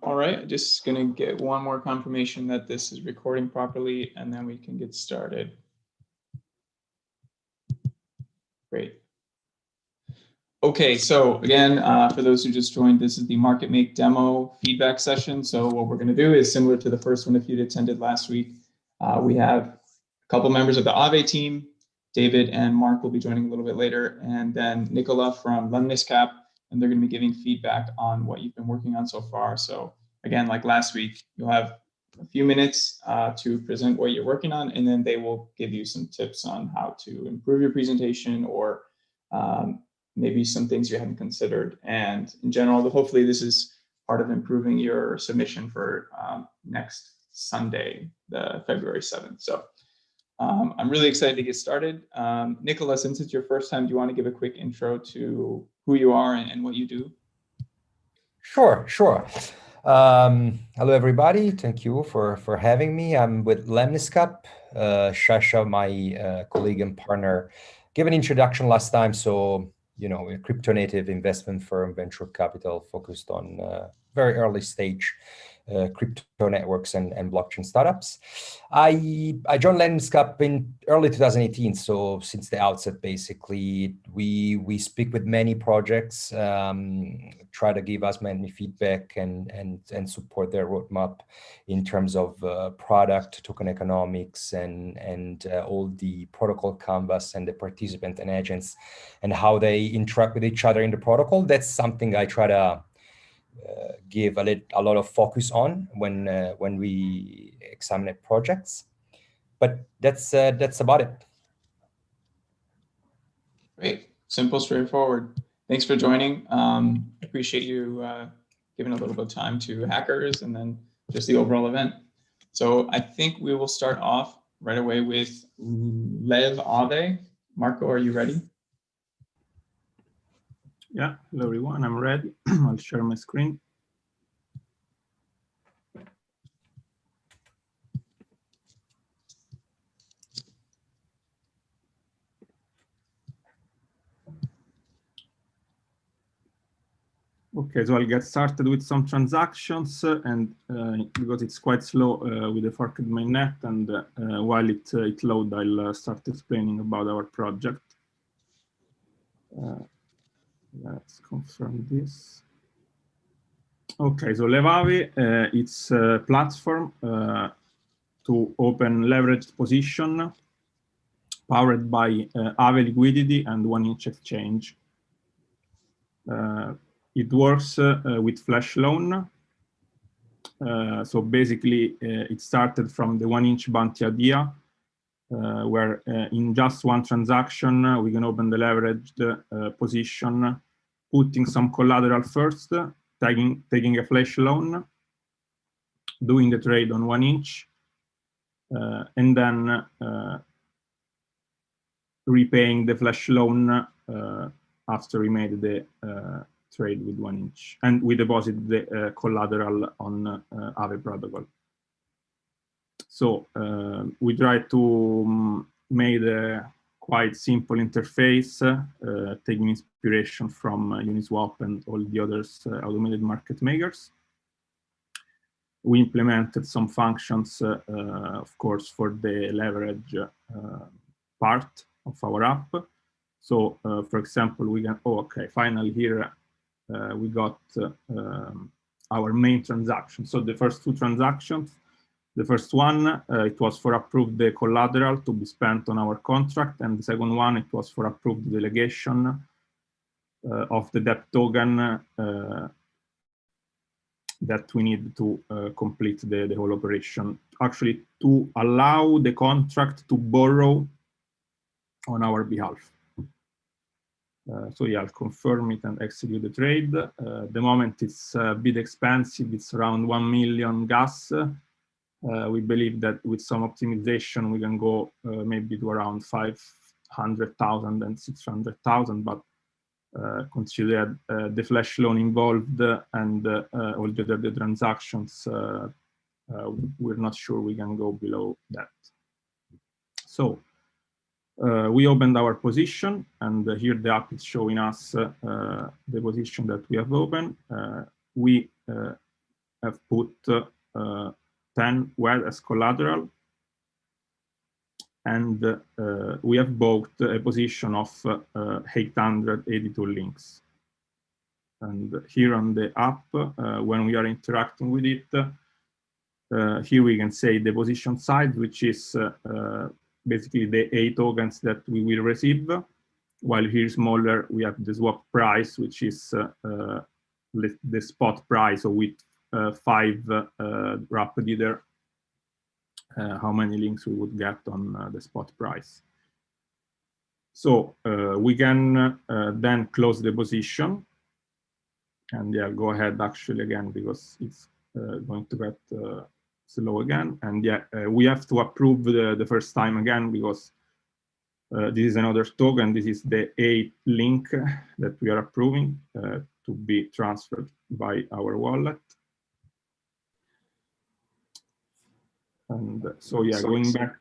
All right, just gonna get one more confirmation that this is recording properly, and then we can get started. Great. Okay, so again, for those who just joined, this is the MarketMake demo feedback session. So what we're gonna do is similar to the first one if you'd attended last week. We have a couple members of the Aave team. David and Mark will be joining a little bit later, and then Nicola from Lemniscap, and they're gonna be giving feedback on what you've been working on so far. So again, like last week, you'll have a few minutes to present what you're working on, and then they will give you some tips on how to improve your presentation or maybe some things you hadn't considered. And in general, hopefully this is part of improving your submission for next Sunday, the February 7th. So I'm really excited to get started. Nicola, since it's your first time, do you want to give a quick intro to who you are and what you do? Sure. Hello, everybody. Thank you for having me. I'm with Lemniscap. Shasha, my colleague and partner, gave an introduction last time. So, you know, a crypto native investment firm, venture capital focused on very early stage crypto networks and blockchain startups. I joined Lemniscap in early 2018. So since the outset, basically, we speak with many projects, try to give us many feedback and support their roadmap in terms of product, token economics, and all the protocol canvas and the participant and agents and how they interact with each other in the protocol. That's something I try to give a lot of focus on when we examine projects, but that's about it. Great, simple, straightforward. Thanks for joining. Appreciate you giving a little bit of time to hackers and then just the overall event. So I think we will start off right away with Lev Aave. Marco, are you ready? Yeah, hello everyone, I'm ready. I'll share my screen. Okay, so I'll get started with some transactions, and because it's quite slow with the forked mainnet, and while it loads, I'll start explaining about our project. Let's confirm this. Okay, so Aave, it's a platform to open leveraged position powered by Aave liquidity and 1inch exchange. It works with flash loan. So basically, it started from the 1inch bounty idea, where in just one transaction, we can open the leveraged position, putting some collateral first, taking a flash loan, doing the trade on 1inch, and then repaying the flash loan after we made the trade with 1inch, and we deposit the collateral on Aave protocol. So we try to make a quite simple interface, taking inspiration from Uniswap and all the others automated market makers. We implemented some functions, of course, for the leverage part of our app. So, for example, we can, finally here we got our main transaction. So the first two transactions, the first one, it was for approved the collateral to be spent on our contract, and the second one, it was for approved delegation of the debt token that we need to complete the whole operation, actually to allow the contract to borrow on our behalf. So yeah, I'll confirm it and execute the trade. The moment it's a bit expensive, it's around 1 million gas. We believe that with some optimization, we can go maybe to around 500,000 and 600,000, but consider the flash loan involved and all the other transactions, we're not sure we can go below that. So we opened our position, and here the app is showing us the position that we have opened. We have put 10 WED as collateral, and we have bought a position of 882 links. And here on the app, when we are interacting with it, here we can say the position size, which is basically the 8 tokens that we will receive, while here smaller we have the swap price, which is the spot price, so with 5 wrapped Ether, how many links we would get on the spot price. So we can then close the position, and yeah, go ahead actually again, because it's going to get slow again. And yeah, we have to approve the first time again, because this is another token. This is the 8th link that we are approving to be transferred by our wallet. And so yeah, going back.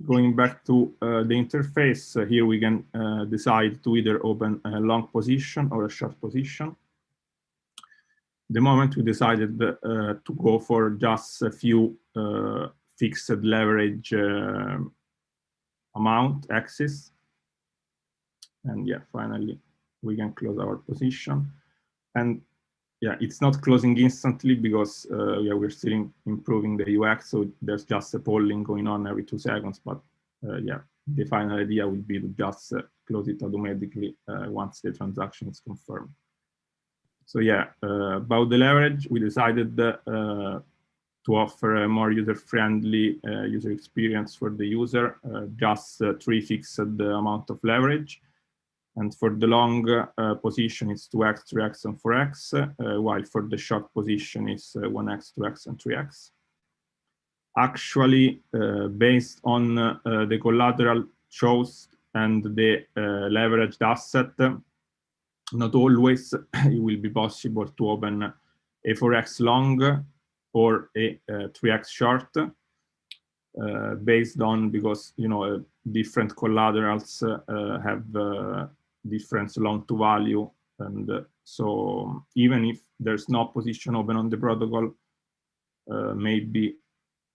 Going back to the interface, here we can decide to either open a long position or a short position. The moment we decided to go for just a few fixed leverage amount axis. And yeah, finally, we can close our position. And yeah, it's not closing instantly because yeah, we're still improving the UX, so there's just a polling going on every 2 seconds. But yeah, the final idea will be to just close it automatically once the transaction is confirmed. So yeah, about the leverage, we decided to offer a more user-friendly user experience for the user, just 3 fixed amount of leverage. And for the long position, it's 2x, 3x, and 4x, while for the short position, it's 1x, 2x, and 3x. Actually, based on the collateral chose and the leveraged asset, not always it will be possible to open a 4x long or a 3x short, based on, because you know different collaterals have different long to value, and so even if there's no position open on the protocol, maybe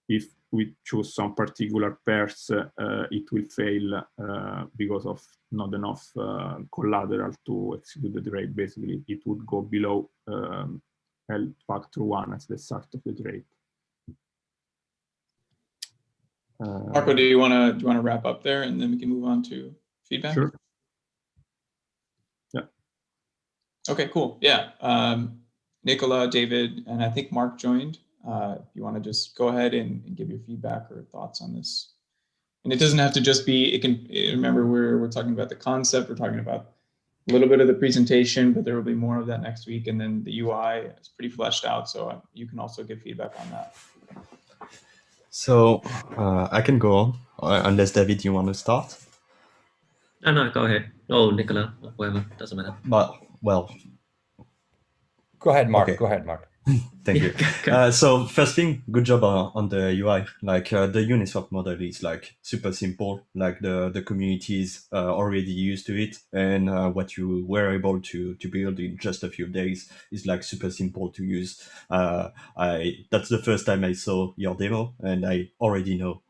if we choose some particular pairs, it will fail because of not enough collateral to execute the trade. Basically, it would go below L factor 1 as the start of the trade. Marco, do you want to wrap up there, and then we can move on to feedback? Sure. Yeah. Okay, cool. Yeah. Nicola, David, and I think Mark joined. If you want to just go ahead and give your feedback or thoughts on this. And it doesn't have to just be, it can, remember we're talking about the concept, we're talking about a little bit of the presentation, but there will be more of that next week. And then the UI is pretty fleshed out, so you can also give feedback on that. So I can go on, unless David, you want to start? No, go ahead. Oh, Nicola, whatever, doesn't matter. But, well. Go ahead, Mark. Okay. Go ahead, Mark. Thank you. So first thing, good job on the UI. Like the Uniswap model is like super simple. Like the community is already used to it, and what you were able to build in just a few days is like super simple to use. That's the first time I saw your demo, and I already know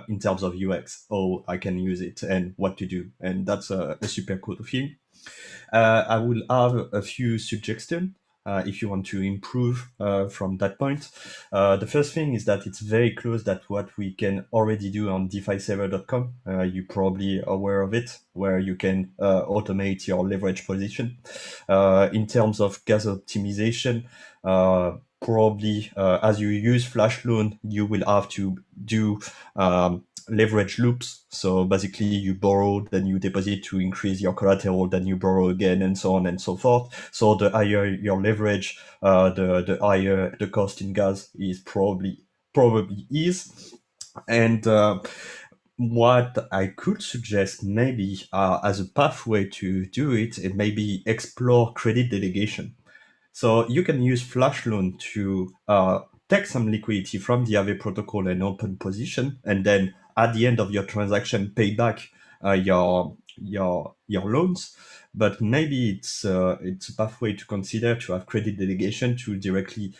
in terms of UX how I can use it and what to do, and that's a super cool thing. I will have a few suggestions. If you want to improve from that point. The first thing is that it's very close to what we can already do on DeFiSaver.com. You're probably aware of it, where you can automate your leverage position. In terms of gas optimization, probably as you use Flash Loan, you will have to do leverage loops. So basically you borrow, then you deposit to increase your collateral, then you borrow again, and so on and so forth. So the higher your leverage, the higher the cost in gas is probably is. And what I could suggest maybe as a pathway to do it, and maybe explore credit delegation. So you can use Flash Loan to take some liquidity from the Aave protocol and open position, and then at the end of your transaction, pay back your loans. but maybe it's a pathway to consider to have credit delegation to directly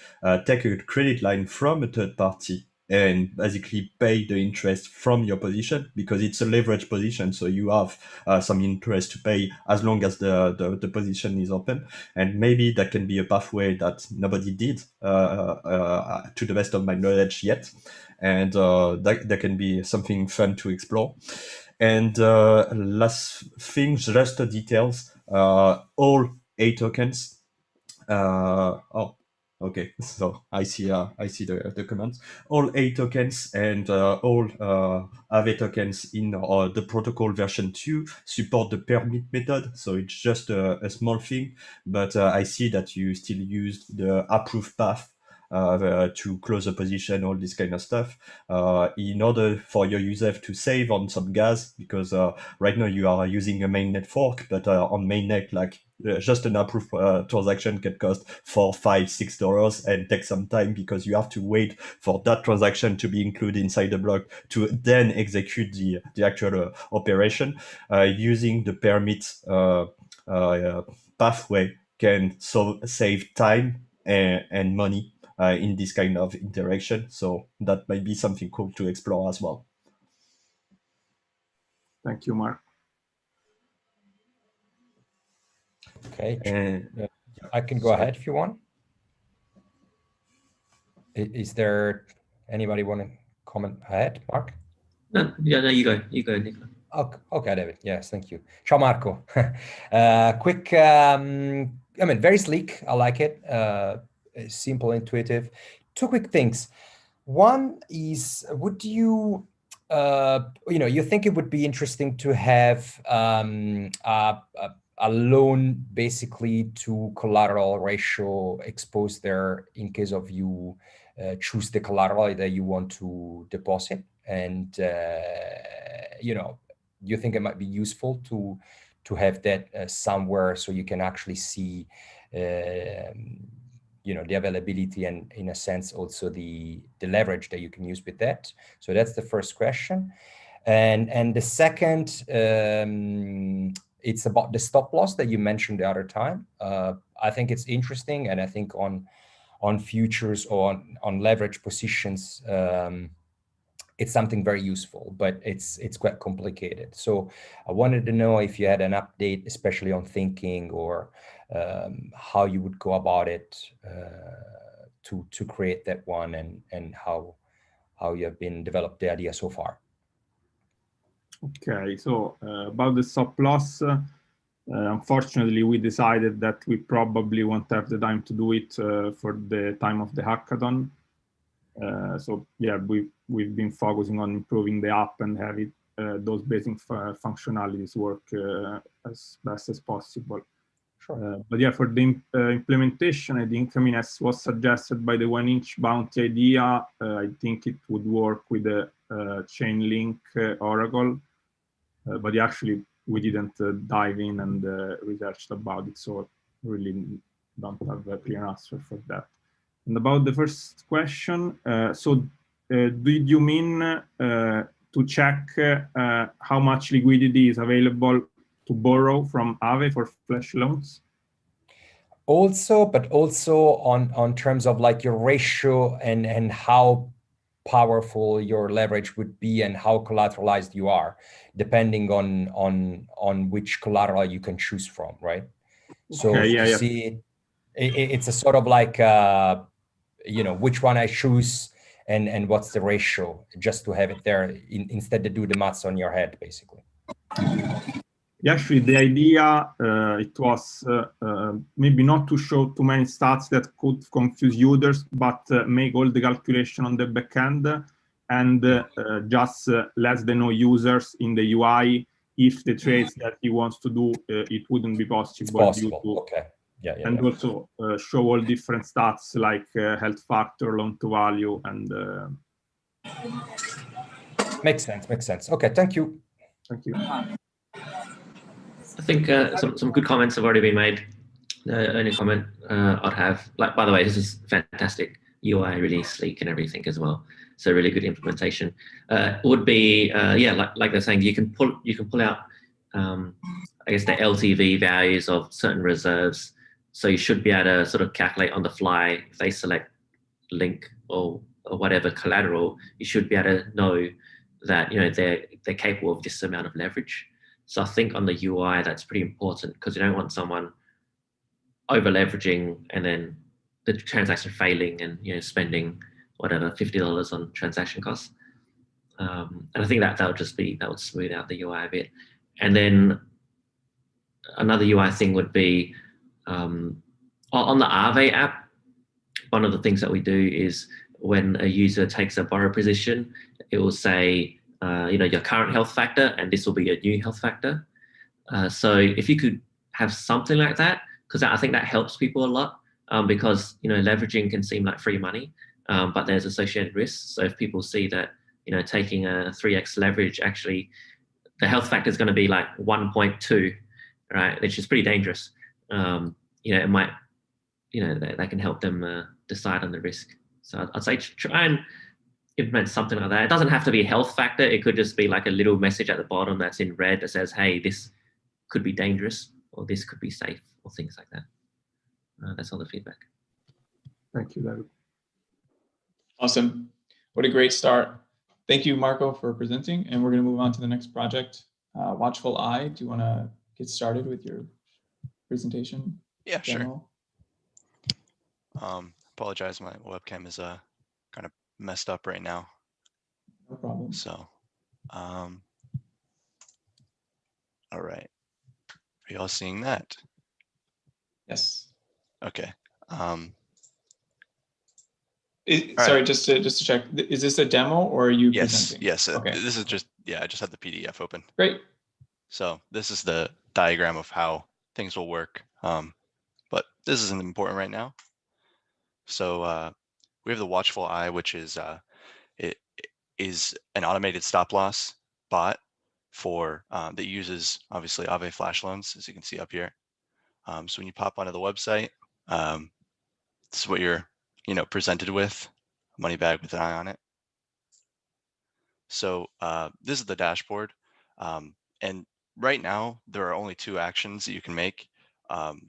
take a credit line from a third party and basically pay the interest from your position, because it's a leverage position. So you have some interest to pay as long as the position is open. And maybe that can be a pathway that nobody did to the best of my knowledge yet. And that can be something fun to explore. And last thing, just the details, all A tokens, okay, so I see the comments. All A tokens and all Aave tokens in the protocol version 2 support the permit method. So it's just a small thing, but I see that you still use the approved path to close a position, all this kind of stuff, in order for your user to save on some gas, because right now you are using a mainnet fork, but on mainnet, like just an approved transaction can cost $4, $5, $6 and take some time, because you have to wait for that transaction to be included inside the block to then execute the actual operation. Using the permit pathway can save time and money in this kind of interaction. So that might be something cool to explore as well. Thank you, Mark. Okay, I can go ahead if you want. Is there anybody want to comment ahead, Mark? No, you go, Nicola. Okay, David. Yes, thank you. Ciao, Marco. Quick, I mean, very sleek. I like it. Simple, intuitive. Two quick things. One is, would you, you think it would be interesting to have a loan basically to collateral ratio exposed there in case of you choose the collateral that you want to deposit, and you think it might be useful to have that somewhere, so you can actually see the availability and, in a sense, also the leverage that you can use with that. So that's the first question. And the second, it's about the stop loss that you mentioned the other time. I think it's interesting, and I think on futures or on leverage positions, it's something very useful, but it's quite complicated. So I wanted to know if you had an update, especially on thinking, or how you would go about it to create that one, and how you have been developed the idea so far. Okay, so about the stop loss, unfortunately, we decided that we probably won't have the time to do it for the time of the hackathon. So yeah, we've been focusing on improving the app and having those basic functionalities work as best as possible. Sure. But yeah, for the implementation, I think, as was suggested by the 1-inch bounty idea, I think it would work with the Chainlink Oracle. But actually, we didn't dive in and researched about it, so really don't have a clear answer for that. And about the first question, did you mean to check how much liquidity is available to borrow from Aave for flash loans? Also, but also on terms of like your ratio and how powerful your leverage would be and how collateralized you are, depending on which collateral you can choose from, right? So okay, yeah, see, it's a sort of like which one I choose and what's the ratio, just to have it there instead to do the maths on your head, basically. Yeah, actually, the idea it was maybe not to show too many stats that could confuse users, but make all the calculation on the back end and just let the know users in the UI if the trades that he wants to do, it wouldn't be possible. It's possible. Okay. Yeah. And also show all different stats like health factor, loan to value, and makes sense. Okay, thank you. Thank you. I think some good comments have already been made. The only comment I'd have, like, by the way, this is fantastic UI, really sleek and everything as well. So really good implementation. Would be like they're saying, you can pull out I guess, the LTV values of certain reserves. So you should be able to sort of calculate on the fly if they select link or whatever collateral, you should be able to know that, you know, they're capable of this amount of leverage. So I think on the UI, that's pretty important, because you don't want someone over leveraging and then the transaction failing and, you know, spending whatever $50 on transaction costs. And I think that would smooth out the UI a bit. And then another UI thing would be on the Aave app. One of the things that we do is when a user takes a borrow position, it will say, you know, your current health factor, and this will be your new health factor. So if you could have something like that, because I think that helps people a lot, because, you know, leveraging can seem like free money, but there's associated risks. So if people see that, you know, taking a 3x leverage, actually the health factor is going to be like 1.2, right, which is pretty dangerous. You know, it might, you know, that can help them decide on the risk. So I'd say try and implement something like that. It doesn't have to be a health factor. It could just be like a little message at the bottom that's in red that says, hey, this could be dangerous, or this could be safe, or things like that. That's all the feedback. Thank you, David. Awesome. What a great start. Thank you, Marco, for presenting. And we're going to move on to the next project. Watchful Eye, do you want to get started with your presentation? Yeah, demo? sure. Apologize, my webcam is kind of messed up right now. No problem. So, all right. Are you all seeing that? Yes. Okay. Sorry, just to check, is this a demo or are you presenting? Yes. Okay. This is just, yeah, I just had the PDF open. Great. So this is the diagram of how things will work. But this isn't important right now. So we have the Watchful Eye, which is it is an automated stop loss bot for that uses obviously Aave flash loans, as you can see up here. So when you pop onto the website, this is what you're, you know, presented with, a money bag with an eye on it. So this is the dashboard, and right now there are only 2 actions that you can make.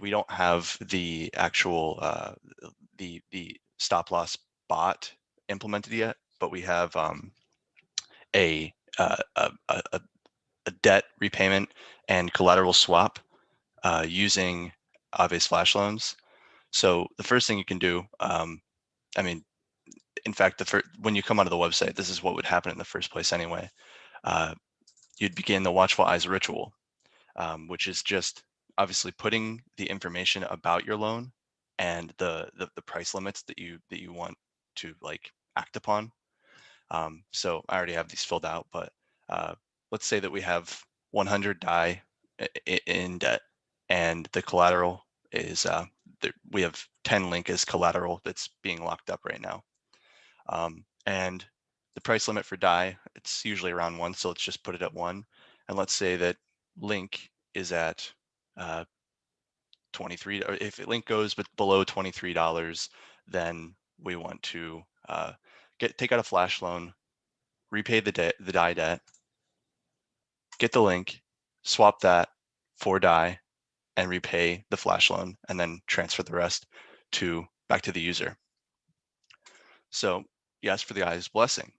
We don't have the actual the stop loss bot implemented yet, but we have a debt repayment and collateral swap using Aave's flash loans. So the first thing you can do, I mean, in fact, when you come onto the website, this is what would happen in the first place anyway. You'd begin the Watchful Eyes ritual, which is just obviously putting the information about your loan and the price limits that you want to like act upon. So I already have these filled out, but let's say that we have 100 DAI in debt, and the collateral is we have 10 link as collateral that's being locked up right now. And the price limit for DAI, it's usually around 1, so let's just put it at 1. And let's say that link is at 23, or if link goes below $23, then we want to take out a flash loan, repay the DAI debt, get the link, swap that for DAI, and repay the flash loan, and then transfer the rest back to the user. So you ask for the Eye's blessing.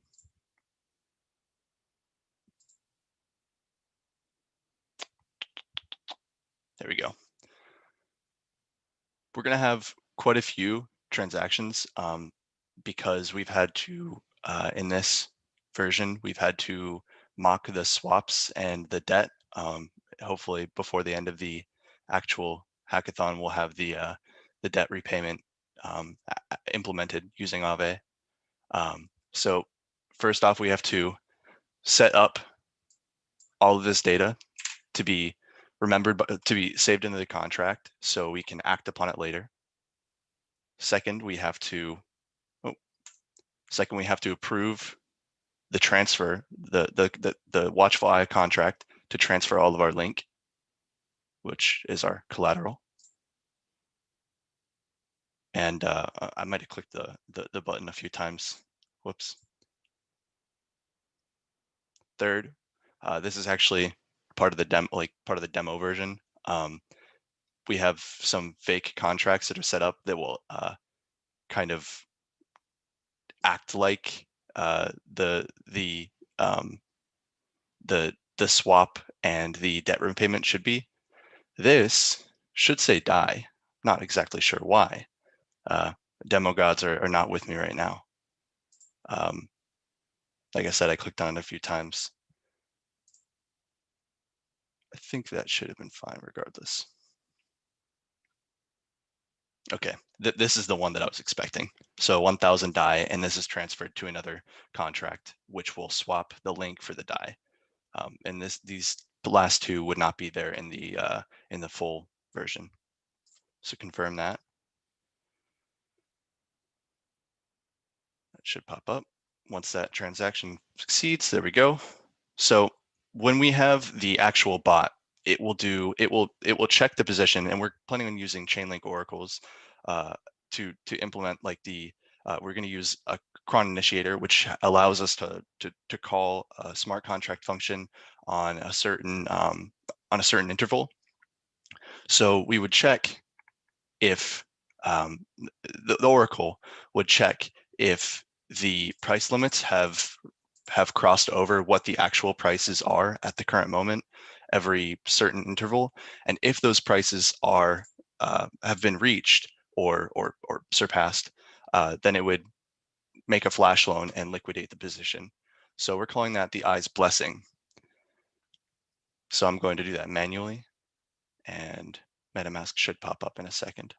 There we go. We're going to have quite a few transactions because we've had to, in this version, we've had to mock the swaps and the debt. Hopefully before the end of the actual hackathon, we'll have the debt repayment implemented using Aave. So first off, we have to set up all of this data to be remembered, to be saved into the contract so we can act upon it later. Second, we have to approve the transfer, the Watchful Eye contract to transfer all of our link, which is our collateral. And I might have clicked the button a few times. Whoops. Third, this is actually part of the demo version, we have some fake contracts that are set up that will kind of act like the swap and the debt repayment should be. This should say die. Not exactly sure why. Demo gods are not with me right now. Like I said, I clicked on it a few times. I think that should have been fine regardless. Okay, this is the one that I was expecting. So 1000 DAI, and this is transferred to another contract, which will swap the link for the DAI. And these last two would not be there in the full version. So confirm that. That should pop up once that transaction succeeds. There we go. So when we have the actual bot, it will check the position, and we're planning on using Chainlink oracles to implement like we're going to use a cron initiator, which allows us to call a smart contract function on a certain interval. So we would check if the oracle would check if the price limits have crossed over what the actual prices are at the current moment every certain interval, and if those prices are have been reached or surpassed, then it would make a flash loan and liquidate the position. So we're calling that the Aave's blessing. So I'm going to do that manually, and MetaMask should pop up in a second.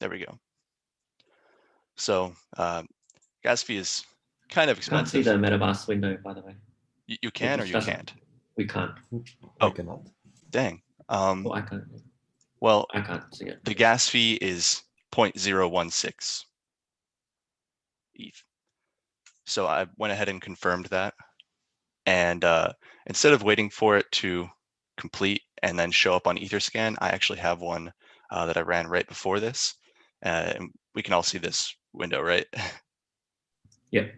There we go. So gas fee is kind of expensive. Can't see the MetaMask window, by the way. You can or you can't? We can't. I cannot. Dang. Well, I can't. Well, I can't see it. the gas fee is 0.016 ETH. So I went ahead and confirmed that. And instead of waiting for it to complete and then show up on Etherscan, I actually have one that I ran right before this. And we can all see this window, right? Yep.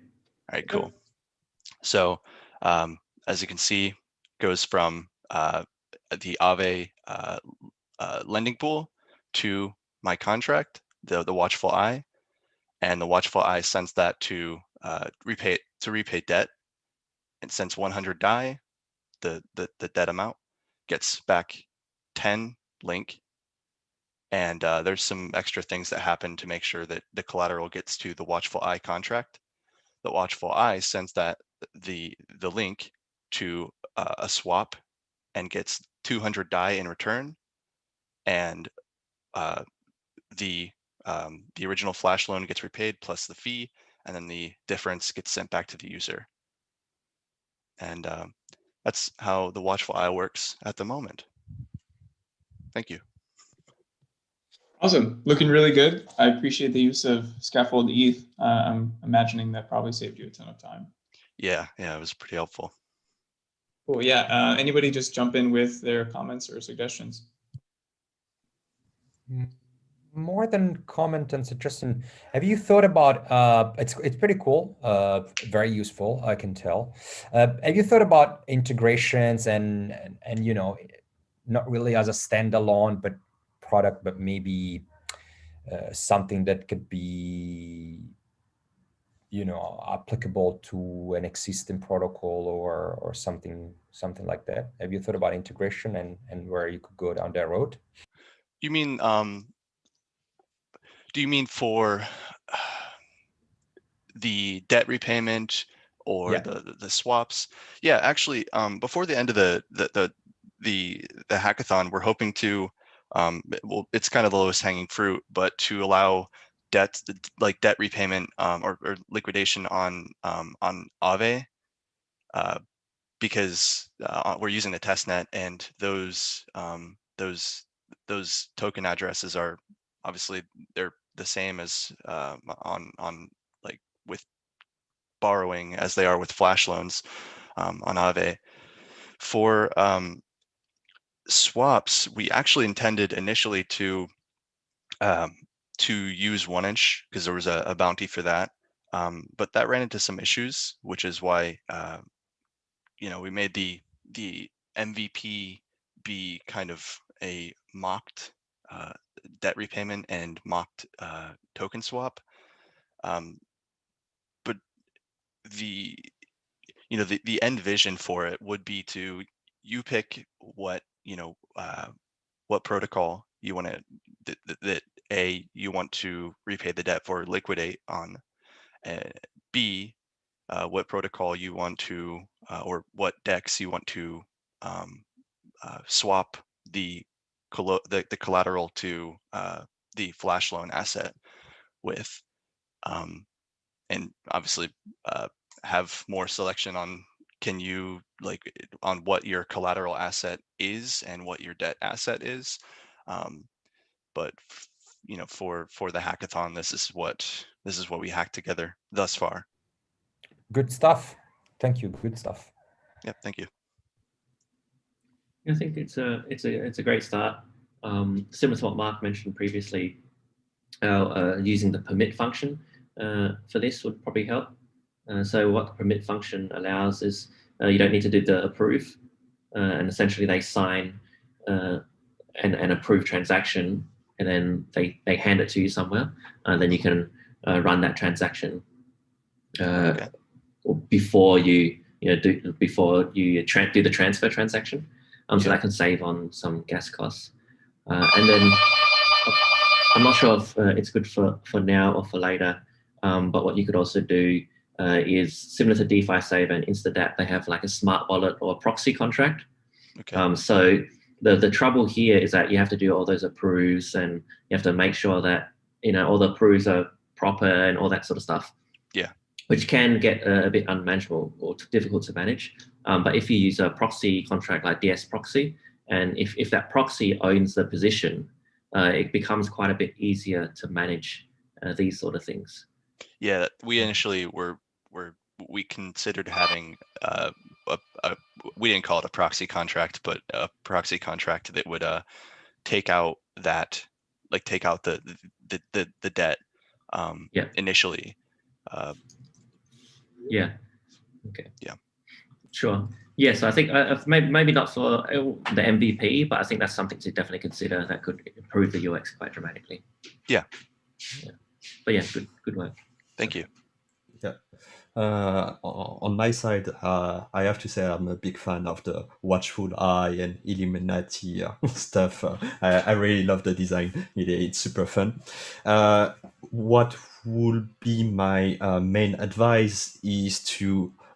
All right, cool. So as you can see, goes from the Aave lending pool to my contract, the Watchful Eye, and the Watchful Eye sends that to repay debt, and sends 100 DAI, the debt amount, gets back 10 link, and there's some extra things that happen to make sure that the collateral gets to the Watchful Eye contract. The Watchful Eye sends that the link to a swap and gets 200 DAI in return, and the original flash loan gets repaid plus the fee, and then the difference gets sent back to the user. And that's how the Watchful Eye works at the moment. Thank you. Awesome, looking really good. I appreciate the use of scaffold ETH. I'm imagining that probably saved you a ton of time. Yeah, it was pretty helpful. Cool, yeah. Anybody just jump in with their comments or suggestions? More than comment and suggestion, have you thought about, it's pretty cool, very useful, I can tell. Have you thought about integrations and you know, not really as a standalone but product, but maybe something that could be, you know, applicable to an existing protocol or something like that? Have you thought about integration and where you could go down that road? You mean do you mean for the debt repayment or the swaps? Yeah, actually, before the end of the hackathon, we're hoping to well, it's kind of the lowest hanging fruit, but to allow debt repayment or liquidation on Aave, because we're using the testnet, and those token addresses are obviously they're the same as on like with borrowing as they are with flash loans on Aave. For swaps, we actually intended initially to use 1inch because there was a bounty for that, but that ran into some issues, which is why we made the MVP be kind of a mocked debt repayment and mocked token swap. But the end vision for it would be to you pick what what protocol you want to that A, you want to repay the debt for, liquidate on, B, what protocol you want to or what DEX you want to swap the collateral to the flash loan asset with, and obviously have more selection on on what your collateral asset is and what your debt asset is. But for the hackathon, this is what we hacked together thus far. Good stuff. Thank you. Good stuff. Yep. Thank you. I think it's a great start. Similar to what Mark mentioned previously, using the permit function for this would probably help. So what the permit function allows is you don't need to do the approve, and essentially they sign an approved transaction, and then they hand it to you somewhere, and then you can run that transaction before you do the transfer transaction. So that can save on some gas costs. And then I'm not sure if it's good for now or for later, but what you could also do is similar to DeFi Saver and InstaDApp, they have like a smart wallet or a proxy contract. Okay. So the trouble here is that you have to do all those approves, and you have to make sure that all the approves are proper and all that sort of stuff. Yeah. Which can get a bit unmanageable or difficult to manage. But if you use a proxy contract like DS Proxy, and if that proxy owns the position, it becomes quite a bit easier to manage these sort of things. Yeah, we initially we considered having we didn't call it a proxy contract, but a proxy contract that would take out the debt initially. Yeah. Okay. Yeah. Sure. Yeah. So I think maybe not for the MVP, but I think that's something to definitely consider that could improve the UX quite dramatically. Yeah. Yeah. But yeah, good work. Thank you. Yeah. On my side, I have to say I'm a big fan of the Watchful Eye and Illuminati stuff. I really love the design. It's super fun. What would be my main advice is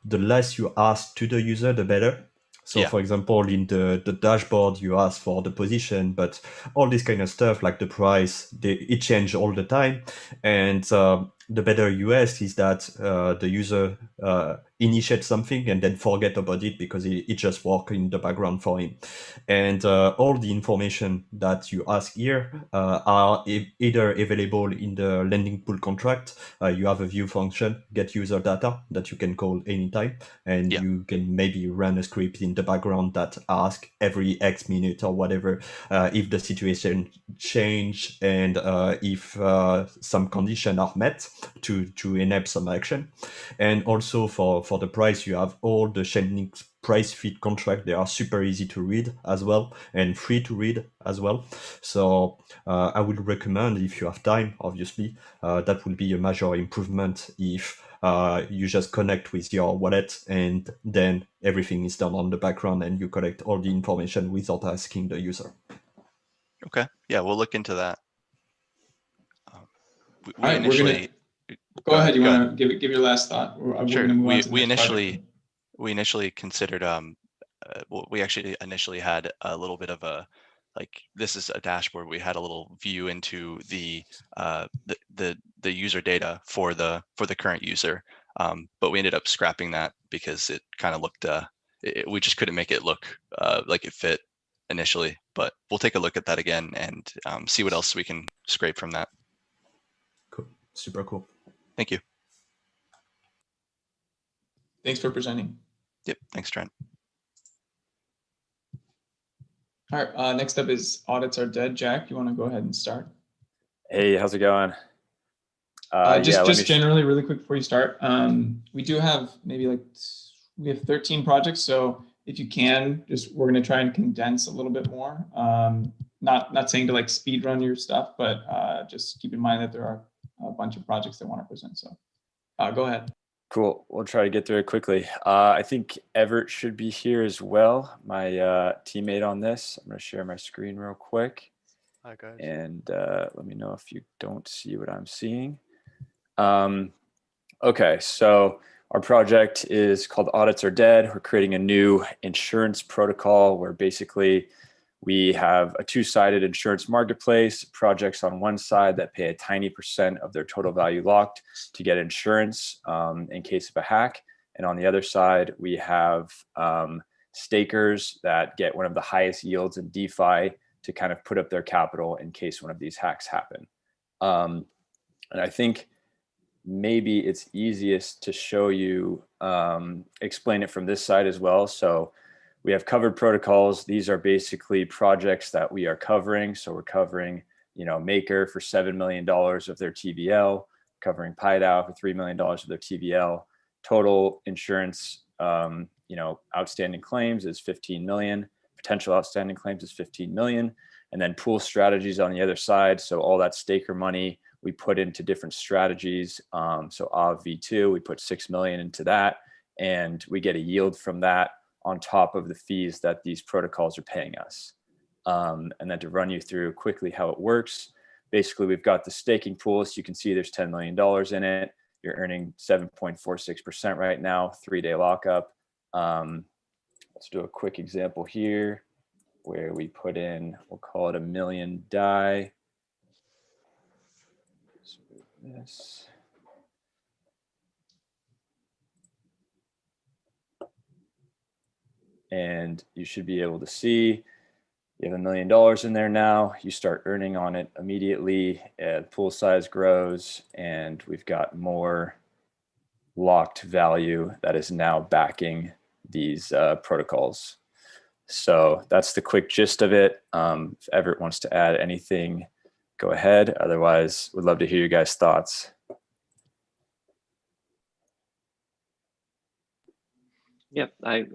the less you ask to the user, the better. So for example, in the dashboard, you ask for the position, but all this kind of stuff like the price, it changes all the time. And the better you ask is that the user initiates something and then forget about it because it just works in the background for him. And all the information that you ask here are either available in the lending pool contract. You have a view function, get user data, that you can call anytime. And you can maybe run a script in the background that asks every X minute or whatever if the situation change and if some conditions are met to enable some action. And also for the price, you have all the Chainlink price feed contract. They are super easy to read as well and free to read as well. So I would recommend, if you have time, obviously, that would be a major improvement if you just connect with your wallet and then everything is done on the background and you collect all the information without asking the user. Okay. Yeah, we'll look into that. Go ahead. You want to give your last thought? Sure. We initially considered we actually initially had a little bit of a this is a dashboard. We had a little view into the user data for the current user, but we ended up scrapping that because it kind of looked we just couldn't make it look like it fit initially. But we'll take a look at that again and see what else we can scrape from that. Cool. Super cool. Thank you. Thanks for presenting. Yep. Thanks, Trent. All right. Next up is Audits Are Dead. Jack, you want to go ahead and start? Hey, how's it going? Just generally, really quick before you start, we do have maybe like We have 13 projects, so if you can, we're going to try and condense a little bit more. Not saying to like speed run your stuff, but just keep in mind that there are a bunch of projects that want to present. So go ahead. Cool. We'll try to get through it quickly. I think Everett should be here as well, my teammate on this. I'm going to share my screen real quick. Hi, guys. And let me know if you don't see what I'm seeing. Okay, so our project is called Audits Are Dead. We're creating a new insurance protocol where basically we have a two-sided insurance marketplace, projects on one side that pay a tiny % of their total value locked to get insurance in case of a hack. And on the other side, we have stakers that get one of the highest yields in DeFi to kind of put up their capital in case one of these hacks happen. And I think maybe it's easiest to show you, explain it from this side as well. So we have covered protocols. These are basically projects that we are covering. So we're covering, Maker for $7 million of their TVL, covering PyDAO for $3 million of their TVL. Total insurance, outstanding claims is 15 million. Potential outstanding claims is 15 million. And then pool strategies on the other side. So all that staker money we put into different strategies. So Aave V2, we put 6 million into that, and we get a yield from that on top of the fees that these protocols are paying us. And then to run you through quickly how it works, basically we've got the staking pool. So you can see there's $10 million in it. You're earning 7.46% right now, 3-day lockup. Let's do a quick example here where we put in, we'll call it 1 million DAI. This. And you should be able to see you have $1 million in there now. You start earning on it immediately. The pool size grows, and we've got more locked value that is now backing these protocols. So that's the quick gist of it. If Everett wants to add anything, go ahead. Otherwise, we'd love to hear your guys' thoughts. Yep, I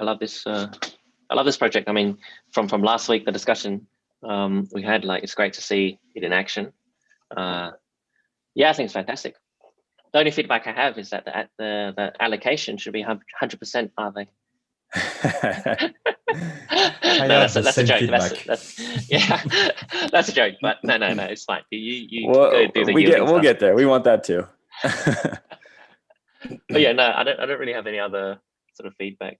love this. I love this project. I mean, from last week, the discussion we had, like, it's great to see it in action. Yeah, I think it's fantastic. The only feedback I have is that the allocation should be 100% Aave. No, that's a joke. Yeah, that's a joke. But no, it's fine. You go do the we'll get there. We want that too. But yeah, no, I don't really have any other sort of feedback.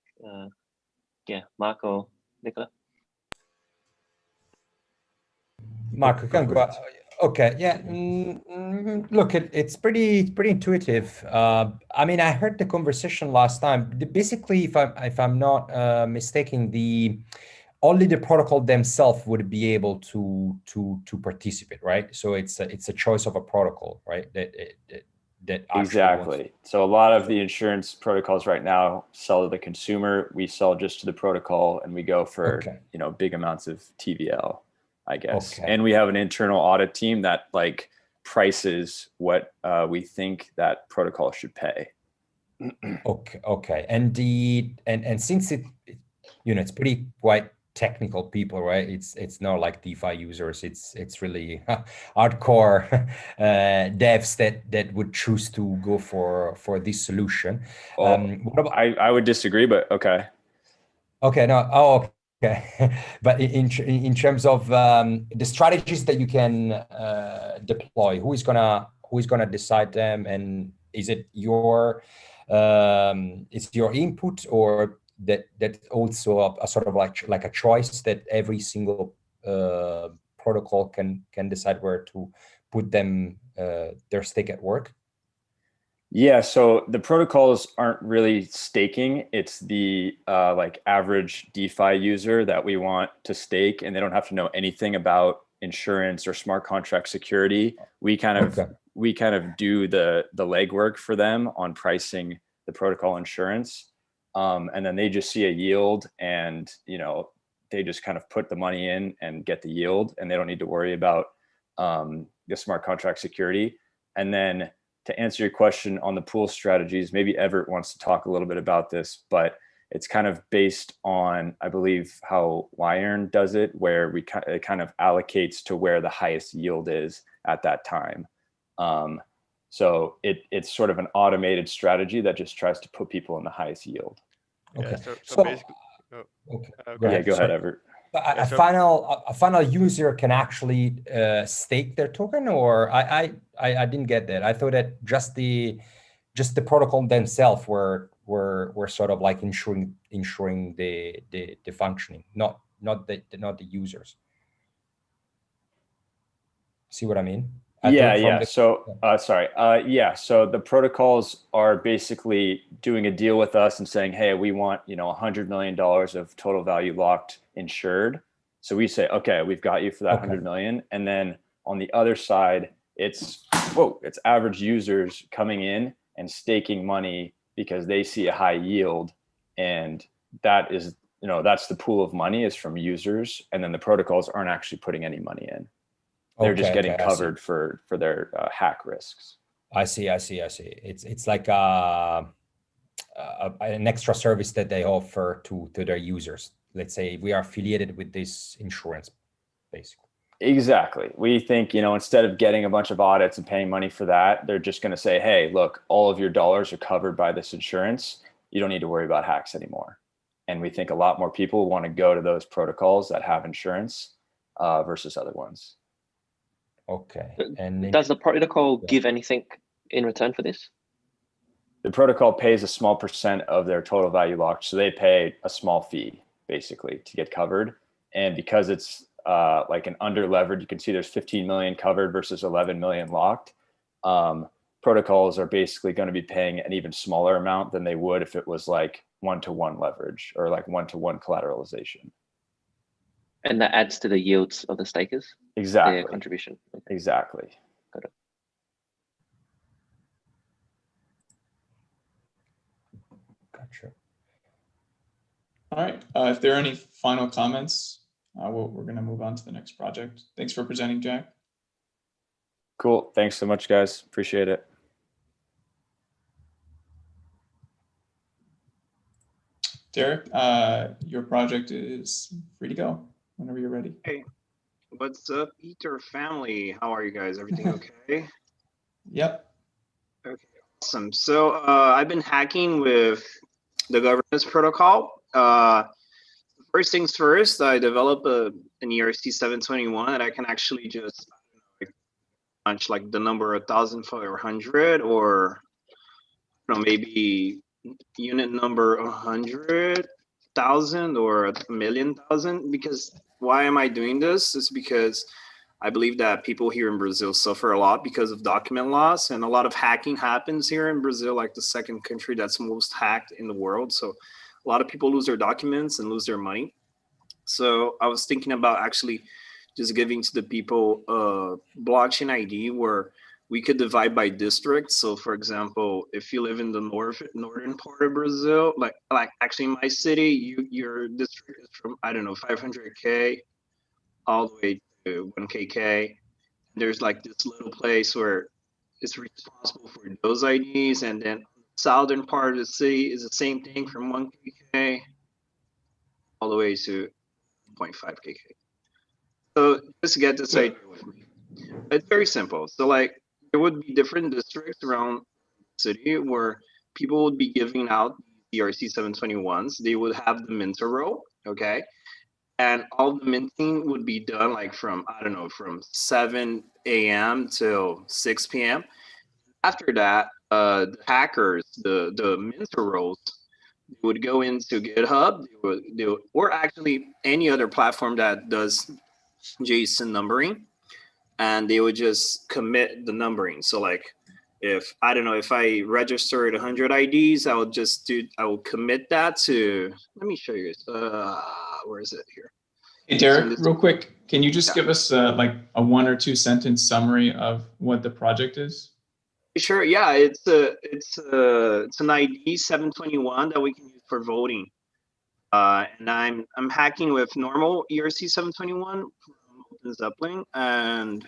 Yeah, Mark or Nicola? Mark, you can go. Okay, yeah. Look, it's pretty intuitive. I mean, I heard the conversation last time. Basically, if I'm not mistaken, only the protocol themselves would be able to participate, right? So it's a choice of a protocol, right? That exactly. So a lot of the insurance protocols right now sell to the consumer. We sell just to the protocol, and we go for big amounts of TVL, I guess. Okay. And we have an internal audit team that like prices what we think that protocol should pay. Okay. And since it's pretty quite technical people, right? It's not like DeFi users. It's really hardcore devs that would choose to go for this solution. I would disagree, but okay. Okay, no. Oh, okay. But in terms of the strategies that you can deploy, who is gonna decide them, and is it your input, or that also a sort of like a choice that every single protocol can decide where to put them their stake at work? Yeah, so the protocols aren't really staking. It's the like average DeFi user that we want to stake, and they don't have to know anything about insurance or smart contract security. We kind of do the legwork for them on pricing the protocol insurance. And then they just see a yield, and they just kind of put the money in and get the yield, and they don't need to worry about the smart contract security. And then to answer your question on the pool strategies, maybe Everett wants to talk a little bit about this, but it's kind of based on, I believe, how Wirearn does it, where it kind of allocates to where the highest yield is at that time. So it's sort of an automated strategy that just tries to put people in the highest yield. Okay. Yeah, so basically, okay. Go ahead, Everett. A final user can actually stake their token, or I didn't get that. I thought that just the protocol themselves were sort of like ensuring the functioning, not the users. See what I mean? So the protocols are basically doing a deal with us and saying, hey, we want, $100 million of total value locked insured. So we say, okay, we've got you for that 100 million. And then on the other side, it's average users coming in and staking money because they see a high yield. And that is, that's the pool of money is from users. And then the protocols aren't actually putting any money in. They're just getting covered for their hack risks. I see. It's like an extra service that they offer to their users. Let's say we are affiliated with this insurance, basically. Exactly. We think, instead of getting a bunch of audits and paying money for that, they're just going to say, hey, look, all of your dollars are covered by this insurance. You don't need to worry about hacks anymore. And we think a lot more people want to go to those protocols that have insurance versus other ones. Okay. And does the protocol give anything in return for this? The protocol pays a small percent of their total value locked. So they pay a small fee basically to get covered. And because it's like an under levered, you can see there's 15 million covered versus 11 million locked. Protocols are basically going to be paying an even smaller amount than they would if it was like 1-to-1 leverage or like 1-to-1 collateralization. And that adds to the yields of the stakers? Exactly. Their contribution. Okay. Exactly. Got it. Gotcha. All right. If there are any final comments, we're going to move on to the next project. Thanks for presenting, Jack. Cool. Thanks so much, guys. Appreciate it. Derek, your project is free to go whenever you're ready. Hey, what's up, Ether family? How are you guys? Everything okay? Yep. Okay, awesome. So I've been hacking with the governance protocol. First things first, I developed an ERC 721 that I can actually just punch like the number 1,500 or maybe unit number 100,000 or 1,000,000. Because why am I doing this? It's because I believe that people here in Brazil suffer a lot because of document loss, and a lot of hacking happens here in Brazil, like the second country that's most hacked in the world. So a lot of people lose their documents and lose their money. So I was thinking about actually just giving to the people a blockchain ID where we could divide by district. So for example, if you live in the northern part of Brazil, like actually in my city, your district is from, I don't know, 500K all the way to 1KK. There's like this little place where it's responsible for those IDs. And then southern part of the city is the same thing from 1KK all the way to 0.5KK. So just get this idea with me. It's very simple. So like there would be different districts around the city where people would be giving out ERC 721s. They would have the minter roll, okay? And all the minting would be done like from, I don't know, from 7 a.m. till 6 p.m. After that, the hackers, the minter rolls, would go into GitHub, or actually any other platform that does JSON numbering, and they would just commit the numbering. So like, if I don't know, if I registered 100 IDs, I will commit that to. Let me show you. Where is it here? Hey Derek, real quick, can you just give us like a 1 or 2 sentence summary of what the project is? Sure. Yeah, it's an ID 721 that we can use for voting, and I'm hacking with normal ERC 721 from Zeppelin, and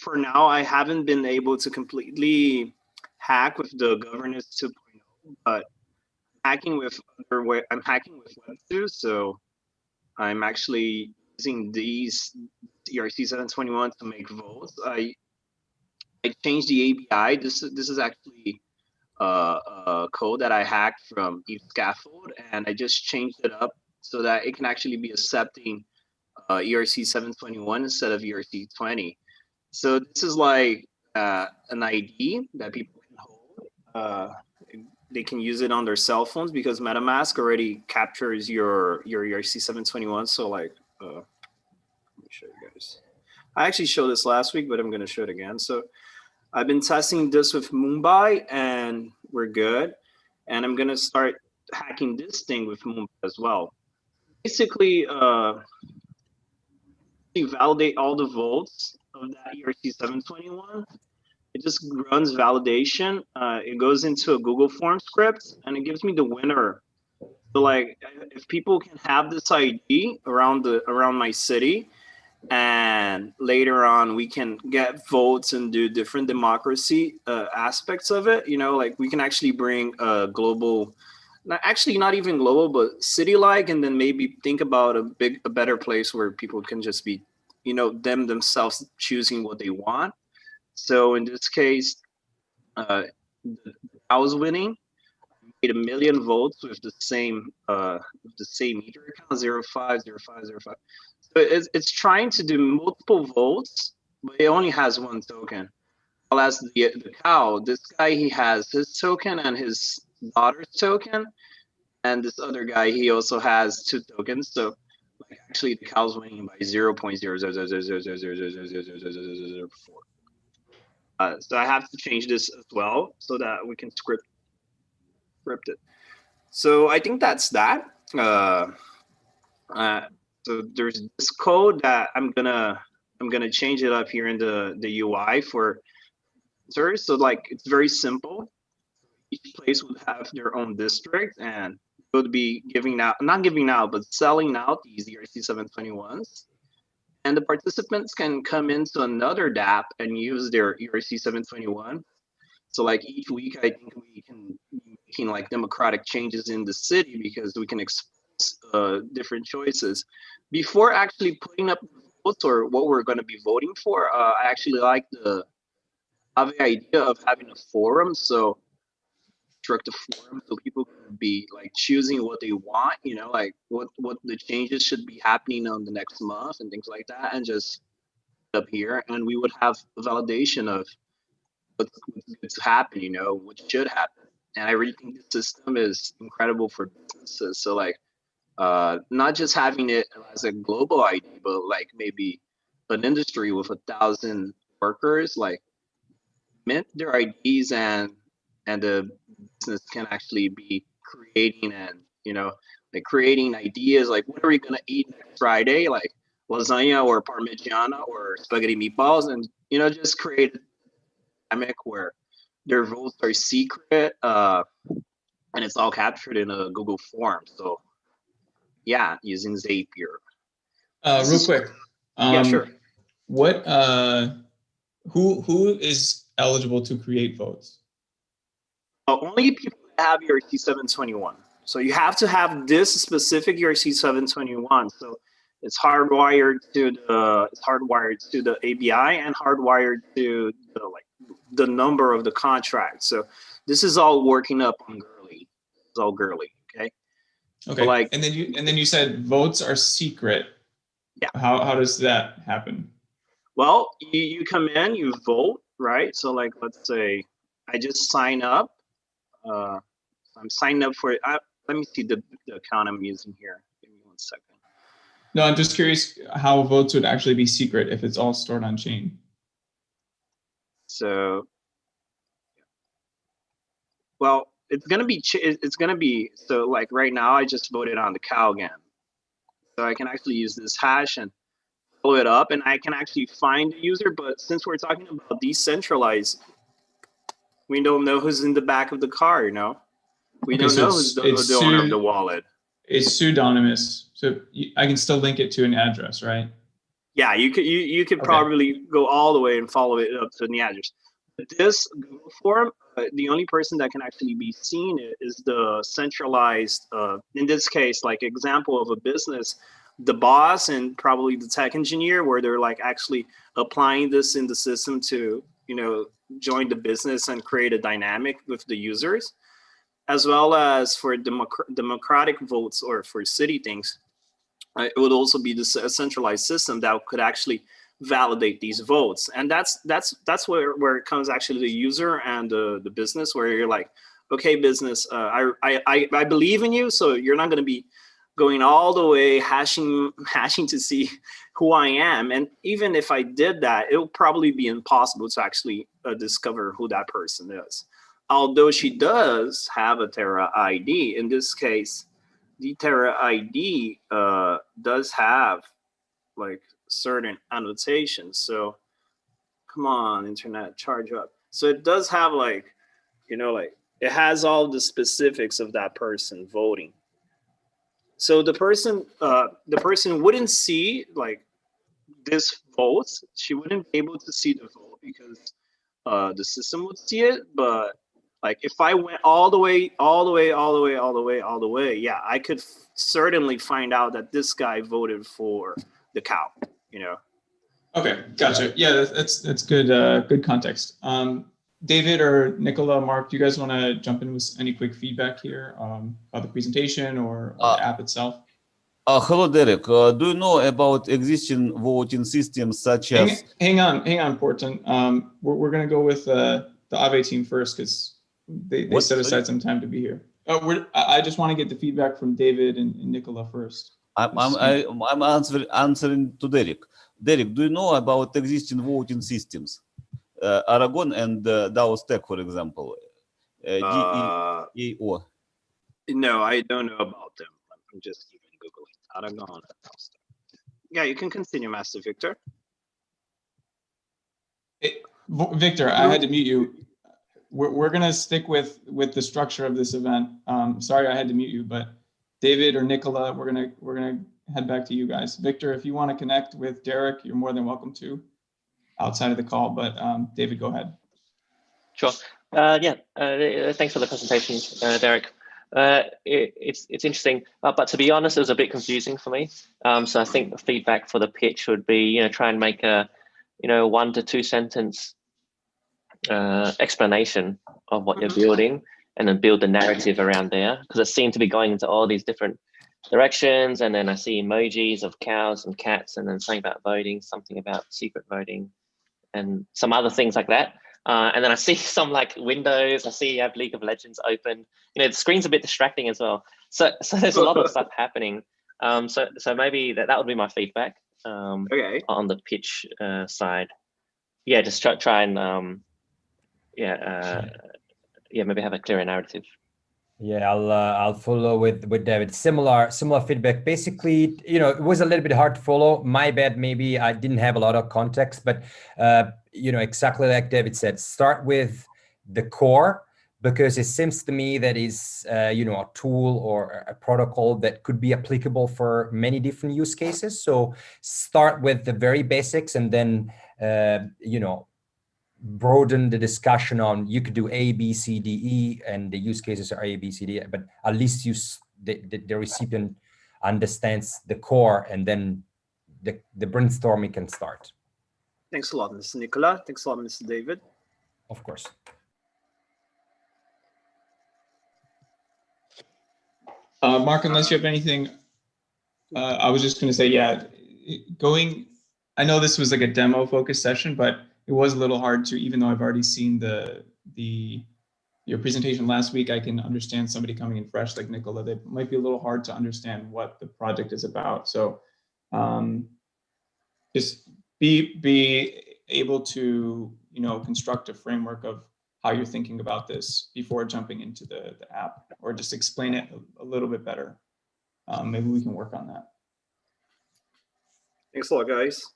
for now, I haven't been able to completely hack with the governance 2.0, but hacking with I'm hacking with Web2, so I'm actually using these ERC 721 to make votes. I changed the API. This is actually code that I hacked from ETHGlobal, and I just changed it up so that it can actually be accepting ERC 721 instead of ERC 20. So this is like an ID that people can hold. They can use it on their cell phones because MetaMask already captures your ERC 721. So like, let me show you guys. I actually showed this last week, but I'm going to show it again. So I've been testing this with Mumbai, and we're good. And I'm going to start hacking this thing with Mumbai as well. Basically, you validate all the votes of that ERC 721. It just runs validation. It goes into a Google form script, and it gives me the winner. So like, if people can have this ID around my city, and later on we can get votes and do different democracy aspects of it. You know, like we can actually bring a global, actually not even global, but city-like, and then maybe think about a better place where people can just be, you know, themselves choosing what they want. So in this case, I was winning. I made 1 million votes with the same Ether account 050505. So it's trying to do multiple votes, but it only has one token. While as the cow, this guy, he has his token and his daughter's token, and this other guy, he also has 2 tokens. So like actually the cow's winning by 0.00000000004. So I have to change this as well so that we can script it. So I think that's that. So there's this code that I'm gonna change it up here in the UI for users. So like it's very simple. Each place would have their own district, and would be not giving out, but selling out these ERC 721s. And the participants can come into another DApp and use their ERC 721. So like each week, I think we can be making like democratic changes in the city because we can expose different choices. Before actually putting up votes or what we're going to be voting for, I actually like the Aave idea of having a forum. So construct a forum so people can be like choosing what they want, you know, like what the changes should be happening on the next month and things like that, and just up here, and we would have a validation of what's going to happen, you know, what should happen. And I really think the system is incredible for businesses. So like, not just having it as a global ID, but like maybe an industry with 1,000 workers, like mint their IDs, and the business can actually be creating, and you know, like creating ideas like what are we gonna eat next Friday, like lasagna or parmigiana or spaghetti meatballs, and you know, just create a dynamic where their votes are secret, and it's all captured in a Google form. So yeah, using Zapier. Real quick. Yeah, sure. What who is eligible to create votes? Only people that have ERC 721. So you have to have this specific ERC 721. So it's hardwired to the API and hardwired to the number of the contract. So this is all working up on Gurley. It's all Gurley. Okay. Okay. So and then you said votes are secret. Yeah. How does that happen? Well, you come in, you vote, right? So like, let's say I just sign up. I'm signed up for it. Let me see the account I'm using here. Give me 1 second. No, I'm just curious how votes would actually be secret if it's all stored on chain. So, well, it's gonna be so like right now I just voted on the cow again. So I can actually use this hash and follow it up, and I can actually find the user. But since we're talking about decentralized, we don't know who's in the back of the car, you know? We don't know who's the owner of the wallet. It's pseudonymous, so I can still link it to an address, right? Yeah, you could Okay. probably go all the way and follow it up to the address. But this Google form, the only person that can actually be seen is the centralized, in this case, like example of a business, the boss and probably the tech engineer, where they're like actually applying this in the system to, join the business and create a dynamic with the users, as well as for democratic votes or for city things. It would also be a centralized system that could actually validate these votes, and that's where it comes actually the user and the business, where you're like, okay, business, I believe in you, so you're not going to be going all the way hashing to see who I am, and even if I did that, it will probably be impossible to actually discover who that person is. Although she does have a Terra ID, in this case, the Terra ID does have like certain annotations. So come on, internet, charge up. So it does have like, like it has all the specifics of that person voting. So the person wouldn't see like this vote. She wouldn't be able to see the vote because the system would see it. But like if I went all the way, yeah, I could certainly find out that this guy voted for the cow. Okay, gotcha. Yeah, that's good. Good context. David or Nicola, Mark, do you guys want to jump in with any quick feedback here about the presentation or the app itself? Hello, Derek. Do you know about existing voting systems such as? Hang on, Porton. We're going to go with the Aave team first because they set aside some time to be here. I just want to get the feedback from David and Nicola first. I'm answering to Derek. Derek, do you know about existing voting systems? Aragon and DAO Stack, for example. GEO. No, I don't know about them. I'm just even Googling Aragon and DAO Stack. Yeah, you can continue, Master Victor. Victor, I had to mute you. We're going to stick with the structure of this event. Sorry, I had to mute you, but David or Nicola, we're gonna head back to you guys. Victor, if you want to connect with Derek, you're more than welcome to outside of the call, but David, go ahead. Sure. Thanks for the presentation, Derek. It's interesting, but to be honest, it was a bit confusing for me. So I think the feedback for the pitch would be, try and make a, 1 to 2 sentence explanation of what you're building, and then build the narrative around there, because it seemed to be going into all these different directions. And then I see emojis of cows and cats, and then something about voting, something about secret voting, and some other things like that. And then I see some like windows. I see you have League of Legends open. The screen's a bit distracting as well. So there's a lot of stuff happening. So maybe that would be my feedback on the pitch side. Yeah, just try and maybe have a clearer narrative. Yeah, I'll follow with David. Similar feedback. Basically, it was a little bit hard to follow. My bad. Maybe I didn't have a lot of context, but exactly like David said, start with the core, because it seems to me that is a tool or a protocol that could be applicable for many different use cases. So start with the very basics, and then broaden the discussion on, you could do A, B, C, D, E, and the use cases are A, B, C, D, but at least the recipient understands the core, and then the brainstorming can start. Thanks a lot, Mr. Nicola. Thanks a lot, Mr. David. Of course. Mark, unless you have anything, I was just going to say, I know this was like a demo focused session, but it was a little hard to, even though I've already seen your presentation last week, I can understand somebody coming in fresh like Nicola. That might be a little hard to understand what the project is about. So just be able to, construct a framework of how you're thinking about this before jumping into the app, or just explain it a little bit better. Maybe we can work on that. Thanks a lot, guys.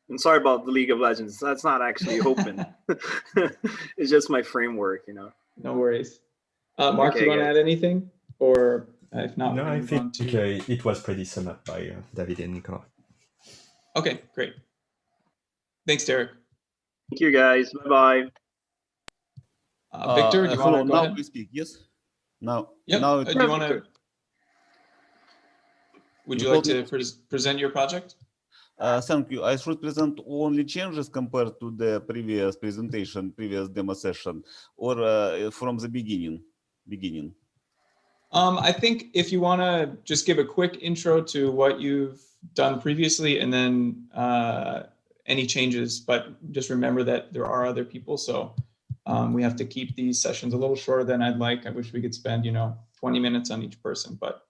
And sorry about the League of Legends. That's not actually open. It's just my framework, No worries. Mark, you want to add anything? Or if not, no, I think it was pretty summed up by David and Nicola. Okay, great. Thanks, Derek. Thank you, guys. Bye-bye. Victor, do you want to go now ahead? we speak, yes? Now, Yep. now Do you want to? Would you like to present your project? thank you. I should present only changes compared to the previous presentation, previous demo session, or from the beginning? I think if you want to just give a quick intro to what you've done previously and then any changes, but just remember that there are other people. So we have to keep these sessions a little shorter than I'd like. I wish we could spend, 20 minutes on each person, but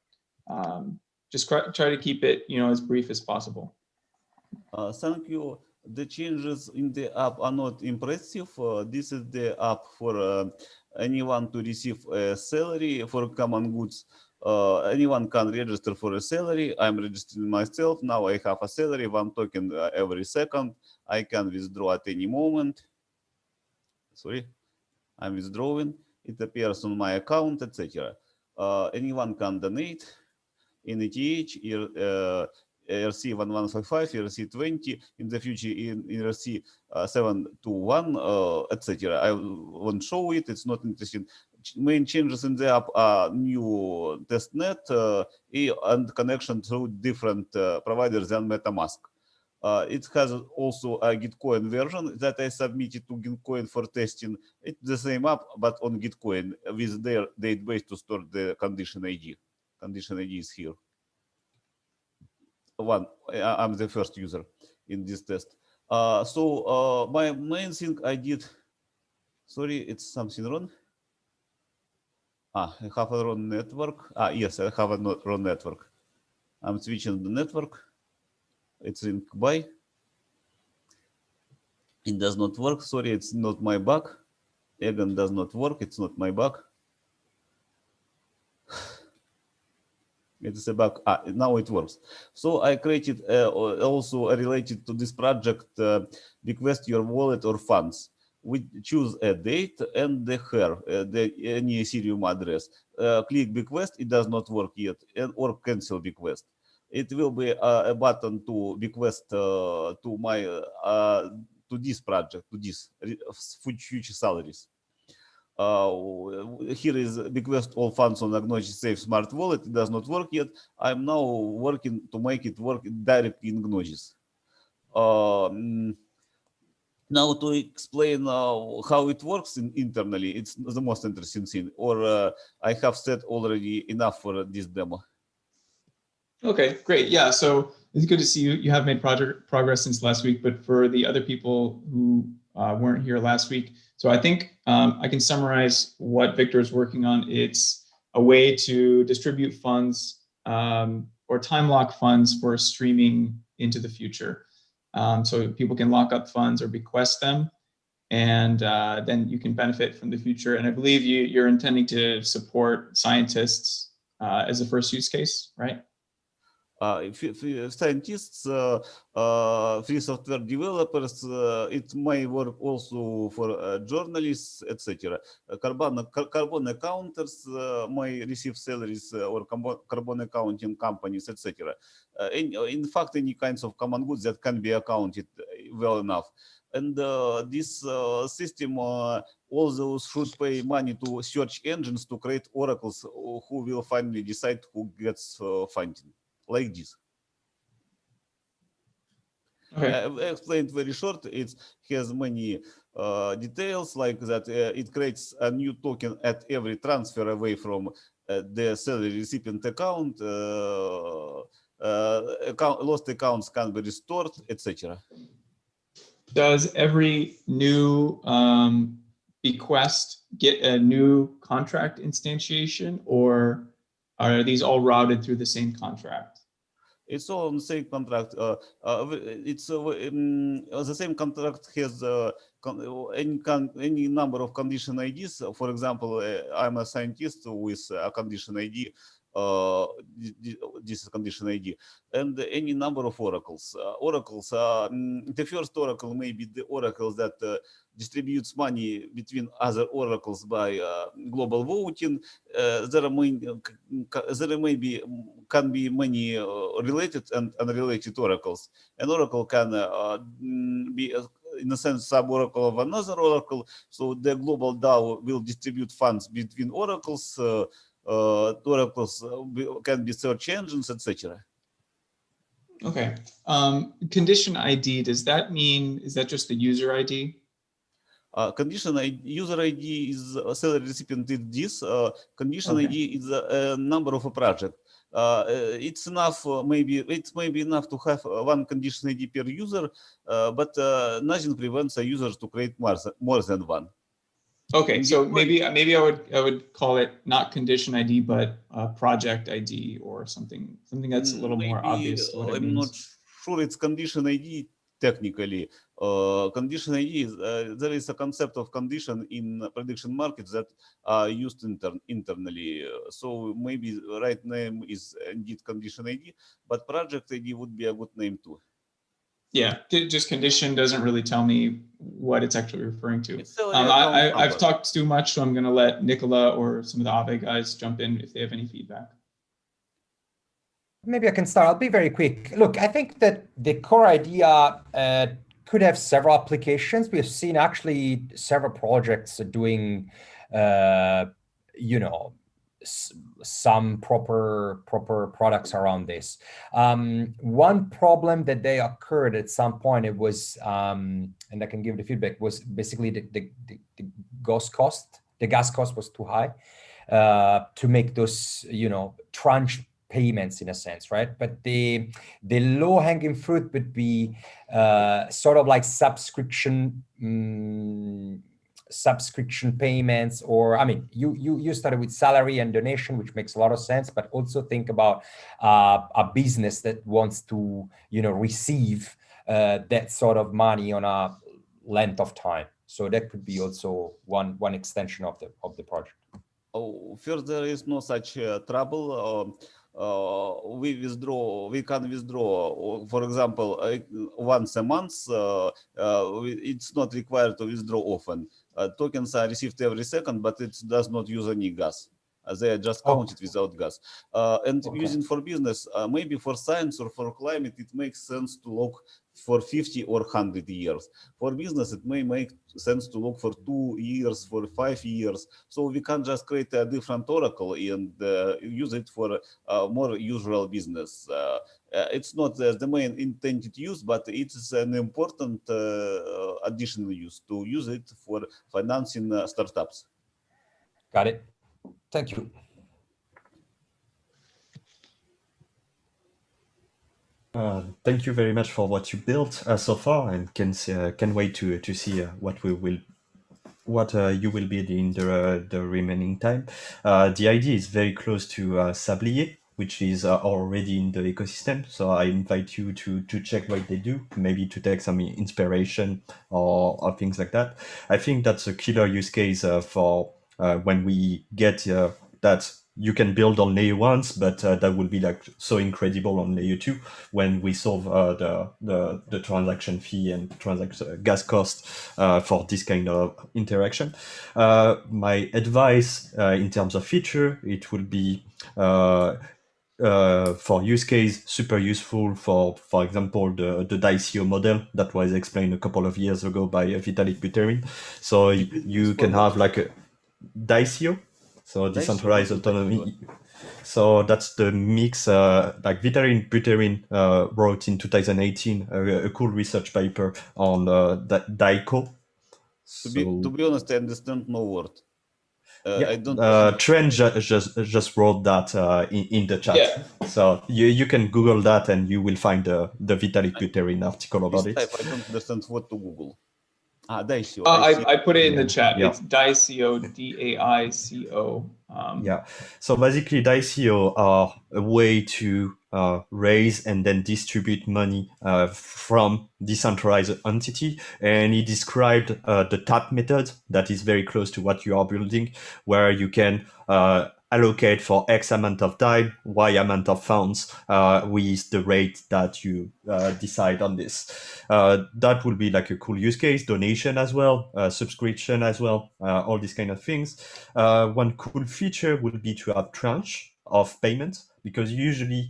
just try to keep it, as brief as possible. Thank you. The changes in the app are not impressive. This is the app for anyone to receive a salary for common goods. Anyone can register for a salary. I'm registering myself. Now I have a salary, 1 token every second. I can withdraw at any moment. Sorry, I'm withdrawing. It appears on my account, etc. Anyone can donate in ETH, ERC1155, ERC20, in the future in ERC 721, etc. I won't show it, it's not interesting. Main changes in the app are new testnet and connection to different providers than MetaMask. It has also a Gitcoin version that I submitted to Gitcoin for testing. It's the same app, but on Gitcoin with their database to store the condition ID. Condition ID is here. I'm the first user in this test. My main thing I did, sorry, it's something wrong. I have a wrong network. Yes, I have a wrong network. I'm switching the network. It's in by. It does not work. Sorry, it's not my bug. Egan does not work. It's not my bug. It is a bug. Now it works. So I created also related to this project, request your wallet or funds. We choose a date and the her, any Ethereum address. Click request, it does not work yet, or cancel request. It will be a button to request to my to this project, to this future salaries. Here is request all funds on Agnostic Safe Smart Wallet. It does not work yet. I'm now working to make it work directly in Gnosis. Now to explain how it works internally, it's the most interesting thing. Or I have said already enough for this demo. Okay, great. Yeah, so it's good to see you. You have made progress since last week, but for the other people who weren't here last week, so I think I can summarize what Victor is working on. It's a way to distribute funds or time lock funds for streaming into the future. So people can lock up funds or bequest them, and then you can benefit from the future. And I believe you're intending to support scientists as the first use case, right? Scientists, free software developers, it may work also for journalists, etc. Carbon accounters may receive salaries or carbon accounting companies, etc. In fact, any kinds of common goods that can be accounted well enough. And this system, all those should pay money to search engines to create oracles who will finally decide who gets funding. Like this. Okay. I explained very short. It has many details like that. It creates a new token at every transfer away from the salary recipient account. Lost accounts can be restored, etc. Does every new bequest get a new contract instantiation, or are these all routed through the same contract? It's all on the same contract. It's the same contract has any number of condition IDs. For example, I'm a scientist with a condition ID. this condition ID, and any number of oracles. The first oracle may be the oracle that distributes money between other oracles by global voting. There can be many related and unrelated oracles. An oracle can be in a sense sub-oracle of another oracle. So the global DAO will distribute funds between oracles. Oracles can be search engines, etc. Okay. Condition ID, does that mean, is that just the user ID? Condition user ID is salary recipient is this. Condition Okay. ID is a number of a project. It's enough, it may be enough to have one condition ID per user, but nothing prevents a user to create more than one. Okay, so maybe I would call it not condition ID, but project ID or something that's a little more obvious to what it means. I'm not sure it's condition ID technically. Condition ID is there is a concept of condition in prediction markets that are used internally. So maybe the right name is indeed condition ID, but project ID would be a good name too. Yeah, just condition doesn't really tell me what it's actually referring to. I've talked too much, so I'm going to let Nicola or some of the Aave guys jump in if they have any feedback. Maybe I can start. I'll be very quick. Look, I think that the core idea could have several applications. We've seen actually several projects doing, some proper products around this. One problem that they occurred at some point, it was, and I can give the feedback, was basically the gas cost. The gas cost was too high to make those, tranche payments in a sense, right? But the low-hanging fruit would be sort of like subscription payments, or you started with salary and donation, which makes a lot of sense, but also think about a business that wants to receive that sort of money on a length of time. So that could be also one extension of the project. Oh, first, there is no such trouble. We can withdraw, for example, once a month. It's not required to withdraw often. Tokens are received every second, but it does not use any gas. They are just counted without gas. Using for business, maybe for science or for climate, it makes sense to look for 50 or 100 years. For business, it may make sense to look for 2 years, for 5 years. So we can just create a different oracle and use it for more usual business. It's not the main intended use, but it's an important additional use to use it for financing startups. Got it. Thank you. Thank you very much for what you built so far, and can wait to see what you will build in the remaining time. The idea is very close to Sablier, which is already in the ecosystem. So I invite you to check what they do, maybe to take some inspiration or things like that. I think that's a killer use case for when we get that you can build on layer 1, but that will be like so incredible on layer 2 when we solve the transaction fee and gas cost for this kind of interaction. My advice in terms of feature, it will be for use case, super useful for example, the DICO model that was explained a couple of years ago by Vitalik Buterin. So you can have like a DICO, so decentralized autonomy. So that's the mix, like Buterin wrote in 2018 a cool research paper on DICO. To be honest, I understand no word. I don't. Trent just wrote that in the chat. Yeah. So you can Google that and you will find the Vitalik Buterin article about it. I don't understand what to Google. DICO. I put it in the chat. Yeah. It's DICO, DAICO. Yeah. So basically, DICO are a way to raise and then distribute money from decentralized entity. And he described the tap method that is very close to what you are building, where you can allocate for X amount of time, Y amount of funds with the rate that you decide on this. That will be like a cool use case, donation as well, subscription as well, all these kind of things. One cool feature will be to have tranche of payments, because usually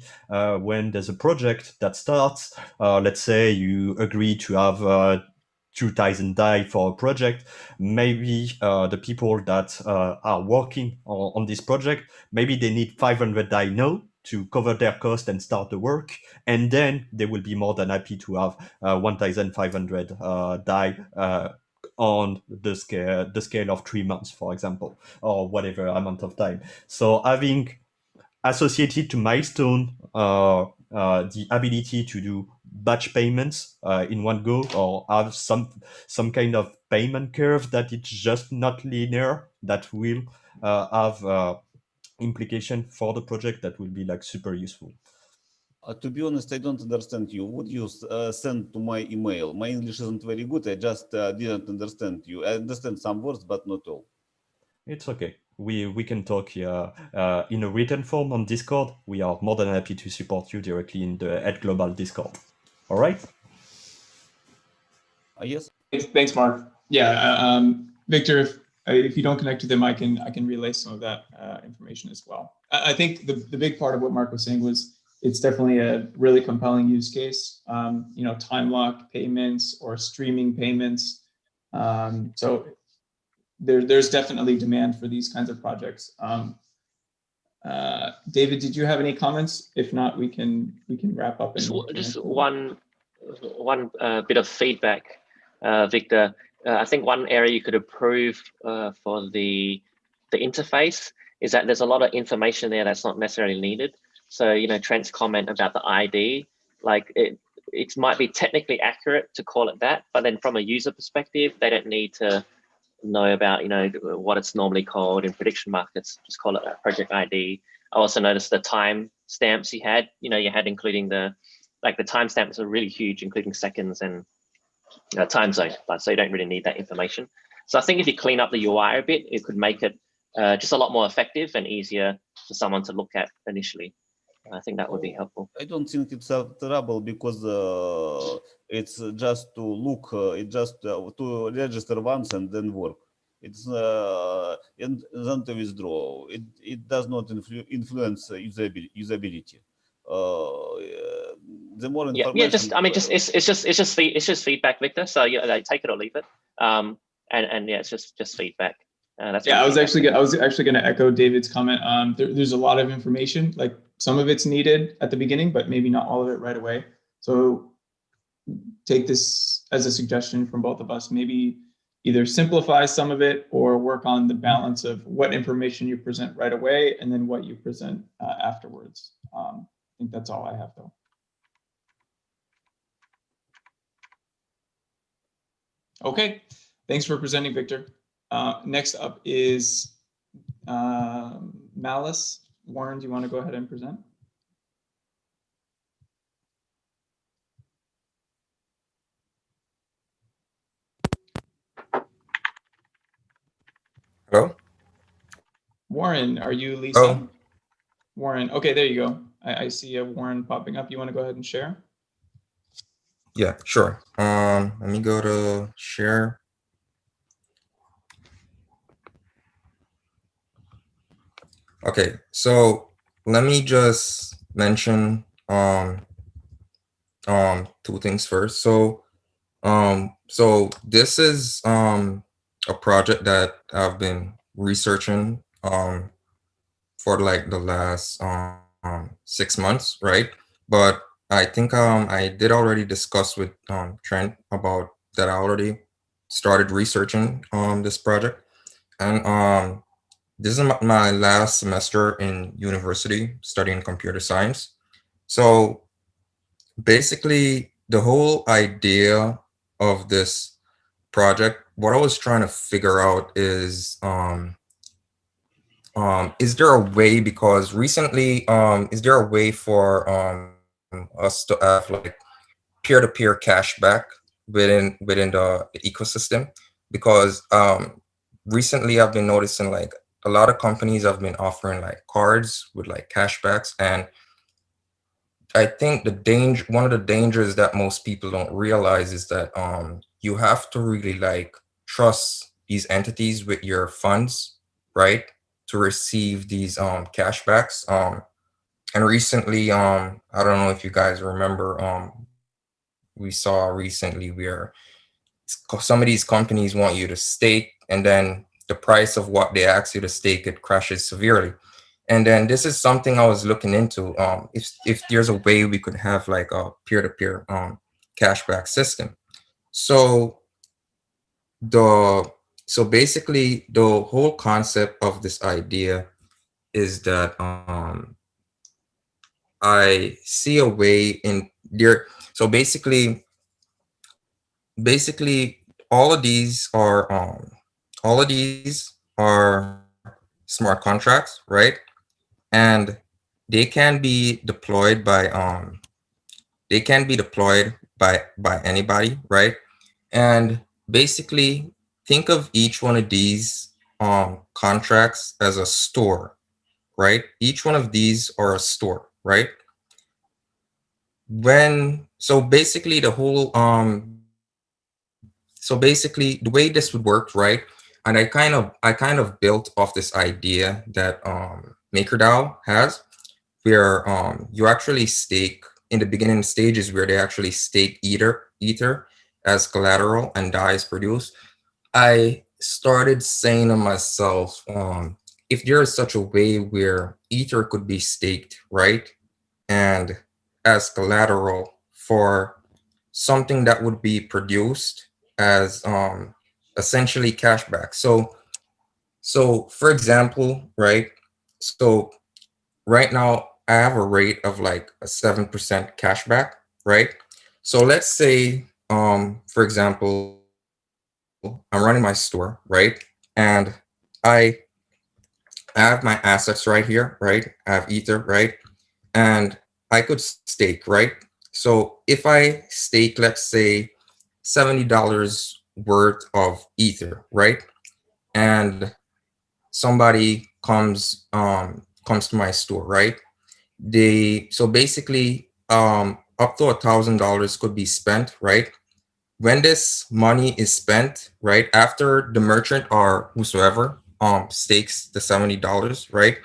when there's a project that starts, let's say you agree to have 2,000 DAI for a project, maybe the people that are working on this project, maybe they need 500 DAI now to cover their cost and start the work, and then they will be more than happy to have 1,500 DAI on the scale of 3 months, for example, or whatever amount of time. So having associated to milestone the ability to do batch payments in one go, or have some kind of payment curve that it's just not linear, that will have implication for the project, that will be like super useful. To be honest, I don't understand you. Would you send to my email? My English isn't very good. I just didn't understand you. I understand some words, but not all. It's okay. We can talk in a written form on Discord. We are more than happy to support you directly in the ETHGlobal Discord. All right? Yes. Thanks, Mark. Yeah, Victor, if you don't connect to them, I can relay some of that information as well. I think the big part of what Mark was saying was it's definitely a really compelling use case. Time lock payments or streaming payments. So there's definitely demand for these kinds of projects. David, did you have any comments? If not, we can wrap up. Just one bit of feedback, Victor. I think one area you could improve for the interface is that there's a lot of information there that's not necessarily needed. So Trent's comment about the ID, like it might be technically accurate to call it that, but then from a user perspective, they don't need to know about what it's normally called in prediction markets. Just call it a project ID. I also noticed the time stamps you had including the timestamps are really huge, including seconds and time zone, so you don't really need that information. So I think if you clean up the UI a bit, it could make it just a lot more effective and easier for someone to look at initially. I think that would be helpful. I don't think it's a trouble, because it's just to look, it's just to register once and then work. It's and then to withdraw. It does not influence usability. The more information. It's just feedback, Victor. So take it or leave it. And it's just feedback. That's I was actually going to echo David's comment. There's a lot of information. Like some of it's needed at the beginning, but maybe not all of it right away. So take this as a suggestion from both of us. Maybe either simplify some of it or work on the balance of what information you present right away and then what you present afterwards. I think that's all I have, though. Okay, thanks for presenting, Victor. Next up is Malice. Warren, do you want to go ahead and present? Hello? Warren, are you Lisa? Oh. Warren, okay, there you go. I see a Warren popping up. You want to go ahead and share? Yeah, sure. Let me go to share. Okay, so let me just mention two things first. So this is a project that I've been researching for like the last 6 months, right? But I think I did already discuss with Trent about that. I already started researching this project, and this is my last semester in university studying computer science. So basically, the whole idea of this project, what I was trying to figure out is there a way, because recently, is there a way for us to have like peer-to-peer cashback within the ecosystem? Because recently I've been noticing like a lot of companies have been offering like cards with like cashbacks, and I think one of the dangers that most people don't realize is that you have to really like trust these entities with your funds, right, to receive these cashbacks. And recently, I don't know if you guys remember, we saw recently where some of these companies want you to stake, and then the price of what they ask you to stake, it crashes severely. And then this is something I was looking into. If there's a way we could have like a peer-to-peer cashback system. So the so basically the whole concept of this idea is that I see a way in there. So basically all of these are smart contracts, right? And they can be deployed by anybody, right? And basically think of each one of these contracts as a store, right? Each one of these are a store, right? So basically the way this would work, right? And I kind of built off this idea that MakerDAO has, where you actually stake in the beginning stages, where they actually stake ether as collateral and DAI is produced. I started saying to myself, if there is such a way where ether could be staked, right, and as collateral for something that would be produced as essentially cashback. So for example, right? So right now I have a rate of like a 7% cashback, right? So let's say, for example, I'm running my store, right? And I have my assets right here, right? I have Ether, right? And I could stake, right? So if I stake, let's say $70 worth of Ether, right? And somebody comes to my store, right? So basically up to $1,000 could be spent, right? When this money is spent, right, after the merchant or whosoever stakes the $70, right,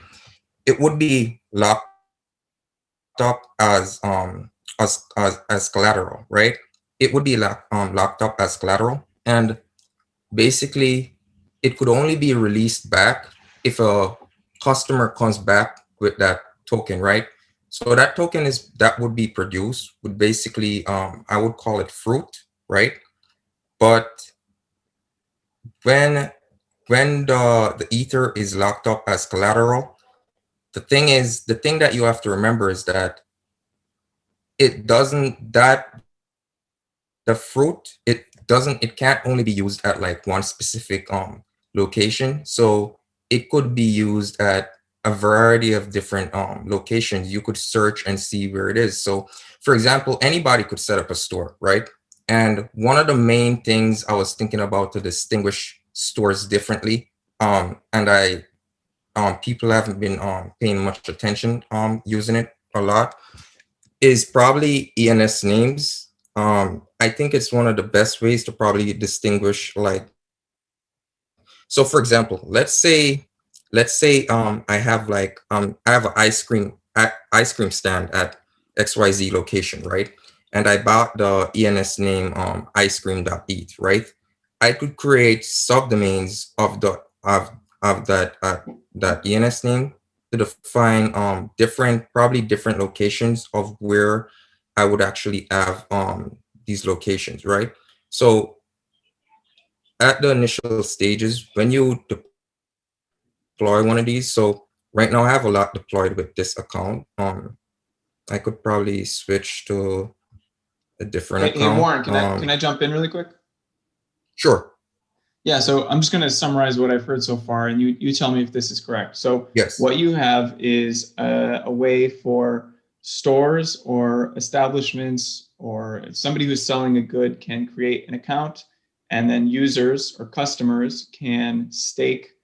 it would be locked up as collateral, right? It would be locked up as collateral, and basically it could only be released back if a customer comes back with that token, right? So that token that would be produced would basically I would call it fruit, right? But when the ether is locked up as collateral, the thing that you have to remember is that it can't only be used at like one specific location. So it could be used at a variety of different locations. You could search and see where it is. So for example, anybody could set up a store, right? And one of the main things I was thinking about to distinguish stores differently, and people haven't been paying much attention using it a lot, is probably ENS names. I think it's one of the best ways to probably distinguish, like, so for example, let's say I have an ice cream stand at XYZ location, right? And I bought the ENS name ice cream.eth, right? I could create subdomains of that ENS name to define probably different locations of where I would actually have these locations, right? So at the initial stages, when you deploy one of these, so right now I have a lot deployed with this account. I could probably switch to a different Hey, account. Warren, can I jump in really quick? Sure. Yeah, so I'm just going to summarize what I've heard so far, and you tell me if this is correct. So Yes. what you have is a way for stores or establishments or somebody who's selling a good can create an account, and then users or customers can stake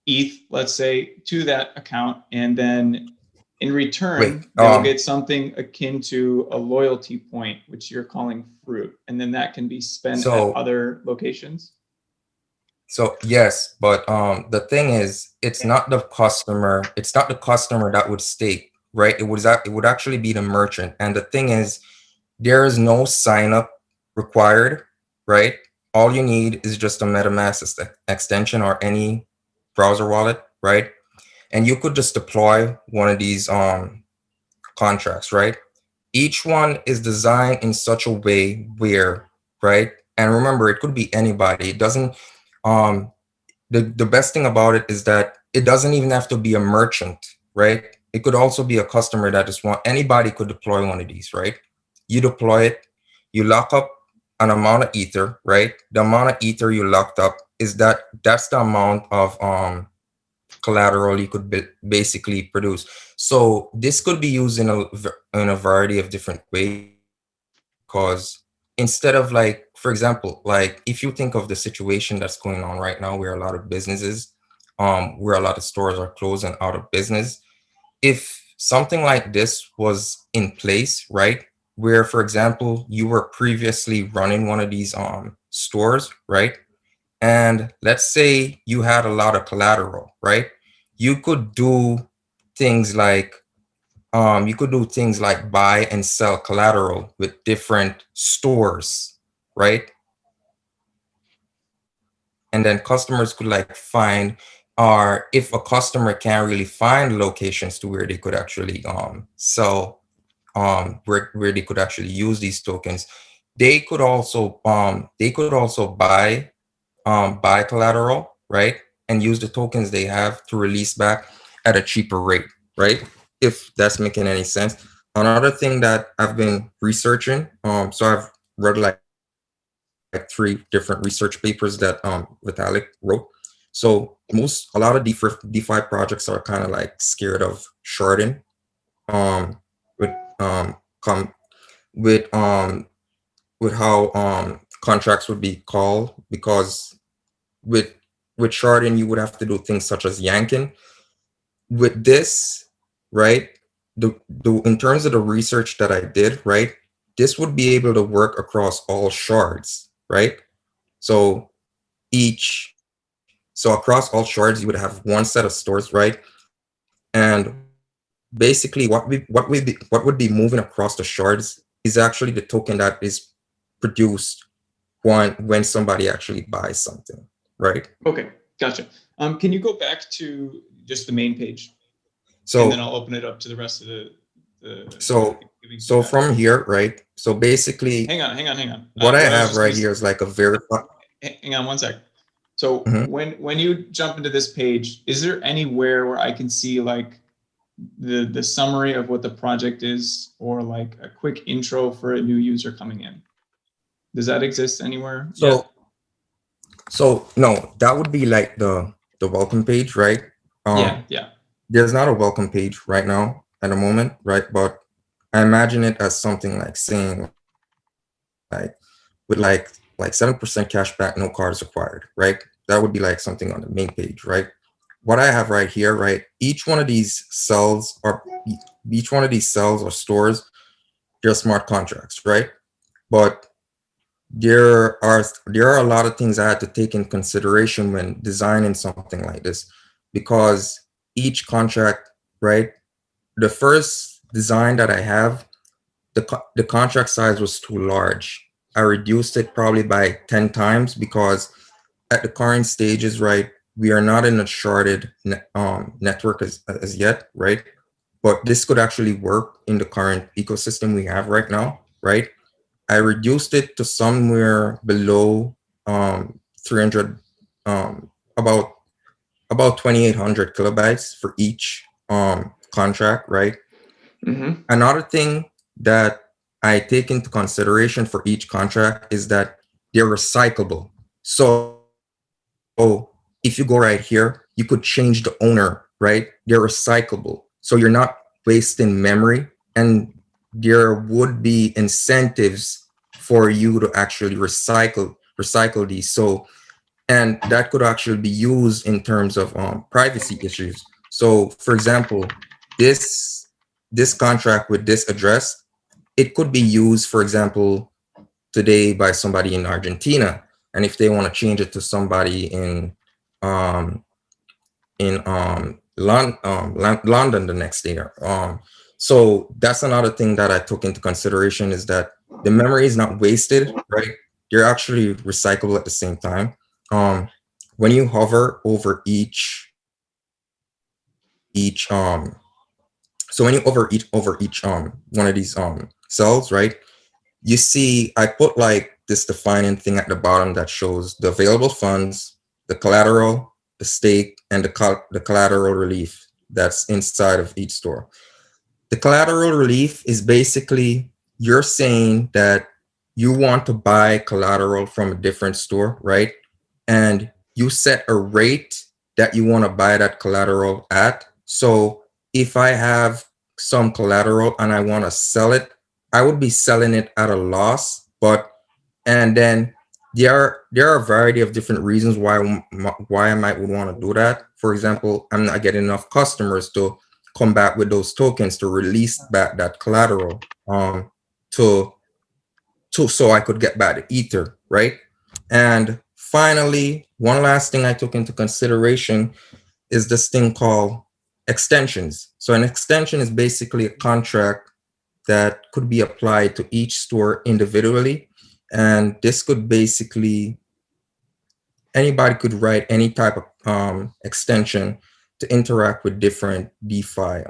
ETH, let's say, to that account, and then in return, Wait, they'll get something akin to a loyalty point, which you're calling fruit, and then that can be spent at other locations. So yes, but the thing is, it's not the customer that would stake, right? It would actually be the merchant. And the thing is, there is no sign up required, right? All you need is just a MetaMask extension or any browser wallet, right? And you could just deploy one of these contracts, right? Each one is designed in such a way where, right? And remember, it could be anybody. It doesn't the best thing about it is that it doesn't even have to be a merchant, right? It could also be a customer that just anybody could deploy one of these, right? You deploy it, you lock up an amount of ether, right? The amount of ether you locked up that's the amount of collateral you could basically produce. So this could be used in a variety of different ways, because instead of, like, for example, like if you think of the situation that's going on right now where a lot of businesses, where a lot of stores are closed and out of business, if something like this was in place, right, where, for example, you were previously running one of these stores, right, and let's say you had a lot of collateral, right, you could do things like buy and sell collateral with different stores, right? And then customers could like find, or if a customer can't really find locations to where they could actually sell, where they could actually use these tokens, they could also buy collateral, right, and use the tokens they have to release back at a cheaper rate, right? If that's making any sense. Another thing that I've been researching, so I've read like 3 different research papers that Vitalik wrote. So a lot of DeFi projects are kind of like scared of sharding, with with how contracts would be called, because with sharding you would have to do things such as yanking. With this, right, the in terms of the research that I did, right, this would be able to work across all shards, right? So across all shards you would have one set of stores, right? And basically what would be moving across the shards is actually the token that is produced when somebody actually buys something, right? Okay, gotcha. Can you go back to just the main page? So, and then I'll open it up to the rest of the so from here, right? So basically, hang on. What I have right here is like a verified. Hang on one sec. So when you jump into this page, is there anywhere where I can see like the summary of what the project is, or like a quick intro for a new user coming in? Does that exist anywhere? So no, that would be like the welcome page, right? Yeah. There's not a welcome page right now at the moment, right? But I imagine it as something like saying, like, with like 7% cash back, no cards required, right? That would be like something on the main page, right? What I have right here, right? Each one of these cells or stores, they're smart contracts, right? But there are a lot of things I had to take in consideration when designing something like this, because each contract, right? The first design that I have, the contract size was too large. I reduced it probably by 10 times because at the current stages, right, we are not in a sharded network as yet, right? But this could actually work in the current ecosystem we have right now, right? I reduced it to somewhere below 300, about 2,800 kilobytes for each contract, right? Another thing that I take into consideration for each contract is that they're recyclable. So if you go right here, you could change the owner, right? They're recyclable. So you're not wasting memory, and there would be incentives for you to actually recycle these. So, and that could actually be used in terms of privacy issues. So, for example, this contract with this address, it could be used, for example, today by somebody in Argentina, and if they want to change it to somebody in London the next day. So that's another thing that I took into consideration, is that the memory is not wasted, right? They're actually recyclable at the same time. When you hover over each so when you over each one of these cells, right? You see, I put like this defining thing at the bottom that shows the available funds, the collateral, the stake, and the collateral relief that's inside of each store. The collateral relief is basically you're saying that you want to buy collateral from a different store, right? And you set a rate that you want to buy that collateral at. So if I have some collateral and I want to sell it, I would be selling it at a loss. And then there are a variety of different reasons why I might would want to do that. For example, I'm not getting enough customers to come back with those tokens to release back that collateral so I could get back the Ether, right? And finally, one last thing I took into consideration is this thing called extensions. So an extension is basically a contract that could be applied to each store individually. And this could basically, anybody could write any type of extension to interact with different DeFi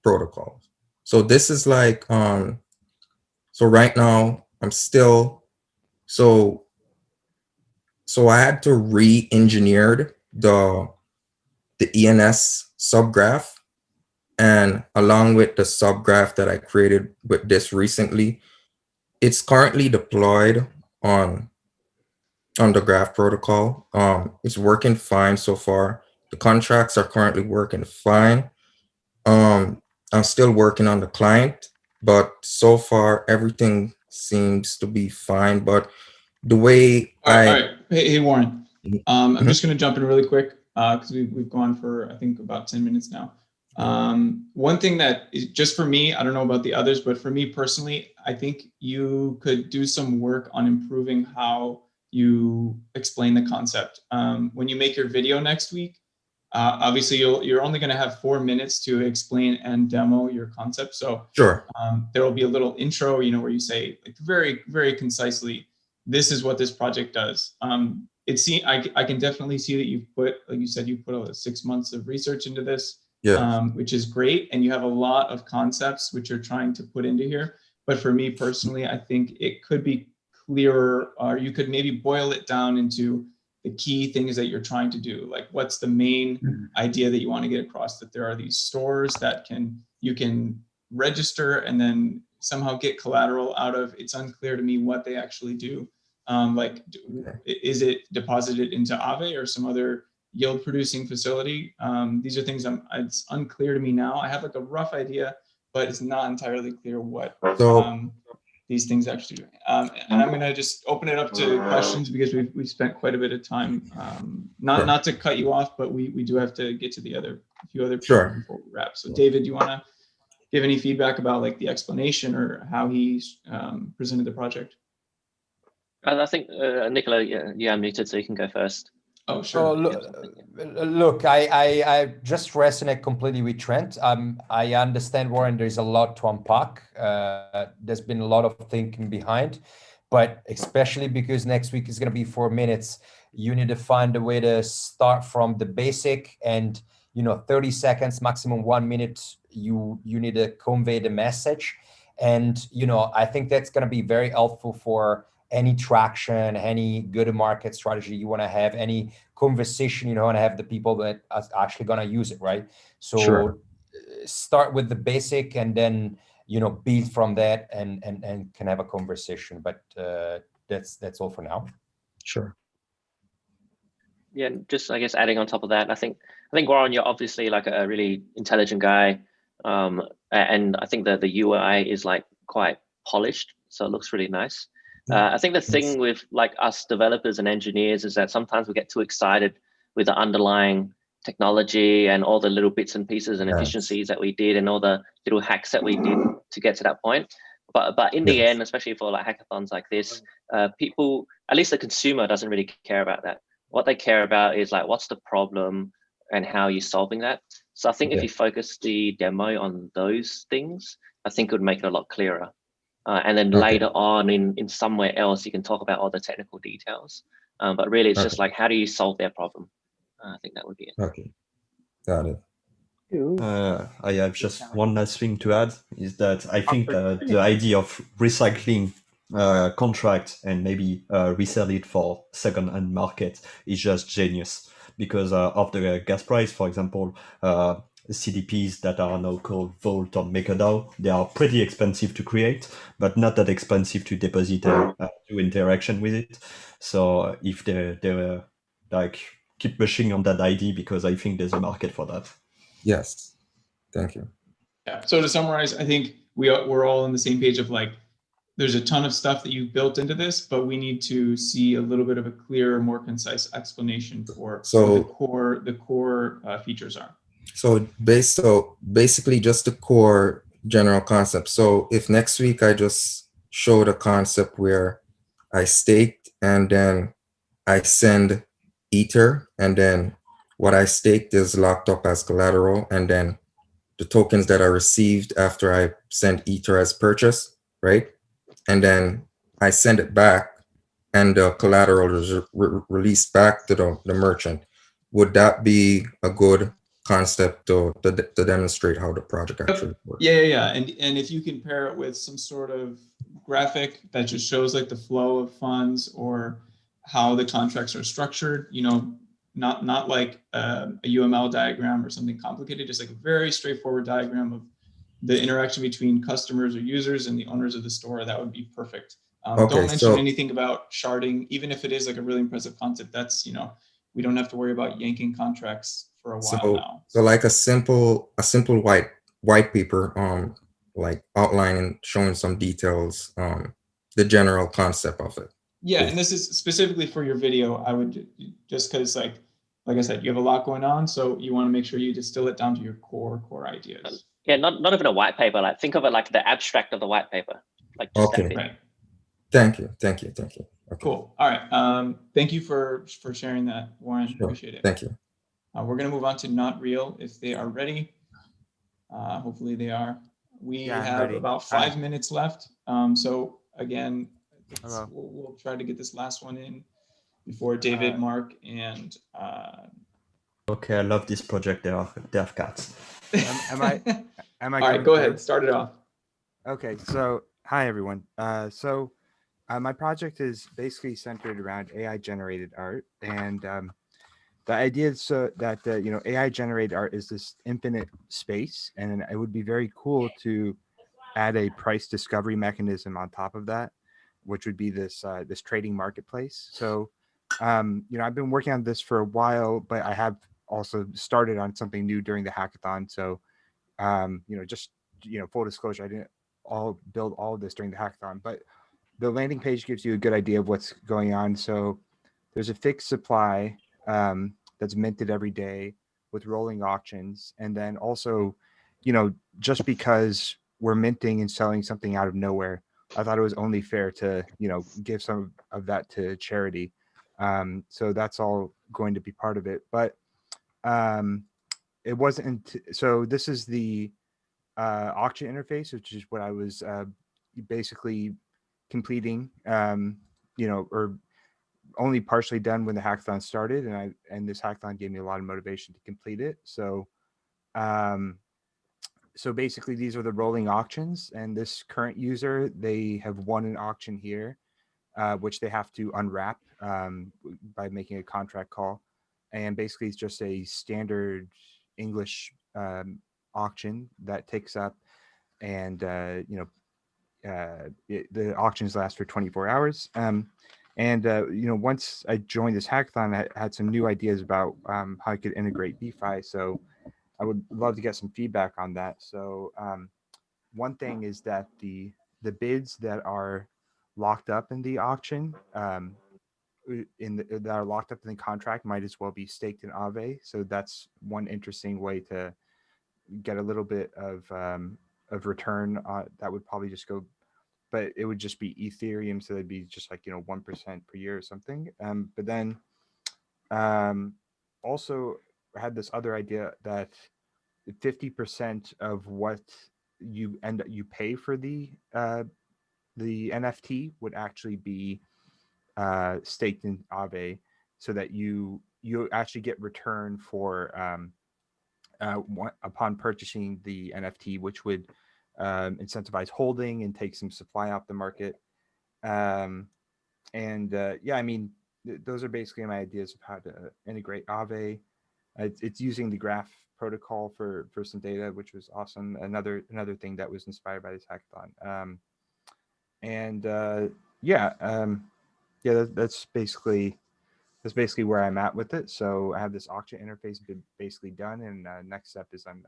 protocols. So this is like, so right now I'm still, so I had to re-engineer the ENS subgraph, and along with the subgraph that I created with this recently, it's currently deployed on the Graph protocol. It's working fine so far. The contracts are currently working fine. I'm still working on the client, but so far everything seems to be fine. But the way all right. Hey, Warren. I'm just going to jump in really quick because we've gone for, I think, about 10 minutes now. One thing that is just for me, I don't know about the others, but for me personally, I think you could do some work on improving how you explain the concept. When you make your video next week, obviously you're only going to have 4 minutes to explain and demo your concept. So sure, there will be a little intro, where you say like very, very concisely, this is what this project does. I can definitely see that you've put, like you said, you put 6 months of research into this, which is great. And you have a lot of concepts which you're trying to put into here. But for me personally, I think it could be clearer, or you could maybe boil it down into the key things that you're trying to do. Like, what's the main idea that you want to get across? That there are these stores that you can register and then somehow get collateral out of. It's unclear to me what they actually do. Is it deposited into Aave or some other yield producing facility? These are things it's unclear to me now. I have like a rough idea, but it's not entirely clear what these things actually do. And I'm going to just open it up to questions because we've spent quite a bit of time. Not to cut you off, but we do have to get to a few other people before we wrap. So David, do you want to give any feedback about like the explanation or how he presented the project? I think Nicola, you are muted, so you can go first. Oh, sure. Look, I just resonate completely with Trent. I understand, Warren, there's a lot to unpack. There's been a lot of thinking behind, but especially because next week is going to be 4 minutes, you need to find a way to start from the basic and, 30 seconds, maximum 1 minute, you need to convey the message. And, I think that's going to be very helpful for any traction, any go-to-market strategy you want to have, any conversation you want to have the people that are actually going to use it, right? So start with the basic and then, build from that and can have a conversation. But that's all for now. Sure. Yeah, just I guess adding on top of that, I think Warren, you're obviously like a really intelligent guy, and I think that the UI is like quite polished, so it looks really nice. I think the thing with like us developers and engineers is that sometimes we get too excited with the underlying technology and all the little bits and pieces and efficiencies that we did and all the little hacks that we did to get to that point. But in the end, especially for like hackathons like this, people, at least the consumer, doesn't really care about that. What they care about is like, what's the problem and how are you solving that? So I think if you focus the demo on those things, I think it would make it a lot clearer. And then later on in somewhere else, you can talk about all the technical details. But really, it's just like, how do you solve their problem? I think that would be it. Okay, got it. I have just one last thing to add is that I think the idea of recycling contract and maybe resell it for second-hand market is just genius because of the gas price. For example, CDPs that are now called Vault or MakerDAO, they are pretty expensive to create, but not that expensive to deposit and do interaction with it. So if they were like keep pushing on that idea because I think there's a market for that. Yes, thank you. Yeah. So to summarize, I think we're all on the same page of like, there's a ton of stuff that you've built into this, but we need to see a little bit of a clearer, more concise explanation for what the core features are. So basically just the core general concept. So if next week I just showed a concept where I staked and then I send Ether and then what I staked is locked up as collateral and then the tokens that are received after I send Ether as purchase, right? And then I send it back and the collateral is released back to the merchant. Would that be a good concept to demonstrate how the project actually works? Yeah. And if you can pair it with some sort of graphic that just shows like the flow of funds or how the contracts are structured, you know, not like a UML diagram or something complicated, just like a very straightforward diagram of the interaction between customers or users and the owners of the store, that would be perfect. Don't mention anything about sharding, even if it is like a really impressive concept. That's, you know, we don't have to worry about yanking contracts for a while now. So like a simple white paper, like outlining, showing some details, the general concept of it. Yeah, and this is specifically for your video. I would just because like I said, you have a lot going on, so you want to make sure you distill it down to your core ideas. Yeah, not even a white paper. Like think of it like the abstract of the white paper. Like just that bit. Right. Thank you. Okay. Cool. All right. Thank you for sharing that, Warren. Sure. Appreciate it. Thank you. We're gonna move on to Not Real if they are ready. Hopefully they are. We have about 5 minutes left. So again, we'll try to get this last one in before David, Mark, and Okay, I love this project. They have cats. Am I all right, go ahead. Start it off. Okay, so hi everyone. My project is basically centered around AI generated art, and the idea is so that AI generated art is this infinite space, and it would be very cool to add a price discovery mechanism on top of that, which would be this this trading marketplace. So I've been working on this for a while, but I have also started on something new during the hackathon. So full disclosure, I didn't build all of this during the hackathon, but the landing page gives you a good idea of what's going on. So there's a fixed supply that's minted every day with rolling auctions. And then also, just because we're minting and selling something out of nowhere, I thought it was only fair to, give some of that to charity. So that's all going to be part of it. But it wasn't. So this is the auction interface, which is what I was basically completing, or only partially done when the hackathon started, and this hackathon gave me a lot of motivation to complete it. So basically these are the rolling auctions, and this current user, they have won an auction here, which they have to unwrap by making a contract call. And basically it's just a standard English auction that takes up, and the auctions last for 24 hours. Once I joined this hackathon, I had some new ideas about how I could integrate DeFi. So I would love to get some feedback on that. So one thing is that the bids that are locked up in the auction, that are locked up in the contract might as well be staked in Aave. So that's one interesting way to get a little bit of return. That would probably just go, but it would just be Ethereum, so that'd be just like 1% per year or something. But then also I had this other idea that 50% of what you pay for the NFT would actually be staked in Aave, so that you actually get return for upon purchasing the NFT, which would incentivize holding and take some supply off the market. Yeah, I mean, those are basically my ideas of how to integrate Aave. It's using the Graph protocol for some data, which was awesome. Another thing that was inspired by this hackathon. Yeah, that's basically where I'm at with it. So I have this auction interface basically done, and next step is I'm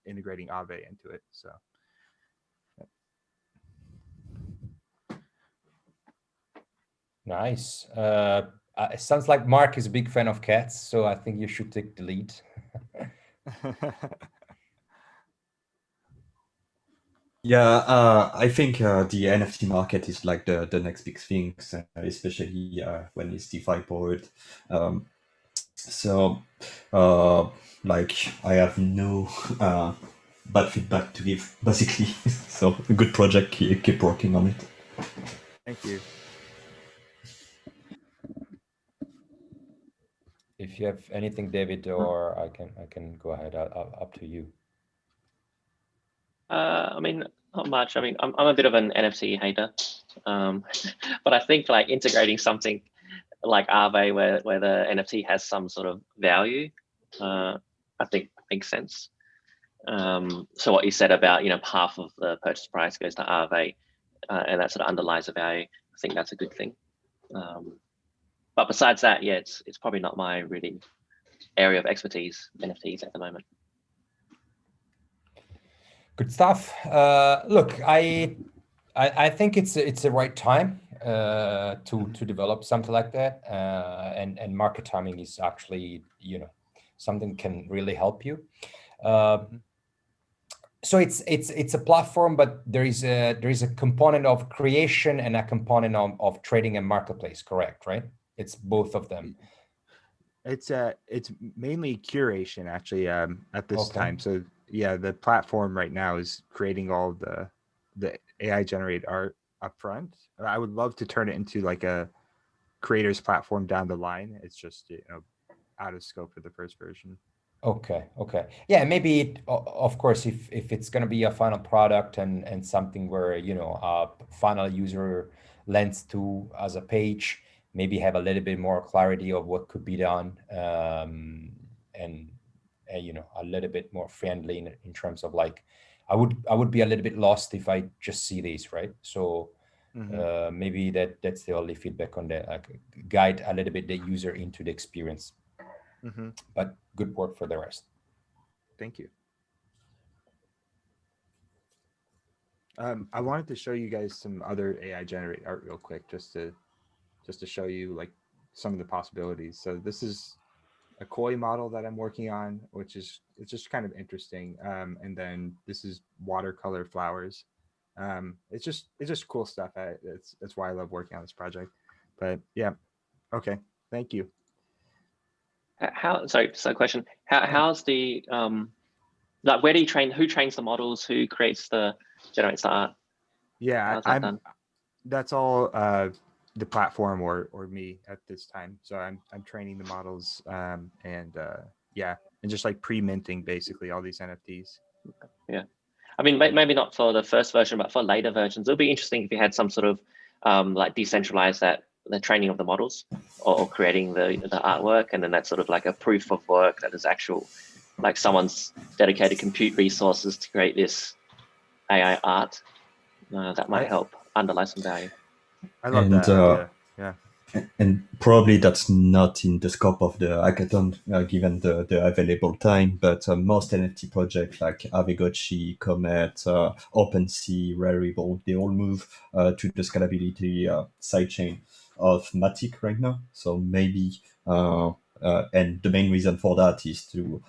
integrating Aave into it. So. Nice. It sounds like Mark is a big fan of cats, so I think you should take the lead. Yeah, I think the NFT market is like the next big thing, especially when it's DeFi powered. Like I have no bad feedback to give, basically. So a good project, keep working on it. Thank you. If you have anything, David, or I can go ahead. Up to you. I mean, not much. I mean, I'm a bit of an NFT hater, but I think like integrating something like Aave where the NFT has some sort of value, I think makes sense. So what you said about half of the purchase price goes to Aave, and that sort of underlies the value. I think that's a good thing. But besides that, yeah, it's probably not my really area of expertise, NFTs at the moment. Good stuff. Look, I think it's the right time to develop something like that, and market timing is actually something can really help you. So it's a platform, but there is a component of creation and a component of trading and marketplace. Correct, right? It's both of them. It's mainly curation actually at this time. So yeah, the platform right now is creating all the AI generated art up front. I would love to turn it into like a creators platform down the line. It's just out of scope for the first version. Okay. Yeah, maybe of course if it's going to be a final product and something where a final user lands to as a page, maybe have a little bit more clarity of what could be done, and a little bit more friendly in terms of like I would be a little bit lost if I just see this, right? So maybe that's the only feedback on that, like guide a little bit the user into the experience. But good work for the rest. Thank you. I wanted to show you guys some other AI generated art real quick, just to show you like some of the possibilities. So this is a koi model that I'm working on, which is it's just kind of interesting. And then this is watercolor flowers. It's just cool stuff. That's why I love working on this project. But yeah, okay, thank you. Sorry, question. How's the like where do you train? Who trains the models? Who generates the art? Yeah, that's all the platform or me at this time. So I'm training the models and just like pre-minting basically all these NFTs. Yeah, I mean maybe not for the first version, but for later versions, it'll be interesting if you had some sort of like decentralize the training of the models or creating the artwork, and then that's sort of like a proof of work that is actual, like someone's dedicated compute resources to create this AI art. That might help underlie some value. I love that idea. Yeah. And probably that's not in the scope of the hackathon, given the available time, but most NFT projects like Aave, Comet, OpenSea, Rarible, they all move to the scalability sidechain of Matic right now. So maybe, and the main reason for that is to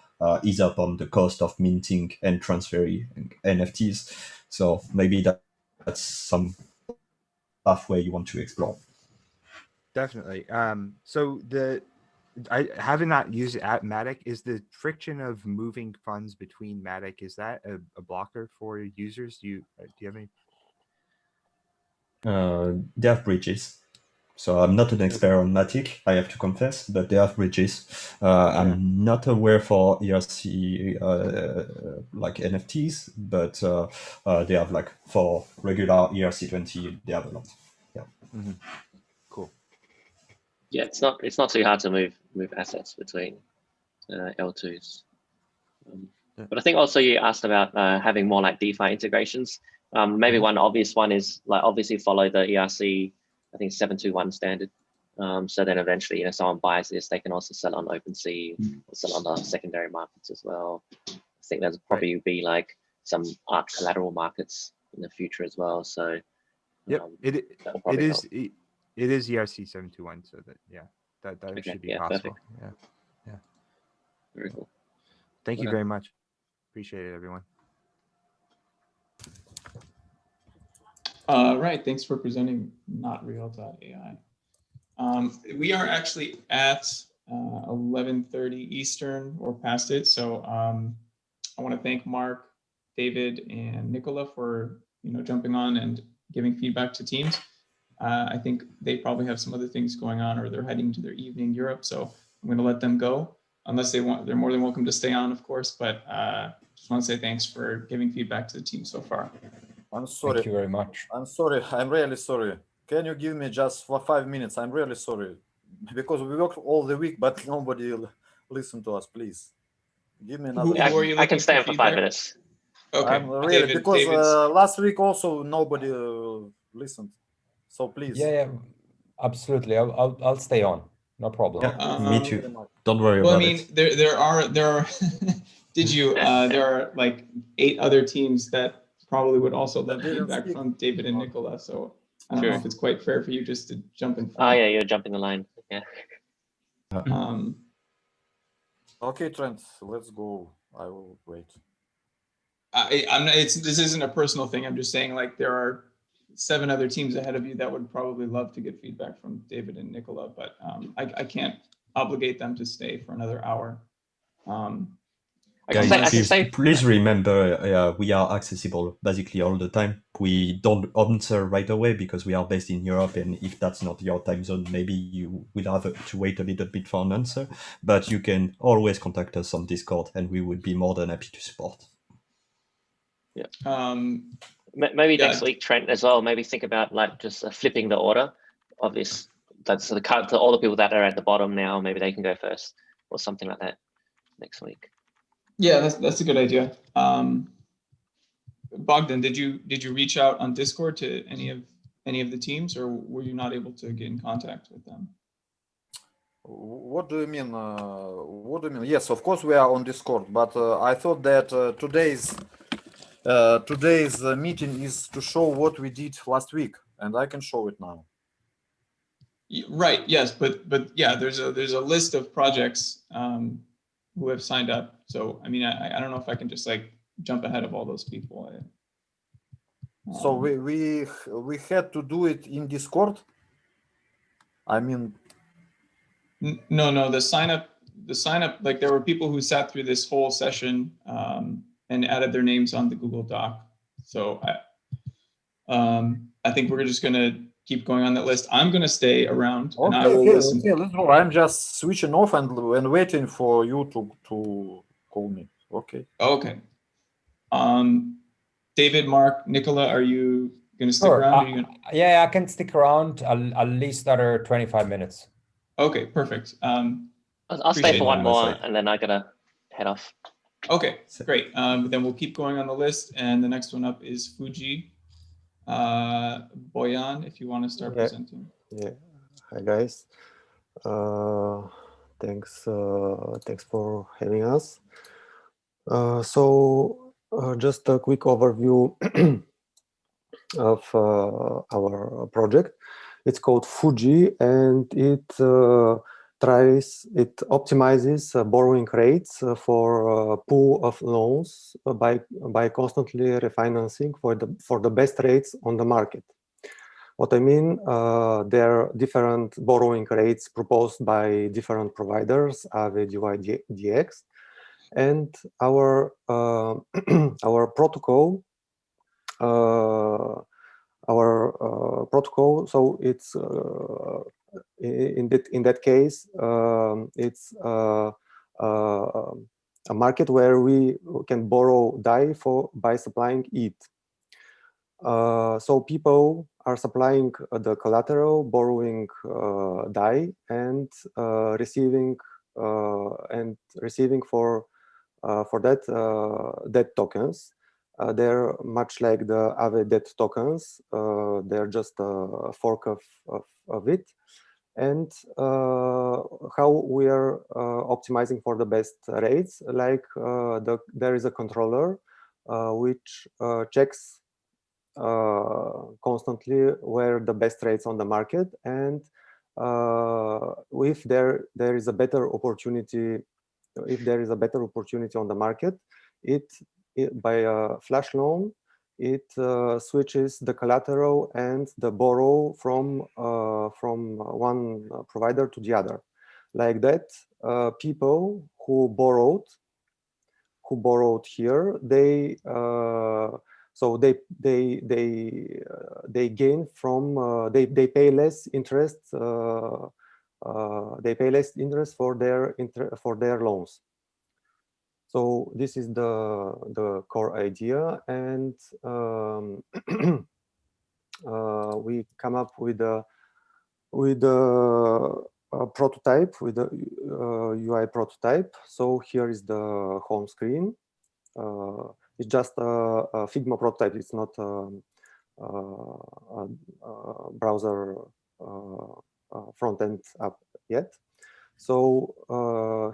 ease up on the cost of minting and transferring NFTs. So maybe that's some pathway you want to explore. Definitely. So having not used at Matic, is the friction of moving funds between Matic, is that a blocker for users? Do you have any? They have bridges. So I'm not an expert on Matic, I have to confess, but they have bridges. I'm not aware for ERC like NFTs, but they have like for regular ERC20, they have a lot. Yeah. Mm-hmm. Cool. Yeah, it's not too hard to move assets between L2s. But I think also you asked about having more like DeFi integrations. Maybe one obvious one is like obviously follow the ERC, I think 721 standard. So then eventually, someone buys this, they can also sell on OpenSea or sell on the secondary markets as well. I think there's probably be like some art collateral markets in the future as well. So it is ERC 721. So that okay, should be possible. Perfect. Yeah. Very cool. Thank you very much. Appreciate it, everyone. Right, thanks for presenting notreal.ai. We are actually at 11:30 Eastern or past it. So I want to thank Mark, David, and Nicola for jumping on and giving feedback to teams. I think they probably have some other things going on, or they're heading to their evening Europe. So I'm going to let them go, unless they want. They're more than welcome to stay on, of course. But just want to say thanks for giving feedback to the team so far. I'm sorry. Thank you very much. I'm sorry. I'm really sorry. Can you give me just for 5 minutes? I'm really sorry, because we worked all the week, but nobody listened to us. Please give me another. I can stay on for 5 minutes. Okay. I'm really, because last week also nobody listened. So please. Yeah, absolutely. I'll stay on. No problem. Yeah, me too. Don't worry about it. There are there are like 8 other teams that probably would also love feedback from David and Nicola. So I don't know if it's quite fair for you just to jump in front. Oh yeah, you're jumping the line. Yeah. Okay, Trent, let's go. I will wait. This isn't a personal thing. I'm just saying, like, there are 7 other teams ahead of you that would probably love to get feedback from David and Nicola, but I can't obligate them to stay for another hour. Please remember, we are accessible basically all the time. We don't answer right away because we are based in Europe, and if that's not your time zone, maybe you will have to wait a little bit for an answer. But you can always contact us on Discord, and we would be more than happy to support. Yeah. Maybe next week, Trent, as well. Maybe think about like just flipping the order of this. That's to all the people that are at the bottom now. Maybe they can go first, or something like that next week. Yeah, that's a good idea. Bogdan, did you reach out on Discord to any of the teams, or were you not able to get in contact with them? What do you mean? What do you mean? Yes, of course we are on Discord, but I thought that today's meeting is to show what we did last week, and I can show it now. Right. Yes, but yeah, there's a list of projects who have signed up. So I mean, I don't know if I can just like jump ahead of all those people. So we had to do it in Discord. I mean, no, the sign up, like there were people who sat through this whole session and added their names on the Google Doc. So I think we're just gonna keep going on that list. I'm gonna stay around. Okay, and I will listen. Okay, let's go. I'm just switching off and waiting for you to call me. Okay. Okay. David, Mark, Nicola, are you gonna stick around? Yeah, I can stick around at least another 25 minutes. Okay, perfect. I'll stay for one more, and then I gotta head off. Okay, great. Then we'll keep going on the list, and the next one up is Fuji. Boyan, if you want to start presenting. Yeah. Hi guys. Thanks for having us. Just a quick overview of our project. It's called Fuji, and it optimizes borrowing rates for a pool of loans by constantly refinancing for the best rates on the market. What I mean, there are different borrowing rates proposed by different providers, Aave, DY, DX, and our our protocol. So it's in that case, it's a market where we can borrow DAI by supplying ETH. So people are supplying the collateral, borrowing DAI, and receiving for that tokens. They're much like the Aave debt tokens. They're just a fork of it. And how we are optimizing for the best rates, like there is a controller which checks constantly where the best rates on the market, and if there is a better opportunity, on the market, it by a flash loan, it switches the collateral and the borrow from one provider to the other. Like that, people who borrowed here, they gain from they pay less interest. They pay less interest for their loans. So this is the core idea, and we come up with a prototype, with a UI prototype. So here is the home screen. It's just a Figma prototype. It's not a browser front-end app yet. So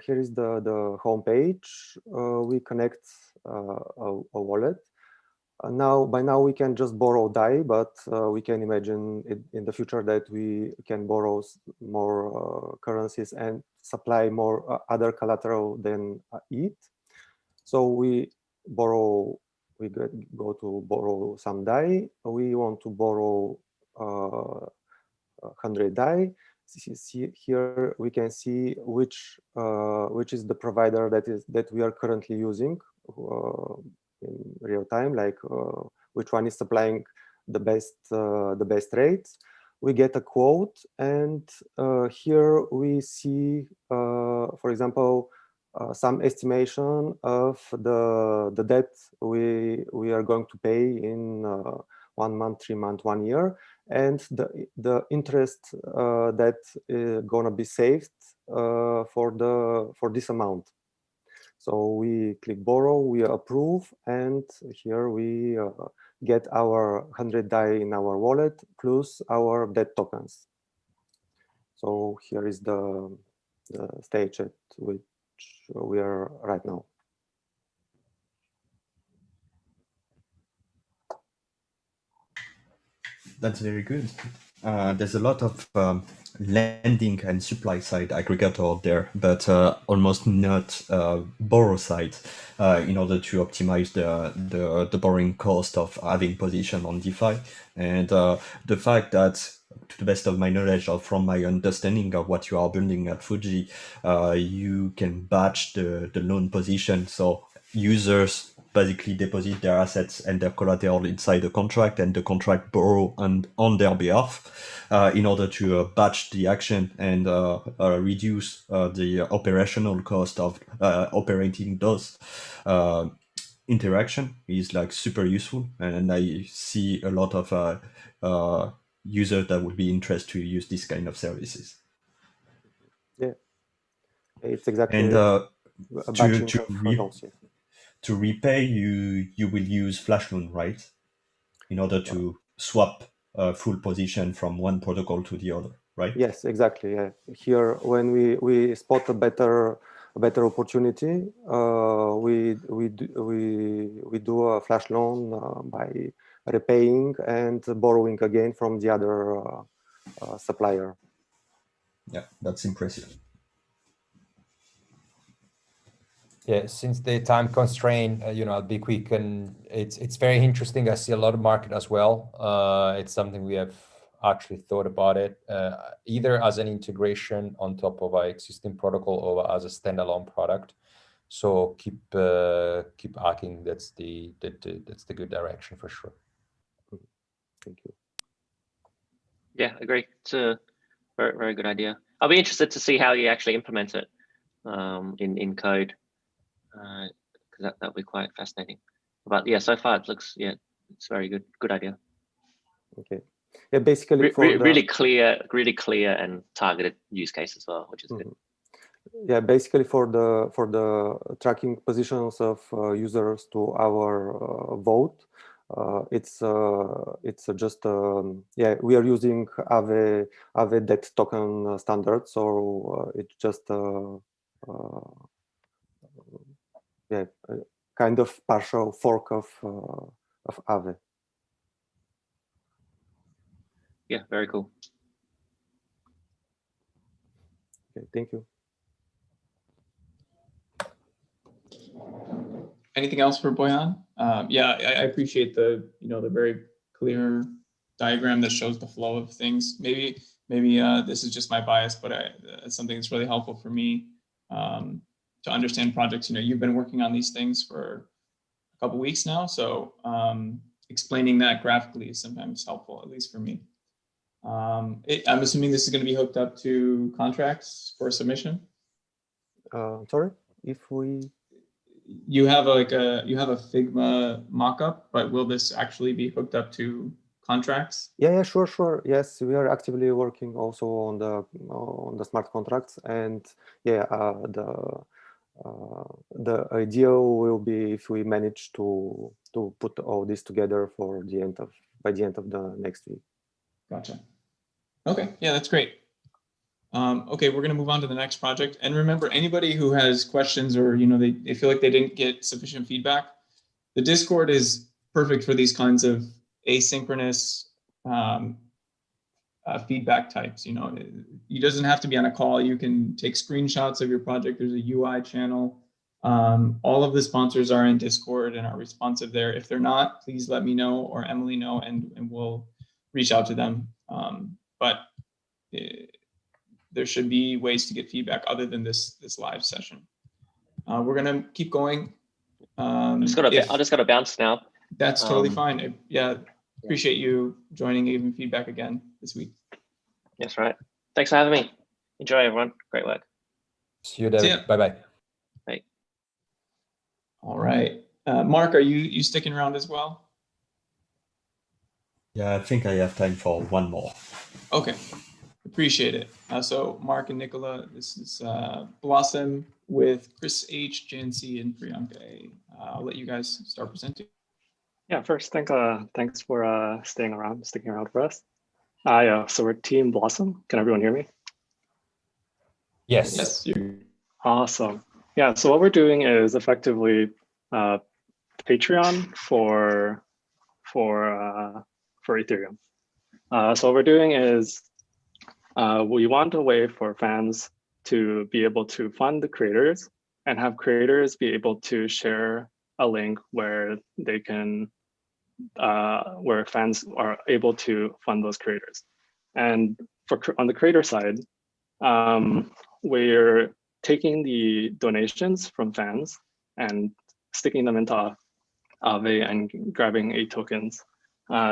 here is the home page. We connect a wallet. By now we can just borrow DAI, but we can imagine in the future that we can borrow more currencies and supply more other collateral than ETH. So we go to borrow some DAI. We want to borrow 100 DAI. Here we can see which is the provider that we are currently using in real time, like which one is supplying the best rates. We get a quote, and here we see, for example, some estimation of the debt we are going to pay in 1 month, 3 months, 1 year, and the interest that is gonna be saved for this amount. So we click borrow, we approve, and here we get our 100 DAI in our wallet plus our debt tokens. So here is the stage at which we are right now. That's very good. There's a lot of lending and supply side aggregator there, but almost not borrow side in order to optimize the borrowing cost of having position on DeFi. And the fact that, to the best of my knowledge or from my understanding of what you are building at Fuji, you can batch the loan position. So users basically deposit their assets and their collateral inside the contract, and the contract borrow on their behalf in order to batch the action and reduce the operational cost of operating those interaction is like super useful. And I see a lot of users that would be interested to use this kind of services. Yeah, it's exactly and a batching of loans. To repay, you will use flash loan, right? In order to swap full position from one protocol to the other. right? Yes, exactly. Yeah. Here, when we spot a better opportunity, we do a flash loan by repaying and borrowing again from the other supplier. Yeah, that's impressive. Yeah, since the time constraint, I'll be quick, and it's very interesting. I see a lot of market as well. It's something we have actually thought about it, either as an integration on top of our existing protocol or as a standalone product. So keep hacking. That's the good direction for sure. Thank you. Yeah, agree. It's a very, very good idea. I'll be interested to see how you actually implement it in code, because that'll be quite fascinating. But yeah, so far it looks, yeah, it's very good. Good idea. Okay. Yeah, basically really clear and targeted use case as well, which is good. Yeah, basically for the tracking positions of users to our vote, it's just yeah, we are using Aave det token standard, so it's just yeah, a kind of partial fork of Aave. Yeah, very cool. Okay, thank you. Anything else for Boyan? Yeah, I appreciate the very clear diagram that shows the flow of things. Maybe this is just my bias, but it's something that's really helpful for me to understand projects. You've been working on these things for a couple weeks now, so explaining that graphically is sometimes helpful, at least for me. I'm assuming this is going to be hooked up to contracts for submission. Sorry, if we. You have a Figma mockup, but will this actually be hooked up to contracts? Yeah, sure. Yes, we are actively working also on the smart contracts, and yeah, the idea will be if we manage to put all this together by the end of the next week. Gotcha. Okay, yeah, that's great. Okay, we're going to move on to the next project. And remember, anybody who has questions or they feel like they didn't get sufficient feedback, the Discord is perfect for these kinds of asynchronous feedback types. It doesn't have to be on a call. You can take screenshots of your project. There's a UI channel. All of the sponsors are in Discord and are responsive there. If they're not, please let me know or Emily know, and we'll reach out to them. There should be ways to get feedback other than this live session. We're gonna keep going. I just got to bounce now. That's totally fine. Yeah, appreciate you joining, giving feedback again this week. That's right. Thanks for having me. Enjoy, everyone. Great work. See you, David. Bye-bye. Bye. All right. Mark, are you sticking around as well? Yeah, I think I have time for one more. Okay. Appreciate it. So Mark and Nicola, this is Blossom with Chris H, Jancy, and Priyanka A. I'll let you guys start presenting. Yeah, first, thanks for sticking around for us. So we're Team Blossom. Can everyone hear me? Yes. Awesome. Yeah, so what we're doing is effectively Patreon for Ethereum. So what we're doing is we want a way for fans to be able to fund the creators and have creators be able to share a link where they can, where fans are able to fund those creators. And on the creator side, we're taking the donations from fans and sticking them into Aave and grabbing Aave tokens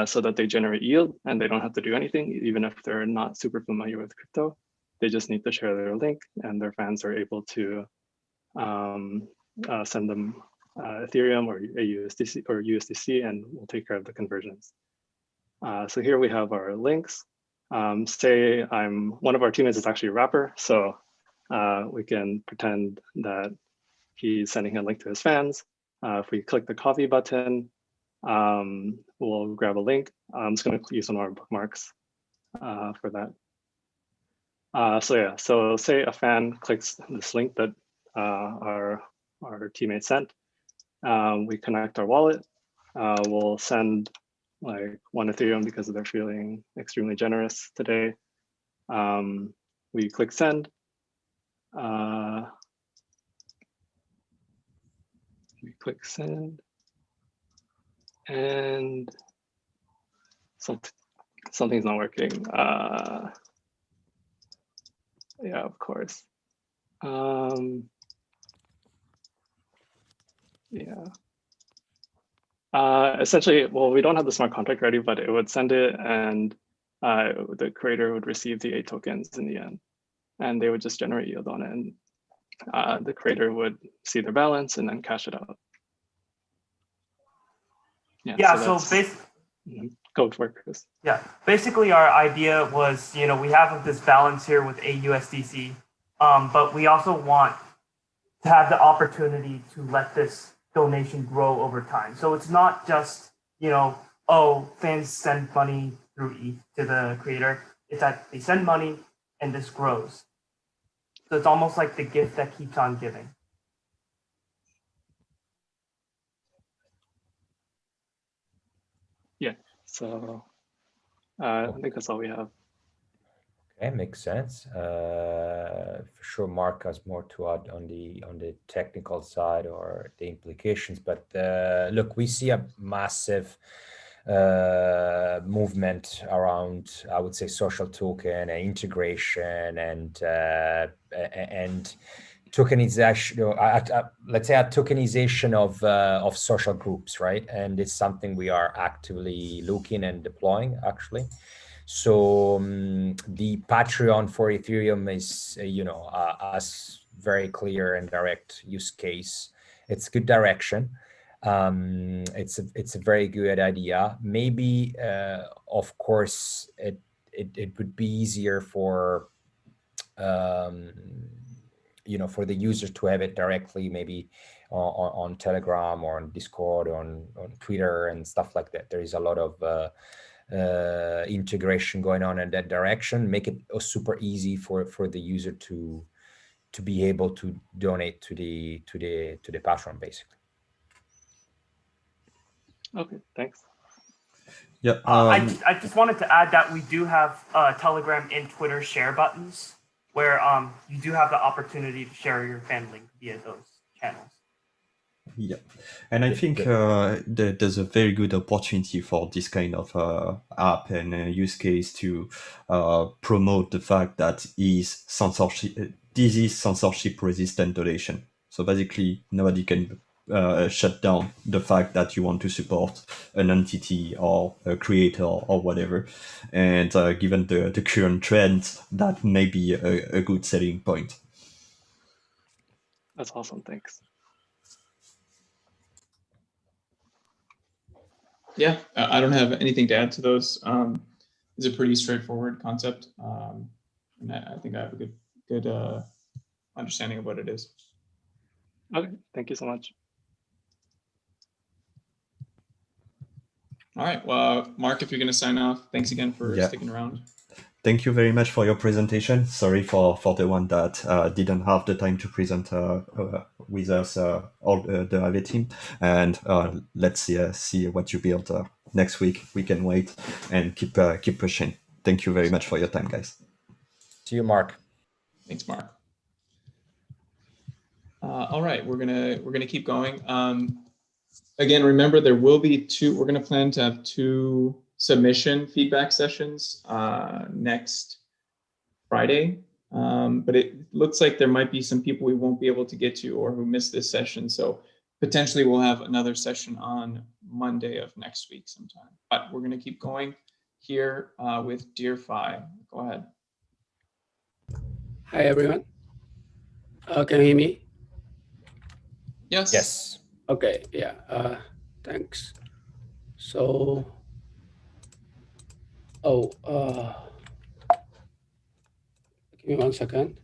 so that they generate yield and they don't have to do anything, even if they're not super familiar with crypto. They just need to share their link and their fans are able to send them Ethereum or USDC, and we'll take care of the conversions. So here we have our links. Say one of our teammates is actually a rapper, so we can pretend that he's sending a link to his fans. If we click the copy button, we'll grab a link. I'm just going to use one of our bookmarks for that. So say a fan clicks this link that our teammate sent. We connect our wallet. We'll send like 1 Ethereum because they're feeling extremely generous today. We click send. We click send, and something's not working. Yeah, of course. Yeah. Essentially, well, we don't have the smart contract ready, but it would send it, and the creator would receive the 8 tokens in the end, and they would just generate yield on it, and the creator would see their balance and then cash it out. Yeah. So basically, go for it, Chris. Yeah, basically our idea was, we have this balance here with AUSDC, but we also want to have the opportunity to let this donation grow over time. So it's not just, fans send money through ETH to the creator. It's that they send money and this grows. So it's almost like the gift that keeps on giving. Yeah, so I think that's all we have. Okay, makes sense. For sure, Mark has more to add on the technical side or the implications. But look, we see a massive movement around, I would say, social token and integration and tokenization. Let's say a tokenization of social groups, right? And it's something we are actively looking and deploying, actually. So the Patreon for Ethereum is, a very clear and direct use case. It's good direction. It's a very good idea. Maybe, of course, it would be easier for for the users to have it directly, maybe on Telegram or on Discord or on Twitter and stuff like that. There is a lot of integration going on in that direction. Make it super easy for the user to be able to donate to the Patreon, basically. Okay, thanks. Yeah. I just wanted to add that we do have Telegram and Twitter share buttons where you do have the opportunity to share your fan link via those channels. Yeah, and I think there's a very good opportunity for this kind of app and use case to promote the fact that this is censorship resistant donation. So basically, nobody can shut down the fact that you want to support an entity or a creator or whatever. And given the current trends, that may be a good selling point. That's awesome. Thanks. Yeah, I don't have anything to add to those. It's a pretty straightforward concept, and I think I have a good understanding of what it is. Okay, thank you so much. All right, well, Mark, if you're going to sign off, thanks again for sticking around. Thank you very much for your presentation. Sorry for the one that didn't have the time to present with us, all the Aave team. And let's see what you build next week. We can wait and keep pushing. Thank you very much for your time, guys. See you, Mark. Thanks, Mark. All right, we're gonna keep going. Again, remember there will be we're gonna plan to have 2 submission feedback sessions next Friday, but it looks like there might be some people we won't be able to get to or who missed this session. So potentially we'll have another session on Monday of next week sometime. But we're going to keep going here with Dear Fi. Go ahead. Hi, everyone. Can you hear me? Yes. Yes. Okay. Yeah. Thanks. So, give me 1 second.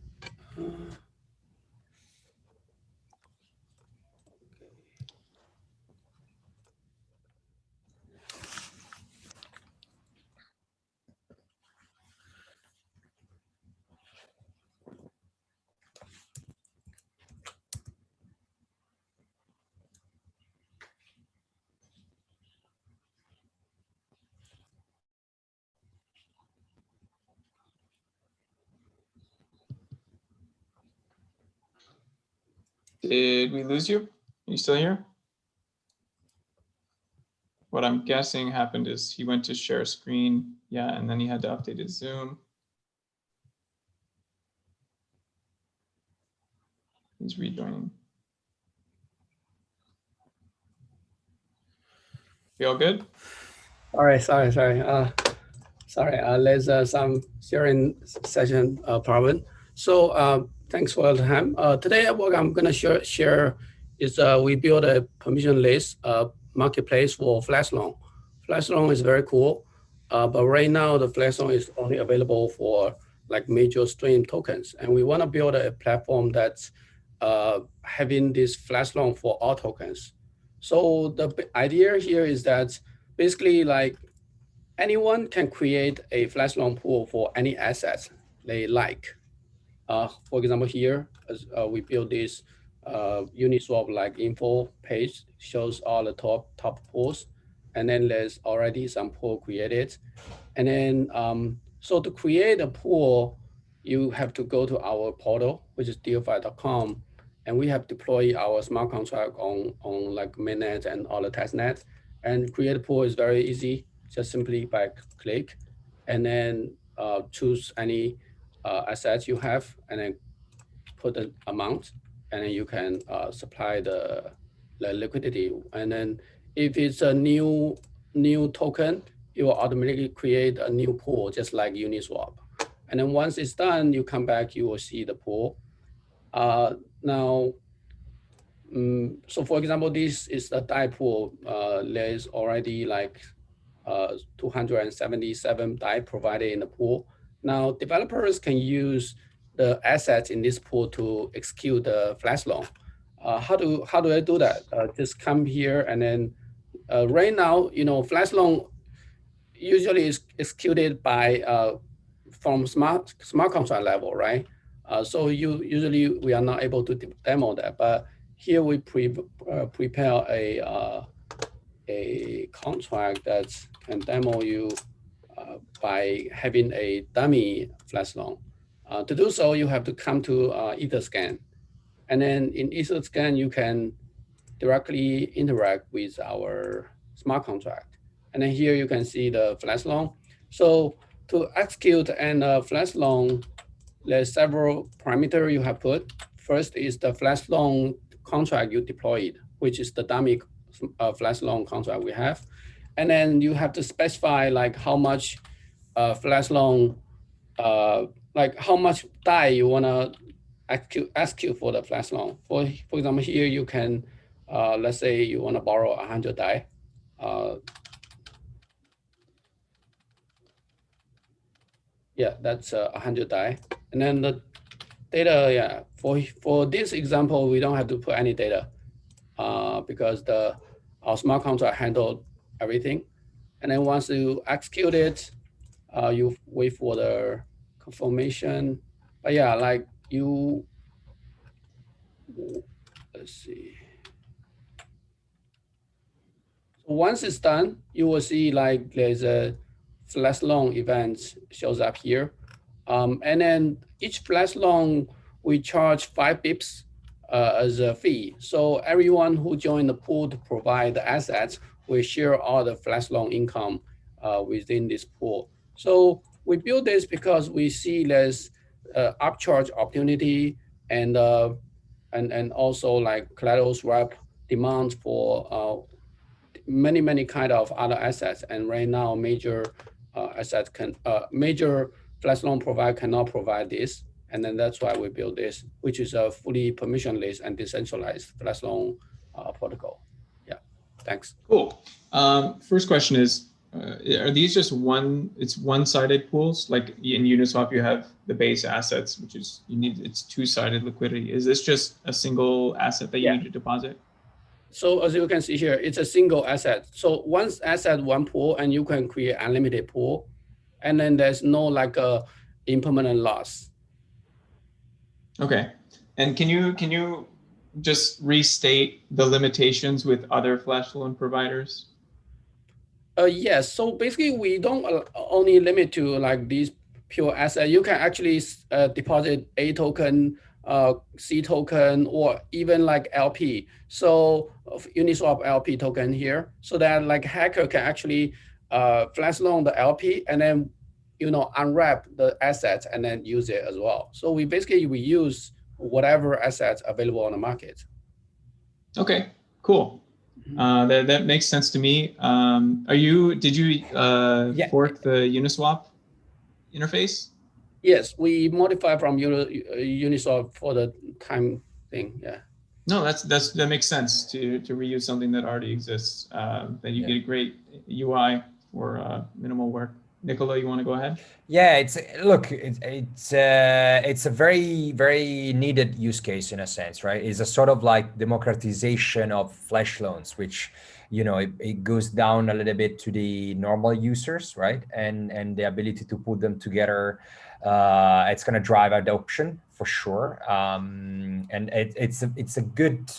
Did we lose you? Are you still here? What I'm guessing happened is he went to share screen. Yeah, and then he had to update his Zoom. He's rejoining. We all good? All right, sorry. There's some sharing session problem. So thanks for the time. Today, what I'm gonna share is we built a permissionless marketplace for flash loan. Flash loan is very cool, but right now the flash loan is only available for like major stream tokens, and we want to build a platform that's having this flash loan for all tokens. So the idea here is that basically like anyone can create a flash loan pool for any assets they like. For example, here we build this Uniswap like info page, shows all the top pools, and then there's already some pool created. And then, so to create a pool, you have to go to our portal, which is dealfi.com, and we have deployed our smart contract on like mainnet and all the testnet. And create a pool is very easy, just simply by click, and then choose any assets you have, and then put the amount, and then you can supply the liquidity. And then if it's a new token, it will automatically create a new pool, just like Uniswap. And then once it's done, you come back, you will see the pool. Now, so for example, this is the DAI pool. There's already like 277 DAI provided in the pool. Now, developers can use the assets in this pool to execute the flash loan. How do I do that? Just come here, and then right now, flash loan usually is executed by from smart contract level, right? So usually we are not able to demo that, but here we prepare a contract that can demo you by having a dummy flash loan. To do so, you have to come to ETHScan. And then in ETHScan, you can directly interact with our smart contract. And then here you can see the flash loan. So to execute a flash loan, there's several parameters you have put. First is the flash loan contract you deployed, which is the dummy flash loan contract we have. And then you have to specify like how much flash loan, like how much DAI you wanna execute for the flash loan. For example, here you can, let's say you wanna borrow 100 DAI. Yeah, that's 100 DAI. And then the data, yeah, for this example, we don't have to put any data because our smart contract handled everything. And then once you execute it, you wait for the confirmation. But yeah, like let's see. So once it's done, you will see like there's a flash loan event shows up here. And then each flash loan, we charge 5 bips as a fee. So everyone who joined the pool to provide the assets will share all the flash loan income within this pool. So we built this because we see there's upcharge opportunity and also like collateral swap demand for many kind of other assets. And right now, major assets major flash loan provider cannot provide this. And then that's why we built this, which is a fully permissionless and decentralized flash loan protocol. Yeah, thanks. Cool. First question is, are these just one-sided pools? Like in Uniswap, you have the base assets, which is it's two-sided liquidity. Is this just a single asset that you need to deposit? So as you can see here, it's a single asset. So one asset, one pool, and you can create unlimited pool. And then there's no like a impermanent loss. Okay. And can you just restate the limitations with other flash loan providers? Yes. So basically, we don't only limit to like these pure assets. You can actually deposit a token C token or even like LP. So Uniswap LP token here, so that like hacker can actually flash loan the LP and then unwrap the assets and then use it as well. So we basically use whatever assets available on the market. Okay, cool. That makes sense to me. Did you fork the Uniswap interface? Yes, we modify from Uniswap for the time thing. Yeah. No, that makes sense to reuse something that already exists. Then you get a great UI for minimal work. Nicola, you want to go ahead? Yeah, it's a very, very needed use case in a sense, right? It's a sort of like democratization of flash loans, which it goes down a little bit to the normal users, right? And the ability to put them together, it's going to drive adoption for sure. And it's a good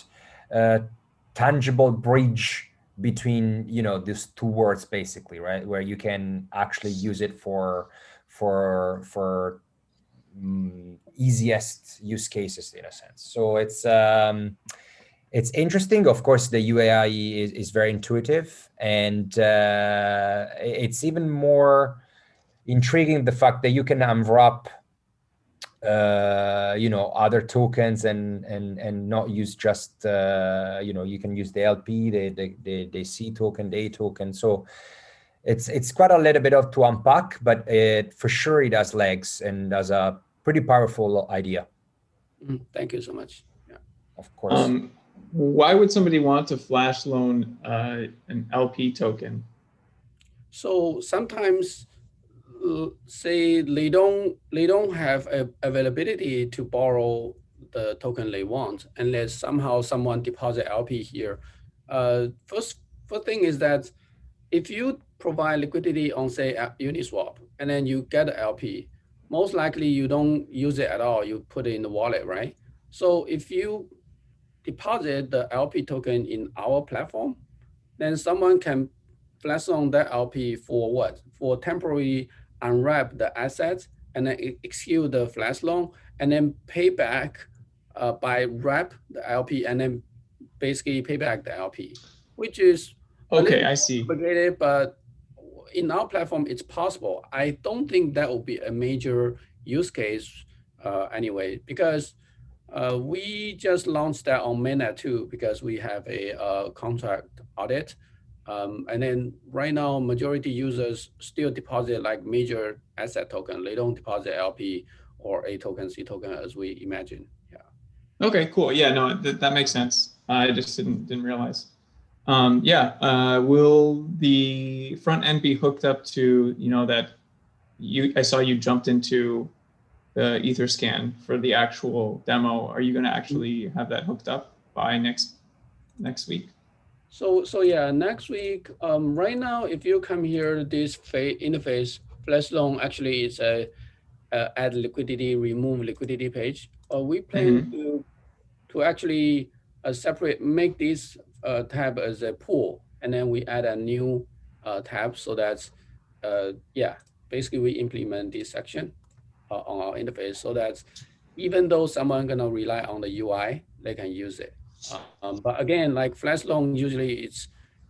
tangible bridge between these two words, basically, right, where you can actually use it for easiest use cases in a sense. So it's interesting. Of course, the UI is very intuitive, and it's even more intriguing the fact that you can unwrap other tokens and not use just you can use the LP, the C token, the A token. So it's quite a little bit of to unpack, but for sure it has legs and has a pretty powerful idea. Thank you so much. Yeah, of course. Why would somebody want to flash loan an LP token? So sometimes say they don't have availability to borrow the token they want unless somehow someone deposit LP here. First thing is that if you provide liquidity on say Uniswap and then you get the LP, most likely you don't use it at all. You put it in the wallet, right? So if you deposit the LP token in our platform, then someone can flash on that LP for what? For temporary unwrap the assets and then execute the flash loan and then pay back by wrap the LP and then basically pay back the LP, which is okay. I see. Complicated, but in our platform it's possible. I don't think that will be a major use case anyway, because we just launched that on mainnet too because we have a contract audit. And then right now, majority users still deposit like major asset token. They don't deposit LP or A token, C token as we imagine. Yeah. Okay, cool. Yeah, no, that makes sense. I just didn't realize. Will the front end be hooked up to that? I saw you jumped into the EtherScan for the actual demo. Are you going to actually have that hooked up by next week? So yeah, next week. Right now, if you come here, this interface, flash loan actually is a add liquidity, remove liquidity page. We plan to actually make this tab as a pool, and then we add a new tab so that's basically we implement this section on our interface so that even though someone gonna rely on the UI, they can use it. But again, like flash loan, usually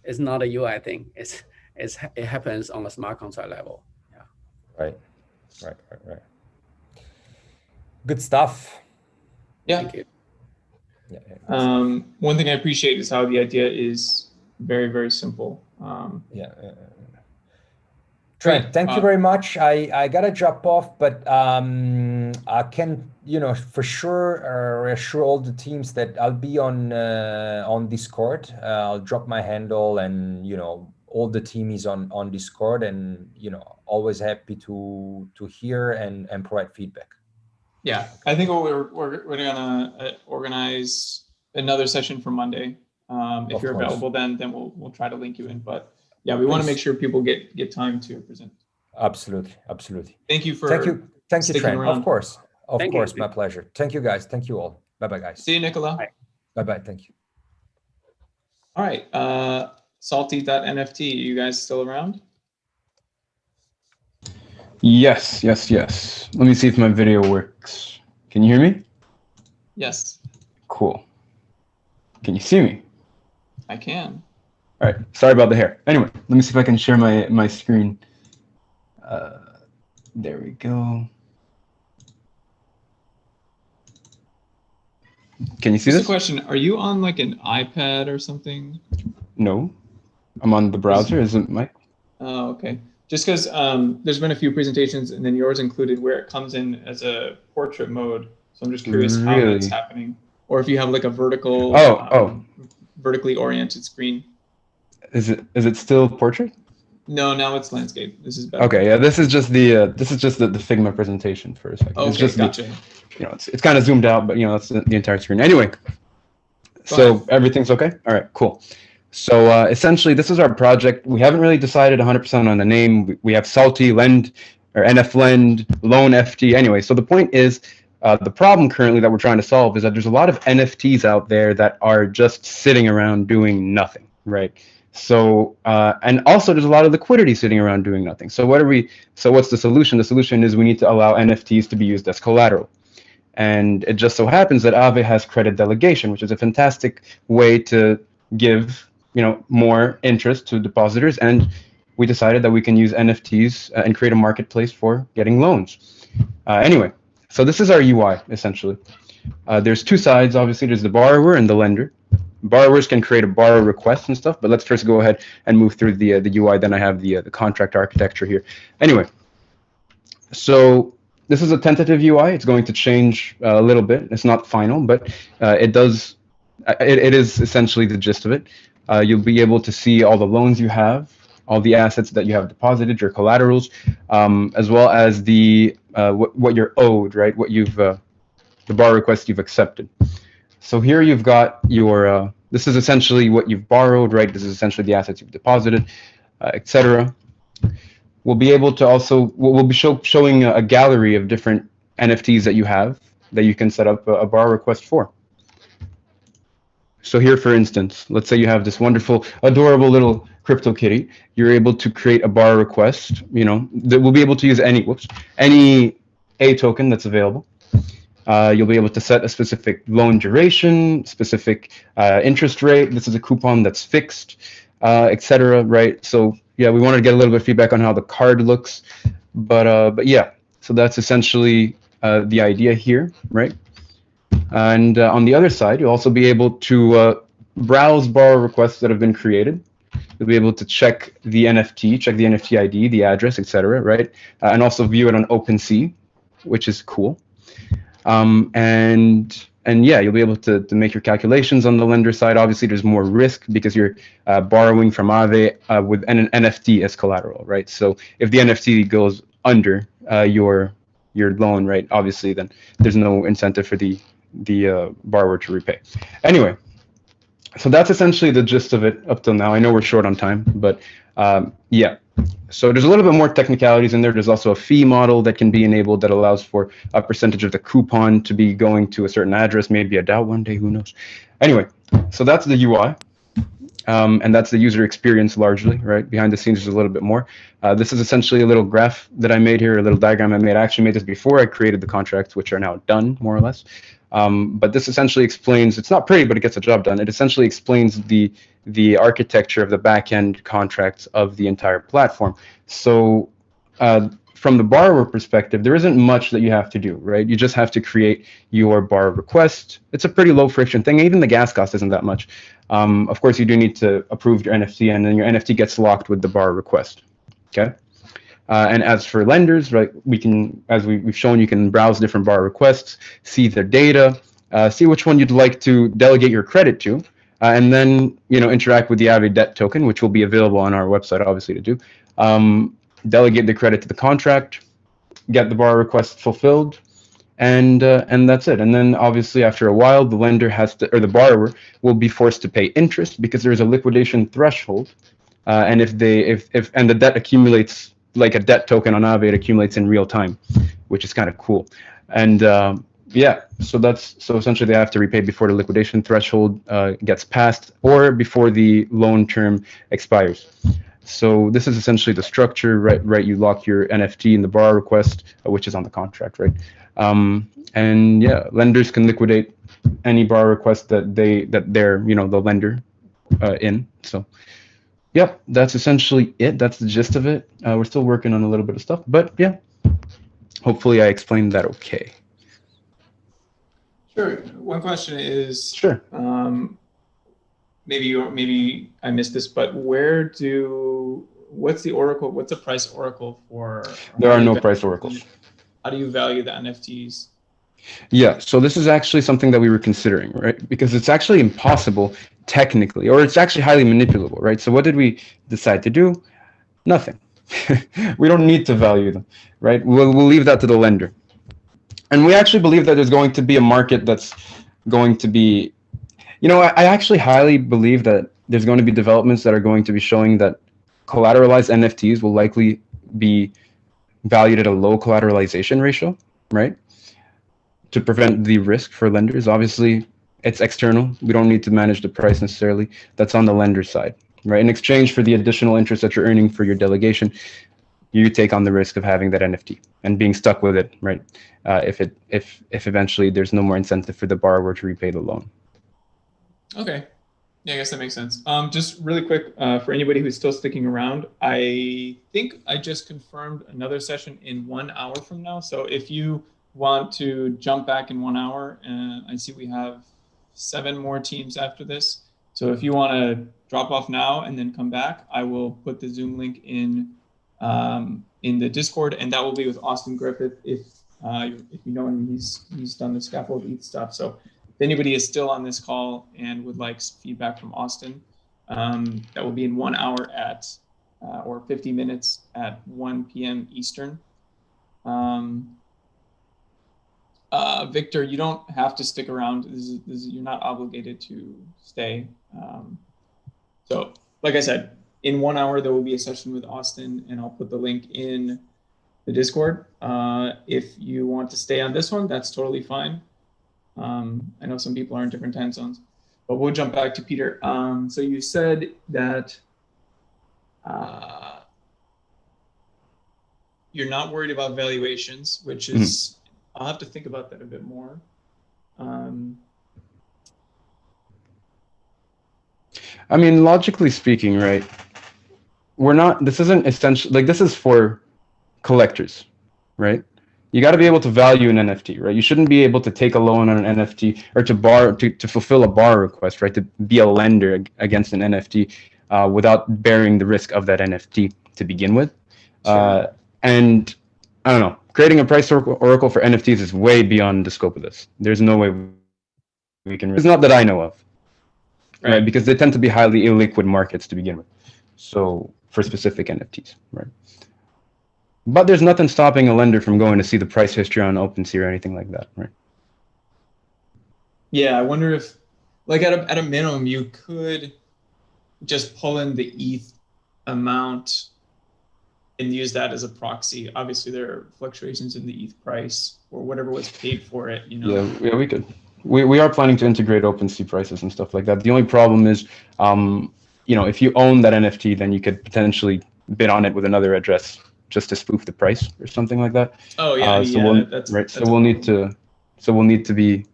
it's not a UI thing. It happens on a smart contract level. Yeah. Right. Good stuff. Yeah. Thank you. Yeah. One thing I appreciate is how the idea is very, very simple. Trent, thank you very much. I gotta drop off, but I can, for sure reassure all the teams that I'll be on Discord. I'll drop my handle, and all the team is on Discord, and always happy to hear and provide feedback. Yeah, I think we're gonna organize another session for Monday. If you're available, then we'll try to link you in. But yeah, we want to make sure people get time to present. Absolutely. Thank you for thank you, Trent. Around. Of course, my pleasure. Thank you, guys. Thank you all. Bye, guys. See you, Nicola. Bye. Thank you. All right, Salty.nft. You guys still around? Yes. Let me see if my video works. Can you hear me? Yes. Cool. Can you see me? I can. All right. Sorry about the hair. Anyway, let me see if I can share my screen. There we go. Can you see Just this? a question. Are you on like an iPad or something? No. I'm on the browser, isn't Mike? Oh, okay. Just because there's been a few presentations, and then yours included, where it comes in as a portrait mode. So I'm just curious how that's Really? happening, or if you have like a vertical, vertically oriented screen. Is it still portrait? No, now it's landscape. This is better. Okay, yeah. This is just the Figma presentation for a second. Okay, it's just gotcha. It's kind of zoomed out, but that's the entire screen. Anyway, so everything's okay. All right, cool. So essentially, this is our project. We haven't really decided 100% on the name. We have Salty, Lend, or NF Lend, Loan FT. Anyway, so the point is, the problem currently that we're trying to solve is that there's a lot of NFTs out there that are just sitting around doing nothing, right? So and also there's a lot of liquidity sitting around doing nothing. So what's the solution? The solution is we need to allow NFTs to be used as collateral. And it just so happens that Aave has credit delegation, which is a fantastic way to give more interest to depositors, and we decided that we can use NFTs and create a marketplace for getting loans. Anyway, so this is our UI essentially. There's two sides, obviously. There's the borrower and the lender. Borrowers can create a borrower request and stuff, but let's first go ahead and move through the UI. Then I have the contract architecture here. Anyway, so this is a tentative UI. It's going to change a little bit. It's not final, but it is essentially the gist of it. You'll be able to see all the loans you have, all the assets that you have deposited, your collaterals, as well as the what you're owed, right? What you've the borrow request you've accepted. So here you've got your. This is essentially what you've borrowed, right? This is essentially the assets you've deposited, etc. We'll be able to also we'll be showing a gallery of different NFTs that you have that you can set up a borrow request for. So here, for instance, let's say you have this wonderful, adorable little crypto kitty. You're able to create a borrow request. That we'll be able to use any A token that's available. You'll be able to set a specific loan duration, specific interest rate. This is a coupon that's fixed, etc. Right? So yeah, we wanted to get a little bit of feedback on how the card looks, but yeah. So that's essentially the idea here, right? And on the other side, you'll also be able to browse borrow requests that have been created. You'll be able to check the NFT, check the NFT ID, the address, etc. Right? And also view it on OpenSea, which is cool. And yeah, you'll be able to make your calculations on the lender side. Obviously, there's more risk because you're borrowing from Aave with an NFT as collateral, right? So if the NFT goes under your loan, right, obviously, then there's no incentive for the borrower to repay. Anyway, so that's essentially the gist of it up till now. I know we're short on time, but yeah. So there's a little bit more technicalities in there. There's also a fee model that can be enabled that allows for a percentage of the coupon to be going to a certain address, maybe a DAO one day, who knows. Anyway, so that's the UI. And that's the user experience largely, right? Behind the scenes, there's a little bit more. This is essentially a little graph that I made here, a little diagram I made. I actually made this before I created the contracts, which are now done, more or less. But this essentially explains, it's not pretty, but it gets the job done. It essentially explains the architecture of the back-end contracts of the entire platform. So from the borrower perspective, there isn't much that you have to do, right? You just have to create your borrow request. It's a pretty low friction thing. Even the gas cost isn't that much. Of course, you do need to approve your NFT, and then your NFT gets locked with the borrow request, okay? And as for lenders, right, we can, as we've shown, you can browse different borrow requests, see their data, see which one you'd like to delegate your credit to, and then interact with the Aave debt token, which will be available on our website, obviously, to do. Delegate the credit to the contract, get the borrow request fulfilled, and that's it. And then obviously after a while, the lender has to, or the borrower will be forced to pay interest because there is a liquidation threshold, and if the debt accumulates like a debt token on Aave, it accumulates in real time, which is kind of cool. And yeah, so essentially they have to repay before the liquidation threshold gets passed or before the loan term expires. So this is essentially the structure, right? You lock your NFT in the borrow request, which is on the contract, right? And yeah, lenders can liquidate any borrow request that they're the lender in. So yep, that's essentially it. That's the gist of it. We're still working on a little bit of stuff, but yeah, hopefully I explained that okay. Sure. One question is, sure. Maybe I missed this, but what's the oracle? What's a price oracle for? There are no price oracles. How do you value the NFTs? Yeah, so this is actually something that we were considering, right? Because it's actually impossible technically, or it's actually highly manipulable, right? So what did we decide to do? Nothing. We don't need to value them, right? We'll leave that to the lender. And we actually believe that there's going to be a market that's going to be, I actually highly believe that there's going to be developments that are going to be showing that collateralized NFTs will likely be valued at a low collateralization ratio, right? To prevent the risk for lenders. Obviously, it's external. We don't need to manage the price necessarily. That's on the lender side, right? In exchange for the additional interest that you're earning for your delegation, you take on the risk of having that NFT and being stuck with it, right? If eventually there's no more incentive for the borrower to repay the loan. Okay. Yeah, I guess that makes sense. Just really quick, for anybody who's still sticking around, I think I just confirmed another session in 1 hour from now. So if you want to jump back in 1 hour, and I see we have 7 more teams after this. So if you want to drop off now and then come back, I will put the Zoom link in the Discord, and that will be with Austin Griffith. If you know him, he's done the Scaffold ETH stuff. So if anybody is still on this call and would like feedback from Austin, that will be in 1 hour or 50 minutes at 1 p.m. Eastern. Victor, you don't have to stick around. You're not obligated to stay. So like I said, in 1 hour, there will be a session with Austin, and I'll put the link in the Discord. If you want to stay on this one, that's totally fine. I know some people are in different time zones, but we'll jump back to Peter. So you said that you're not worried about valuations, which is, I'll have to think about that a bit more. I mean, logically speaking, right? This isn't essential, like this is for collectors, right? You got to be able to value an NFT, right? You shouldn't be able to take a loan on an NFT or to borrow, to fulfill a borrow request, right? To be a lender against an NFT without bearing the risk of that NFT to begin with. Sure. And I don't know, creating a price oracle for NFTs is way beyond the scope of this. There's no way we can, it's not that I know of, right? Because they tend to be highly illiquid markets to begin with. So for specific NFTs, right? But there's nothing stopping a lender from going to see the price history on OpenSea or anything like that, right? Yeah, I wonder if, like at a minimum, you could just pull in the ETH amount and use that as a proxy. Obviously, there are fluctuations in the ETH price or whatever was paid for it. Yeah, we could. We are planning to integrate OpenSea prices and stuff like that. The only problem is, if you own that NFT, then you could potentially bid on it with another address just to spoof the price or something like that. Oh yeah, we'll need to be,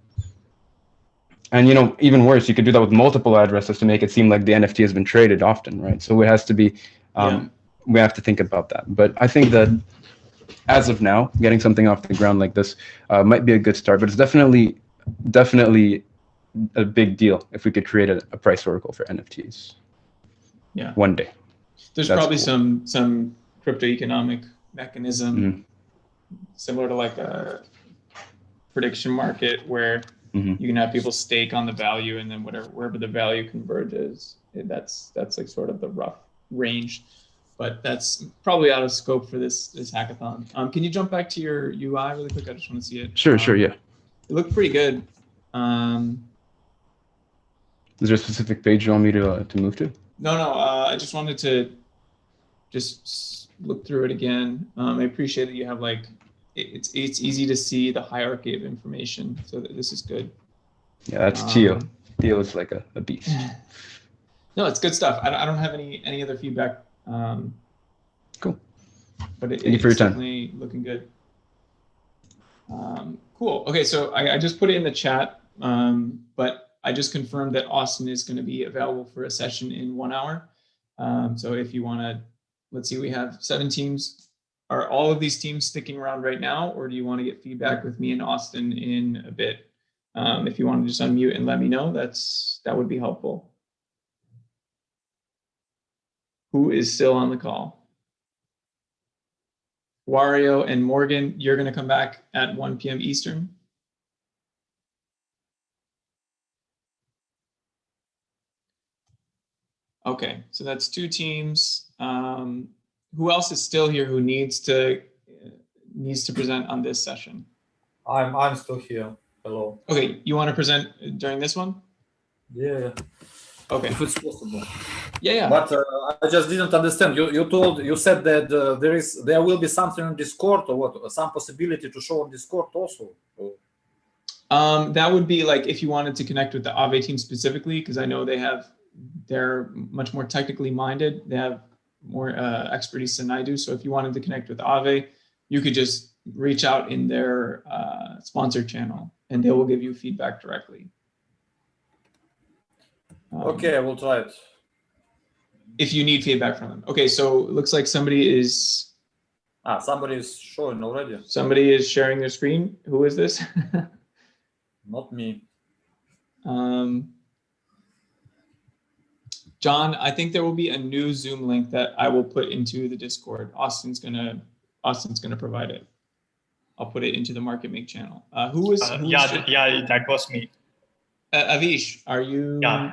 and even worse, you could do that with multiple addresses to make it seem like the NFT has been traded often, right? So it has to be, we have to think about that. But I think that as of now, getting something off the ground like this might be a good start. But it's definitely a big deal if we could create a price oracle for NFTs. Yeah. One day. There's probably some crypto economic mechanism similar to like a prediction market where you can have people stake on the value, and then wherever the value converges, that's like sort of the rough range. But that's probably out of scope for this hackathon. Can you jump back to your UI really quick? I just want to see it. Sure, yeah. It looked pretty good. Is there a specific page you want me to move to? No. I just wanted to just look through it again. I appreciate that you have it's easy to see the hierarchy of information, so that this is good. Yeah, that's Tio. Tio is like a beast. No, it's good stuff. I don't have any other feedback. Cool. But Thank you for your time. Definitely looking good. Cool. Okay, so I just put it in the chat. but I just confirmed that Austin is going to be available for a session in 1 hour. So if you want to, let's see, we have 7 teams. Are all of these teams sticking around right now, or do you want to get feedback with me and Austin in a bit? If you want to just unmute and let me know, that would be helpful. Who is still on the call? Wario and Morgan, you're going to come back at 1 p.m. Eastern. Okay, so that's 2 teams. Who else is still here who needs to present on this session? I'm still here. Hello. Okay, you want to present during this one? Yeah. Okay. If it's possible. Yeah. But I just didn't understand. You said that there will be something on Discord, or what? Some possibility to show on Discord also. That would be like if you wanted to connect with the Aave team specifically, because I know they're much more technically minded. They have more expertise than I do. So if you wanted to connect with Aave, you could just reach out in their sponsor channel, and they will give you feedback directly. Okay, I will try it. If you need feedback from them. Okay, so it looks like somebody is showing already. Somebody is sharing their screen. Who is this? Not me. John, I think there will be a new Zoom link that I will put into the Discord. Austin's gonna provide it. I'll put it into the MarketMake channel. Who is? That was me. Avish, are you? Yeah.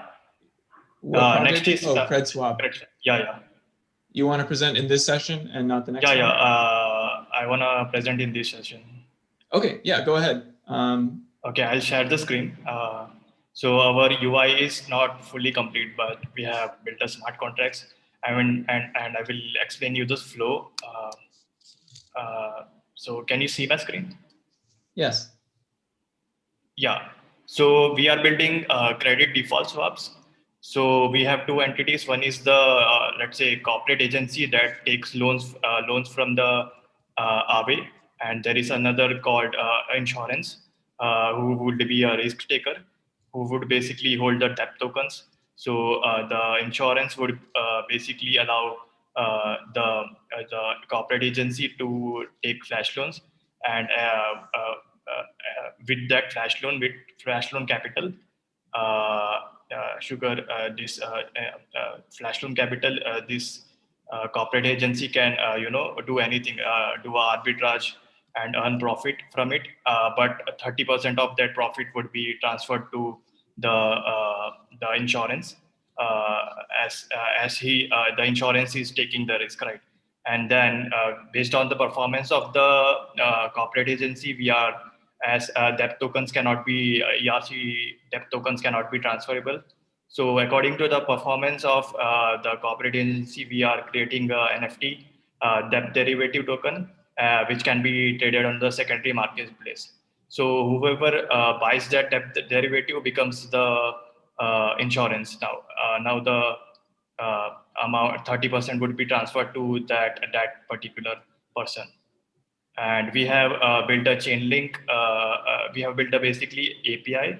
Next is Cred Swap. Yeah. You want to present in this session and not the next one? I want to present in this session. Okay, yeah, go ahead. Okay, I'll share the screen. So our UI is not fully complete, but we have built a smart contracts. And I will explain you this flow. So can you see my screen? Yes. Yeah. So we are building credit default swaps. So we have 2 entities. One is the let's say corporate agency that takes loans from the Aave, and there is another called insurance, who would be a risk taker, who would basically hold the debt tokens. So the insurance would basically allow the corporate agency to take flash loans, and with that flash loan capital, this flash loan capital, this corporate agency can do anything, do arbitrage and earn profit from it, but 30% of that profit would be transferred to the insurance, as the insurance is taking the risk, right? And then based on the performance of the corporate agency, we are, as debt tokens cannot be ERC debt tokens cannot be transferable. So according to the performance of the corporate agency, we are creating a NFT debt derivative token, which can be traded on the secondary marketplace. So whoever buys that debt derivative becomes the insurance. Now the amount 30% would be transferred to that particular person. And we have built a chain link. We have built a basically API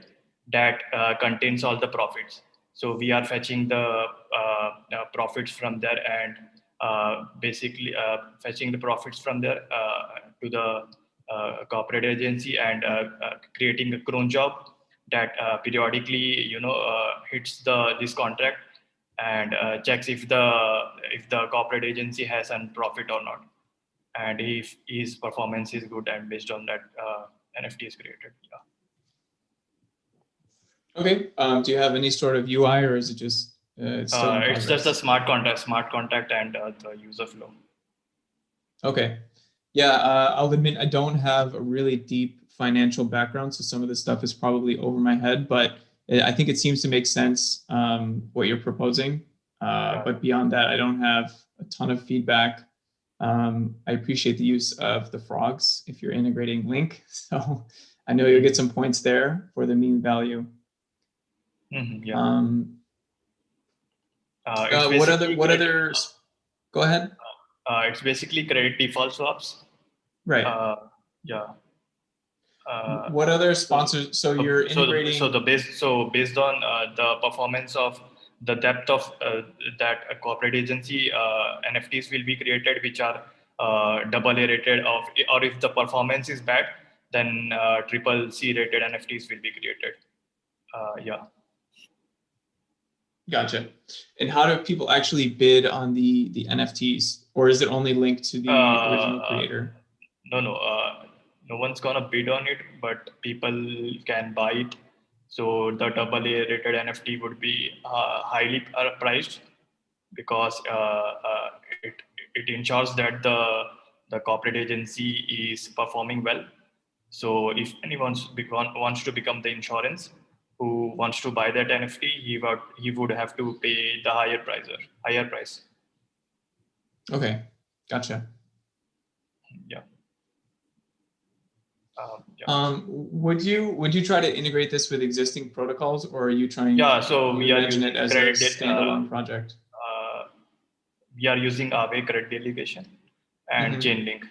that contains all the profits. So we are fetching the profits from there, and basically fetching the profits from there to the corporate agency, and creating a cron job that periodically hits this contract and checks if the corporate agency has a profit or not, and if his performance is good, and based on that NFT is created. Yeah. Okay. Do you have any sort of UI, or is it just it's still in it's just a smart contract and the user flow. Okay. Yeah, I'll admit I don't have a really deep financial background, so some of this stuff is probably over my head, but I think it seems to make sense what you're proposing. But beyond that, I don't have a ton of feedback. I appreciate the use of the frogs if you're integrating Link. So I know you'll get some points there for the mean value. Yeah. What other? Go ahead. It's basically credit default swaps. Right. Yeah. What other sponsors? So you're integrating. Based on the performance of the depth of that corporate agency, NFTs will be created which are AA rated or if the performance is bad, then CCC rated NFTs will be created. Yeah. Gotcha. And how do people actually bid on the NFTs, or is it only linked to the original creator? No one's gonna bid on it, but people can buy it. So the AA rated NFT would be highly priced because it ensures that the corporate agency is performing well. So if anyone wants to become the insurance who wants to buy that NFT, he would have to pay the higher price. Okay, gotcha. Yeah. Would you try to integrate this with existing protocols, or are you trying? Yeah, so we are imagine using it as a standalone project. We are using Aave credit delegation and Chainlink.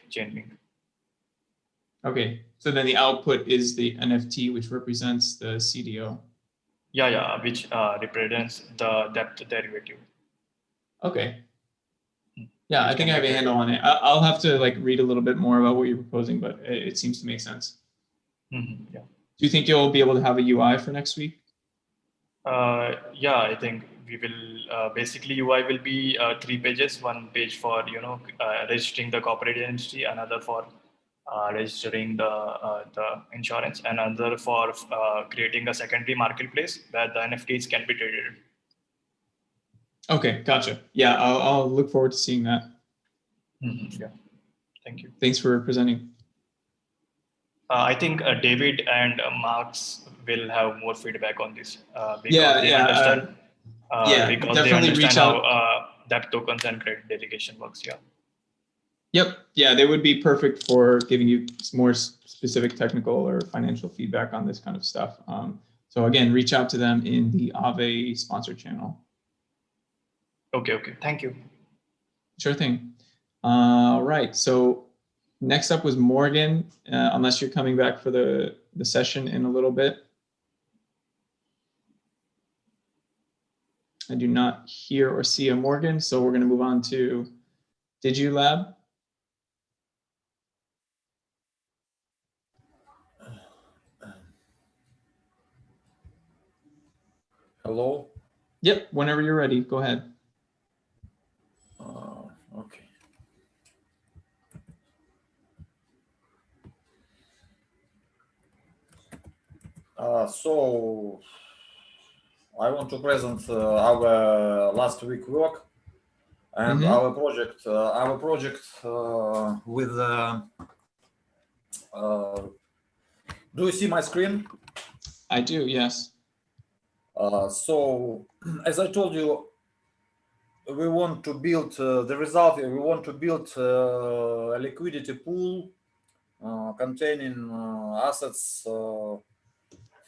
Okay, so then the output is the NFT, which represents the CDO. Yeah, which represents the depth derivative. Okay. Yeah, I think I have a handle on it. I'll have to read a little bit more about what you're proposing, but it seems to make sense. Yeah. Do you think you'll be able to have a UI for next week? Yeah, I think we will. Basically, UI will be 3 pages. 1 page for registering the corporate entity, another for registering the insurance, and another for creating a secondary marketplace where the NFTs can be traded. Okay, gotcha. Yeah, I'll look forward to seeing that. Yeah, thank you. Thanks for presenting. I think David and Marx will have more feedback on this because they understand. Because they definitely understand reach out. how depth tokens and credit delegation works. Yeah. Yep. Yeah, they would be perfect for giving you more specific technical or financial feedback on this kind of stuff. So again, reach out to them in the Aave sponsor channel. Okay. Thank you. Sure thing. All right. So next up was Morgan, unless you're coming back for the session in a little bit. I do not hear or see a Morgan, so we're going to move on to DigiLab. Hello? Yep, whenever you're ready, go ahead. Okay. So I want to present our last week work and our project. With. Do you see my screen? I do. Yes. So, as I told you, we want to build the result. We want to build a liquidity pool containing assets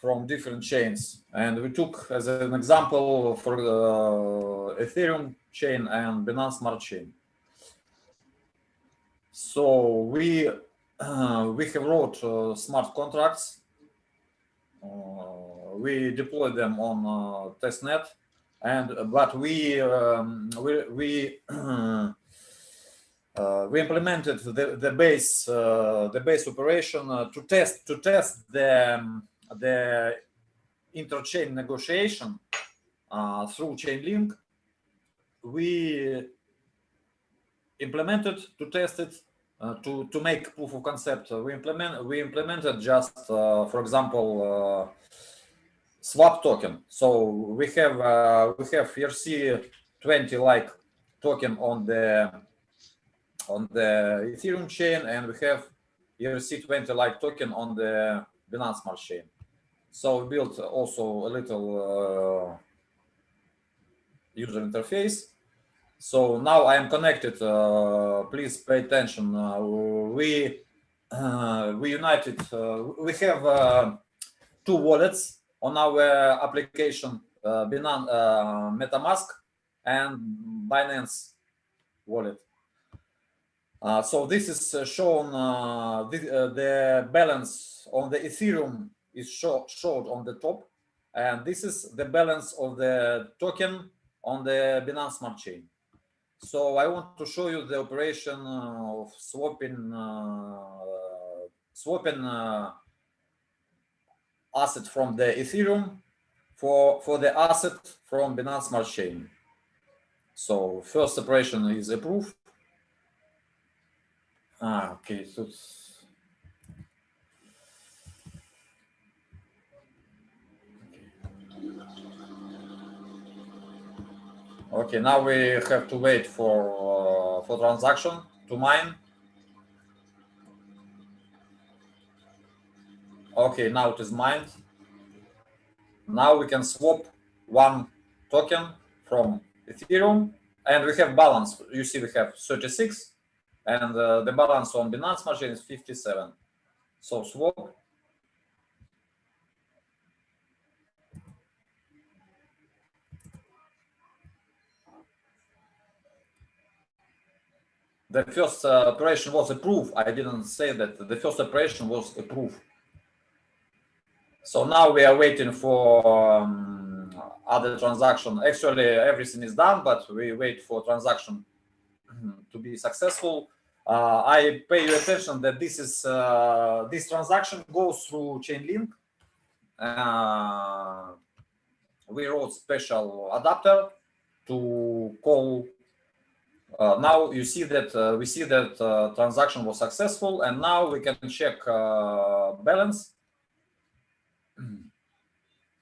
from different chains, and we took as an example for the Ethereum chain and Binance Smart Chain. So we have wrote smart contracts. We deployed them on testnet, but we implemented the base operation to test the interchain negotiation through Chainlink. We implemented to test it to make proof of concept. We implemented just for example swap token. So we have ERC20 like token on the Ethereum chain, and we have ERC20 like token on the Binance Smart Chain. So we built also a little user interface. So now I am connected. Please pay attention. We united. We have 2 wallets on our application: Binance MetaMask and Binance wallet. So this is shown, the balance on the Ethereum is showed on the top. And this is the balance of the token on the Binance Smart Chain. So I want to show you the operation of swapping asset from the Ethereum for the asset from Binance Smart Chain. So first operation is approved. Okay, so okay, now we have to wait for transaction to mine. Okay, now it is mined. Now we can swap one token from Ethereum, and we have balance. You see, we have 36, and the balance on Binance Smart Chain is 57. So swap. The first operation was approved. I didn't say that the first operation was approved. So now we are waiting for other transaction. Actually, everything is done, but we wait for transaction to be successful. I pay you attention that this is this transaction goes through Chainlink. We wrote special adapter to call. Now you see that we see that transaction was successful, and now we can check balance.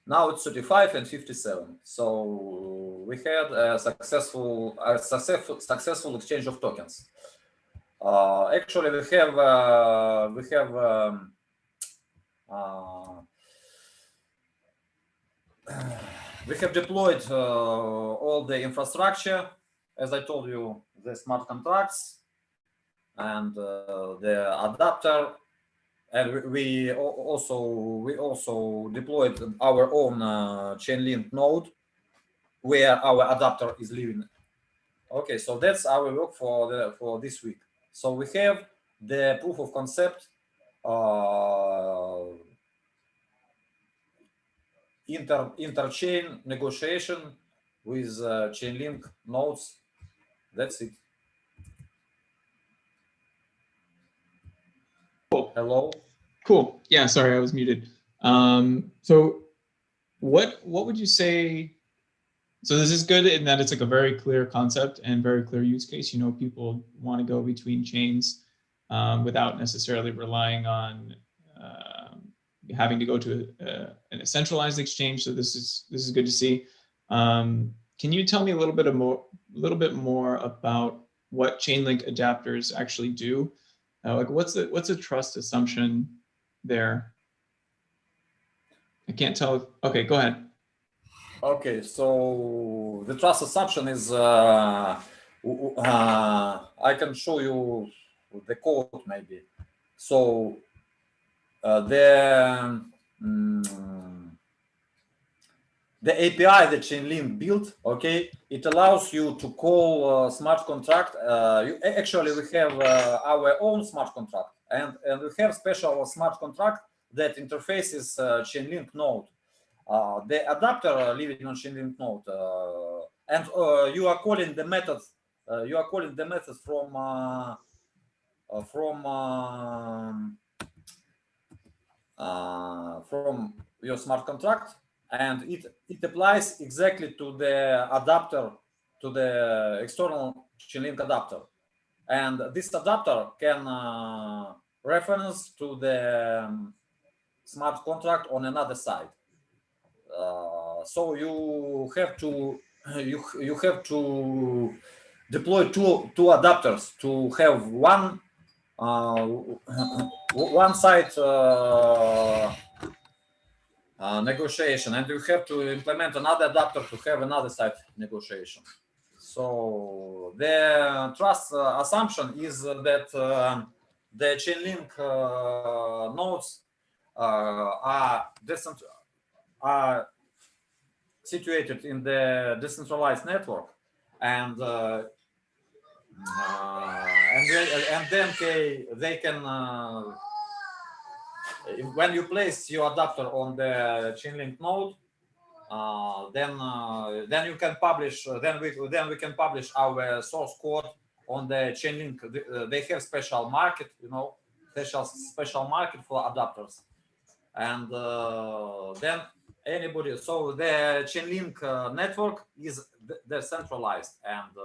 Now it's 35 and 57. So we had a successful exchange of tokens. Actually, we have deployed all the infrastructure, as I told you, the smart contracts and the adapter. And we also deployed our own Chainlink node where our adapter is living. Okay, so that's our work for this week. So we have the proof of concept interchain negotiation with Chainlink nodes. That's it. Cool. Hello. Cool. Yeah, sorry, I was muted. So what would you say? So this is good in that it's like a very clear concept and very clear use case. You know, people want to go between chains without necessarily relying on having to go to a centralized exchange. So this is good to see. Can you tell me a little bit more about what Chainlink adapters actually do? Like what's a trust assumption there? I can't tell. Okay, go ahead. Okay, so the trust assumption is I can show you the code maybe. So the API that Chainlink built, okay, it allows you to call smart contract. Actually, we have our own smart contract, and we have special smart contract that interfaces Chainlink node. The adapter living on Chainlink node, and you are calling the method. You are calling the method from your smart contract, and it applies exactly to the adapter, to the external Chainlink adapter, and this adapter can reference to the smart contract on another side. So you have to deploy two adapters to have one side negotiation, and you have to implement another adapter to have another side negotiation. So the trust assumption is that the Chainlink nodes are situated in the decentralized network, and and then they can when you place your adapter on the Chainlink node, then you can publish. Then we can publish our source code on the Chainlink. They have special market, special market for adapters, and then anybody. So the Chainlink network is decentralized, and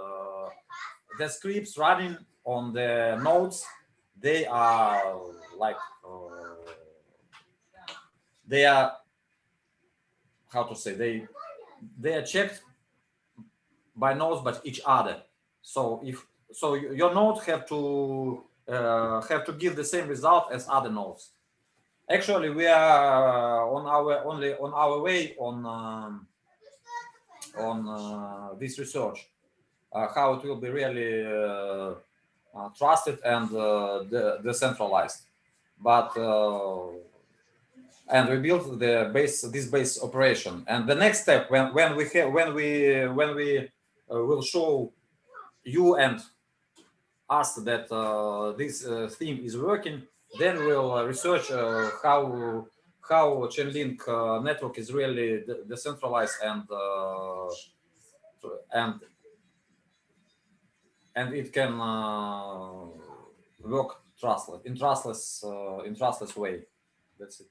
the scripts running on the nodes, they are like they are, how to say, they are checked by nodes but each other. So your node have to give the same result as other nodes. Actually, we are on our way on this research, how it will be really trusted and decentralized. But and we built this base operation. And the next step, when we will show you and us that this theme is working, then we'll research how Chainlink network is really decentralized and it can work in trustless way. That's it.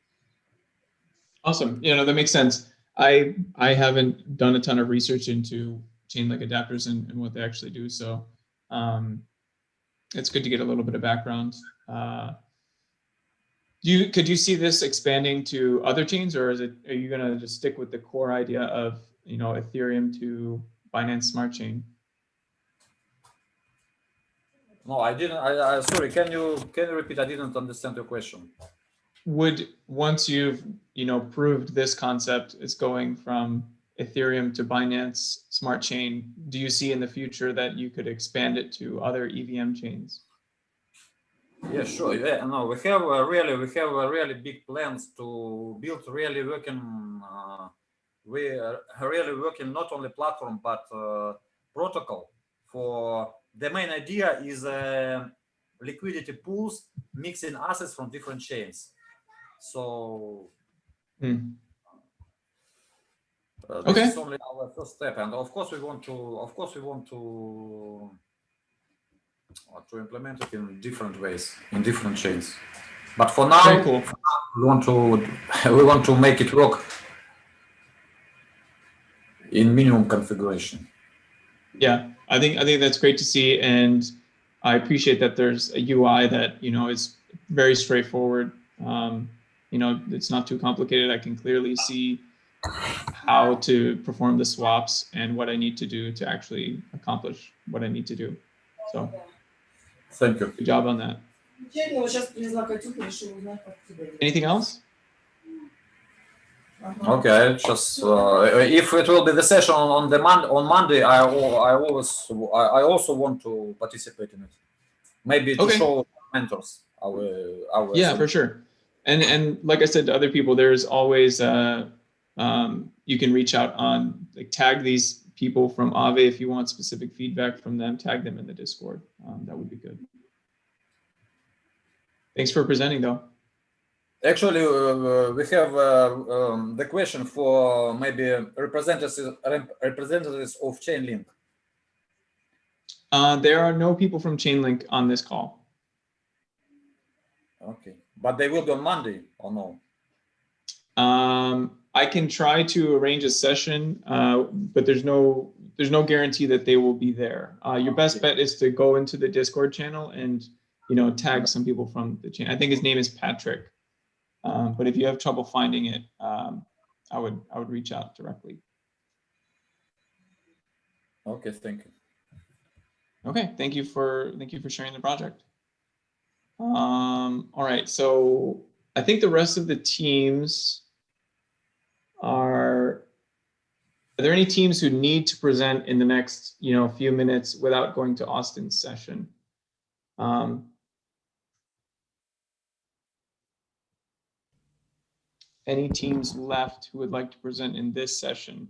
Awesome. That makes sense. I haven't done a ton of research into Chainlink adapters and what they actually do, so it's good to get a little bit of background. Could you see this expanding to other chains, or are you going to just stick with the core idea of Ethereum to Binance Smart Chain? No, I didn't. Sorry. Can you repeat? I didn't understand your question. Would, once you've proved this concept is going from Ethereum to Binance Smart Chain, do you see in the future that you could expand it to other EVM chains? Yeah, sure. Yeah, no, we have really big plans to build really working. We are really working not only platform but protocol. For the main idea is liquidity pools mixing assets from different chains. So this is only our first step, and of course we want to implement it in different ways, in different chains. But for now, cool. we want to make it work in minimum configuration. Yeah, I think that's great to see, and I appreciate that there's a UI that is very straightforward. It's not too complicated. I can clearly see how to perform the swaps and what I need to do to actually accomplish what I need to do. So, thank you. Good job on that. Anything else? Okay, just if it will be the session on Monday, I also want to participate in it. Maybe to show mentors our yeah, for sure. And like I said to other people, there's always you can reach out on tag these people from Aave if you want specific feedback from them. Tag them in the Discord. That would be good. Thanks for presenting, though. Actually, we have the question for maybe representatives of Chainlink. There are no people from Chainlink on this call. Okay, but they will be on Monday or no? I can try to arrange a session, but there's no guarantee that they will be there. Your best bet is to go into the Discord channel and tag some people from the chain. I think his name is Patrick. But if you have trouble finding it, I would reach out directly. Okay, thank you. Okay, thank you for sharing the project. All right, so I think the rest of the teams are there any teams who need to present in the next few minutes without going to Austin's session? Any teams left who would like to present in this session?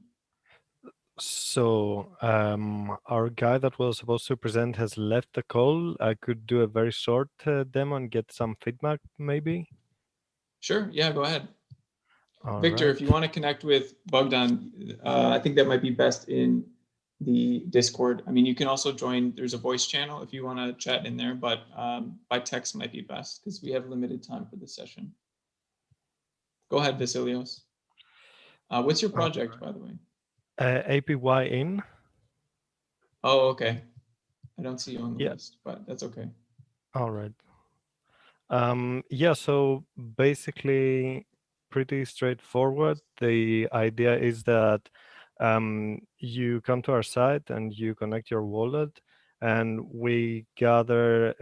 So our guy that was supposed to present has left the call. I could do a very short demo and get some feedback, maybe. Sure. Yeah, go ahead. All Victor, right. if you want to connect with Bogdan, I think that might be best in the Discord. I mean, you can also join, there's a voice channel if you want to chat in there, but by text might be best because we have limited time for this session. Go ahead, Vasilios. What's your project, by the way? APY in. Oh, okay. I don't see you on the Yeah. list, but that's okay. All right. Yeah, so basically pretty straightforward. The idea is that you come to our site and you connect your wallet, and we gather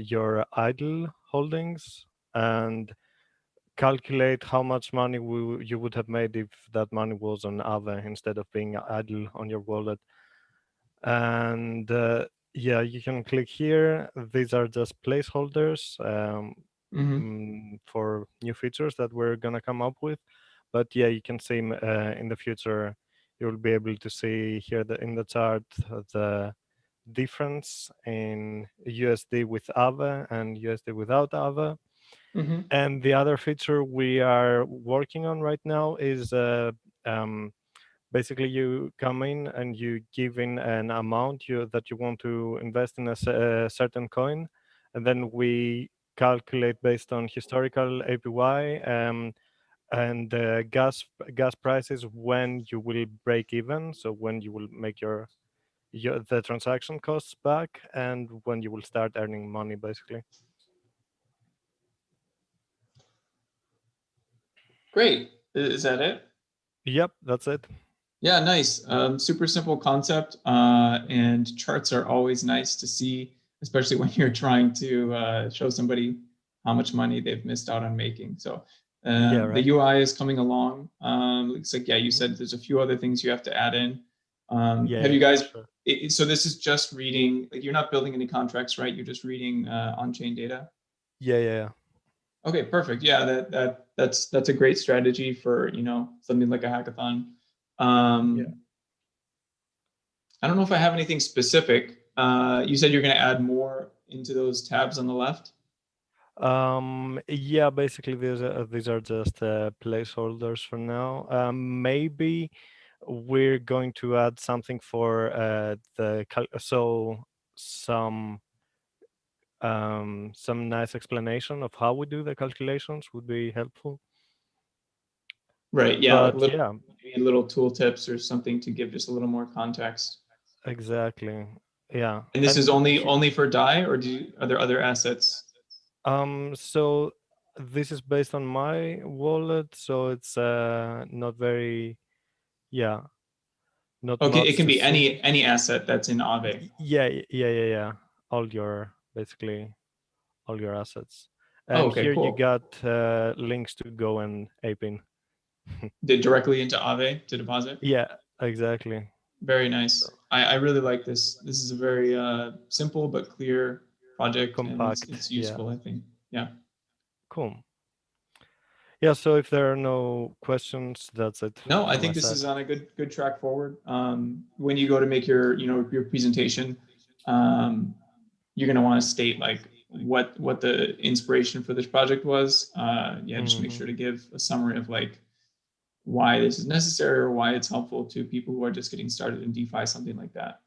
your idle holdings and calculate how much money you would have made if that money was on Aave instead of being idle on your wallet. And yeah, you can click here. These are just placeholders for new features that we're gonna come up with. But yeah, you can see in the future, you'll be able to see here in the chart the difference in USD with Aave and USD without Aave. And the other feature we are working on right now is basically you come in and you give in an amount that you want to invest in a certain coin, and then we calculate based on historical APY and gas prices when you will break even, so when you will make the transaction costs back and when you will start earning money, basically. Great. Is that it? Yep, that's it. Yeah, nice. Super simple concept, and charts are always nice to see, especially when you're trying to show somebody how much money they've missed out on making. So Yeah, right. the UI is coming along. Looks like, yeah, you said there's a few other things you have to add in. Yeah, have you guys, sure. So this is just reading, like you're not building any contracts, right? You're just reading on-chain data? Yeah. Okay, perfect. Yeah, that's a great strategy for, you know, something like a hackathon. Yeah. I don't know if I have anything specific. You said you're going to add more into those tabs on the left. Yeah, basically these are just placeholders for now. Maybe we're going to add something for some nice explanation of how we do the calculations would be helpful. Right. Yeah. But yeah, little tooltips or something to give just a little more context. Exactly. Yeah. And this is only for DAI, or are there other assets? So this is based on my wallet, so it's not very, yeah, not Okay, much it can to be see. any asset that's in Aave. Yeah. Basically all your assets. Oh, And okay, here you cool. got links to go and ape in. Directly into Aave to deposit? Yeah, exactly. Very nice. I really like this. This is a very simple but clear project, Compact, and it's useful, I think. Yeah. Cool. Yeah, so if there are no questions, that's it. No, I from think my this side. is on a good track forward. When you go to make your your presentation, you're going to want to state like what the inspiration for this project was. Yeah, just make sure to give a summary of like why this is necessary or why it's helpful to people who are just getting started in DeFi, something like that.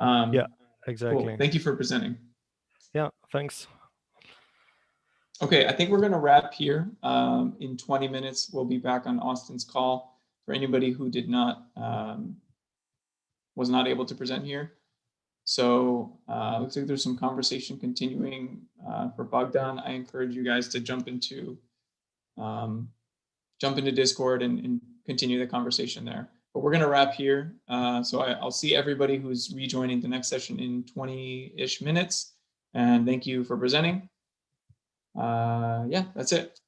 Yeah, exactly. Cool. Thank you for presenting. Yeah, thanks. Okay, I think we're going to wrap here. In 20 minutes, we'll be back on Austin's call. For anybody who did not, was not able to present here. So looks like there's some conversation continuing for Bogdan. I encourage you guys to jump into Discord and continue the conversation there. But we're going to wrap here. So I'll see everybody who's rejoining the next session in 20-ish minutes. And thank you for presenting. Yeah, that's it.